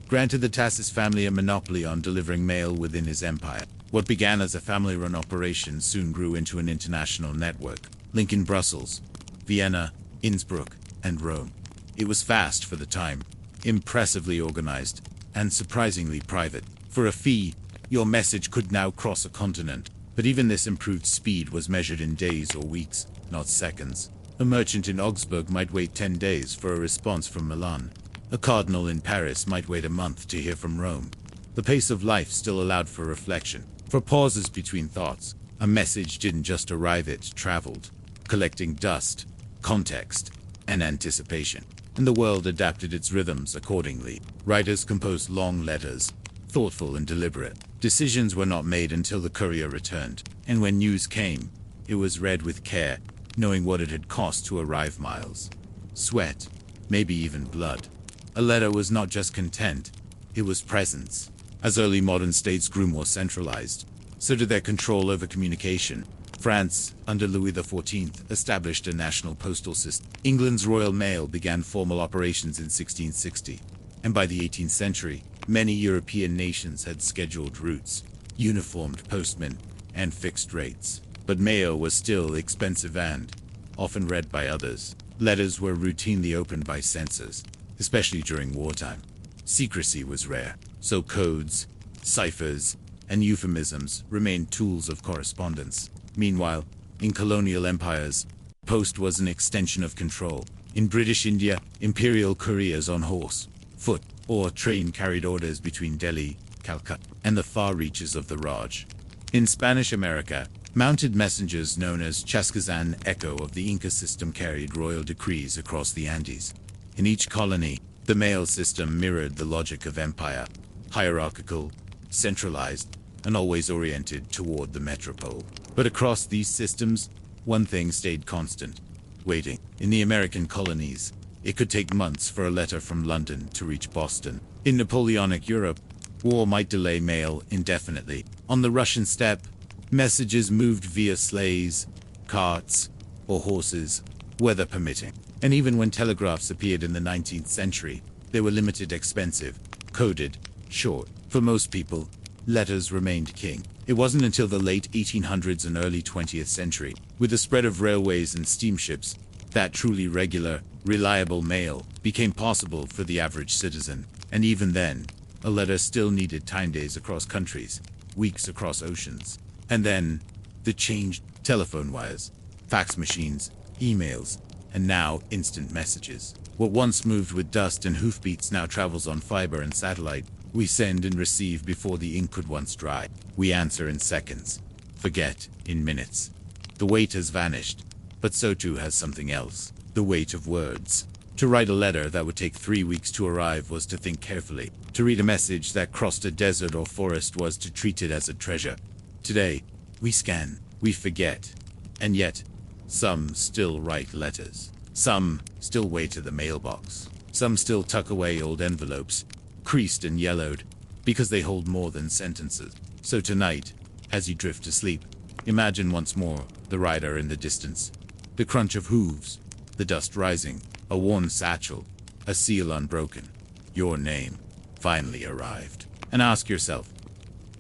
granted the Tassis family a monopoly on delivering mail within his empire. What began as a family-run operation soon grew into an international network, linking Brussels, Vienna, Innsbruck, and Rome. It was fast for the time, impressively organized, and surprisingly private. For a fee, your message could now cross a continent, but even this improved speed was measured in days or weeks, not seconds. A merchant in Augsburg might wait 10 days for a response from Milan. A cardinal in Paris might wait a month to hear from Rome. The pace of life still allowed for reflection, for pauses between thoughts. A message didn't just arrive, it traveled, collecting dust, context, and anticipation. And the world adapted its rhythms accordingly. Writers composed long letters, thoughtful and deliberate. Decisions were not made until the courier returned, and when news came, it was read with care, knowing what it had cost to arrive: miles, sweat, maybe even blood. A letter was not just content, it was presence. As early modern states grew more centralized, so did their control over communication. France, under Louis XIV, established a national postal system. England's Royal Mail began formal operations in 1660, and by the 18th century, many European nations had scheduled routes, uniformed postmen, and fixed rates. But mail was still expensive and often read by others. Letters were routinely opened by censors, especially during wartime. Secrecy was rare, so codes, ciphers, and euphemisms remained tools of correspondence. Meanwhile, in colonial empires, post was an extension of control. In British India, imperial couriers on horse, foot, or train carried orders between Delhi, Calcutta, and the far reaches of the Raj. In Spanish America, mounted messengers known as Chascazan Echo of the Inca system carried royal decrees across the Andes. In each colony, the mail system mirrored the logic of empire, hierarchical, centralized, and always oriented toward the metropole. But across these systems, one thing stayed constant: waiting. In the American colonies, it could take months for a letter from London to reach Boston. In Napoleonic Europe, war might delay mail indefinitely. On the Russian steppe, messages moved via sleighs, carts, or horses, weather permitting. And even when telegraphs appeared in the 19th century, they were limited, expensive, coded, short. For most people, letters remained king. It wasn't until the late 1800s and early 20th century, with the spread of railways and steamships, that truly regular, reliable mail became possible for the average citizen. And even then, A letter still needed time days across countries, weeks across oceans. And then, the changed telephone wires, fax machines, emails, and now instant messages. What once moved with dust and hoofbeats now travels on fiber and satellite. We send and receive before the ink could once dry. We answer in seconds, forget in minutes. The weight has vanished, but so too has something else. The weight of words. To write a letter that would take 3 weeks to arrive was to think carefully. To read a message that crossed a desert or forest was to treat it as a treasure. Today, we scan, we forget, and yet, some still write letters. Some still wait to the mailbox. Some still tuck away old envelopes, creased and yellowed, because they hold more than sentences. So tonight, as you drift to sleep, imagine once more the rider in the distance, the crunch of hooves, the dust rising, a worn satchel, a seal unbroken. Your name finally arrived. And ask yourself,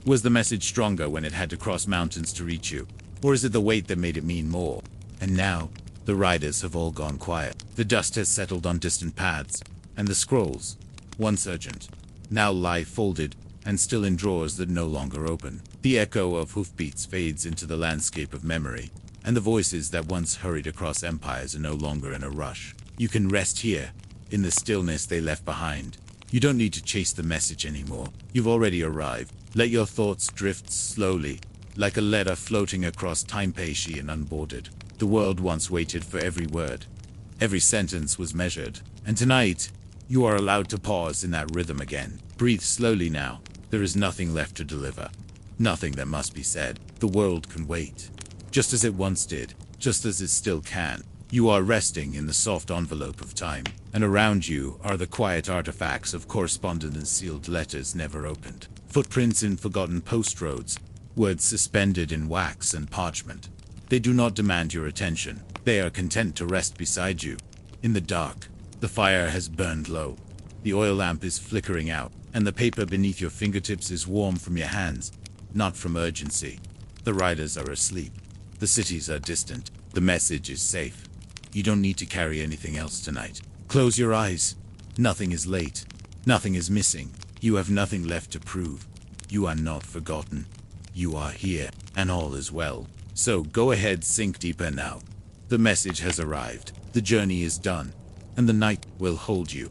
was the message stronger when it had to cross mountains to reach you? Or is it the weight that made it mean more? And now, the riders have all gone quiet. The dust has settled on distant paths, and the scrolls, once urgent, now lie folded and still in drawers that no longer open. The echo of hoofbeats fades into the landscape of memory, and the voices that once hurried across empires are no longer in a rush. You can rest here, in the stillness they left behind. You don't need to chase the message anymore. You've already arrived. Let your thoughts drift slowly, like a letter floating across time patient and unboarded. The world once waited for every word. Every sentence was measured. And tonight, you are allowed to pause in that rhythm again. Breathe slowly now. There is nothing left to deliver. Nothing that must be said. The world can wait. Just as it once did. Just as it still can. You are resting in the soft envelope of time. And around you are the quiet artifacts of correspondence and sealed letters never opened. Footprints in forgotten post roads. Words suspended in wax and parchment. They do not demand your attention. They are content to rest beside you. In the dark, the fire has burned low. The oil lamp is flickering out, and the paper beneath your fingertips is warm from your hands, not from urgency. The riders are asleep. The cities are distant. The message is safe. You don't need to carry anything else tonight. Close your eyes. Nothing is late. Nothing is missing. You have nothing left to prove. You are not forgotten. You are here, and all is well. So go ahead, sink deeper now. The message has arrived. The journey is done, and the night will hold you.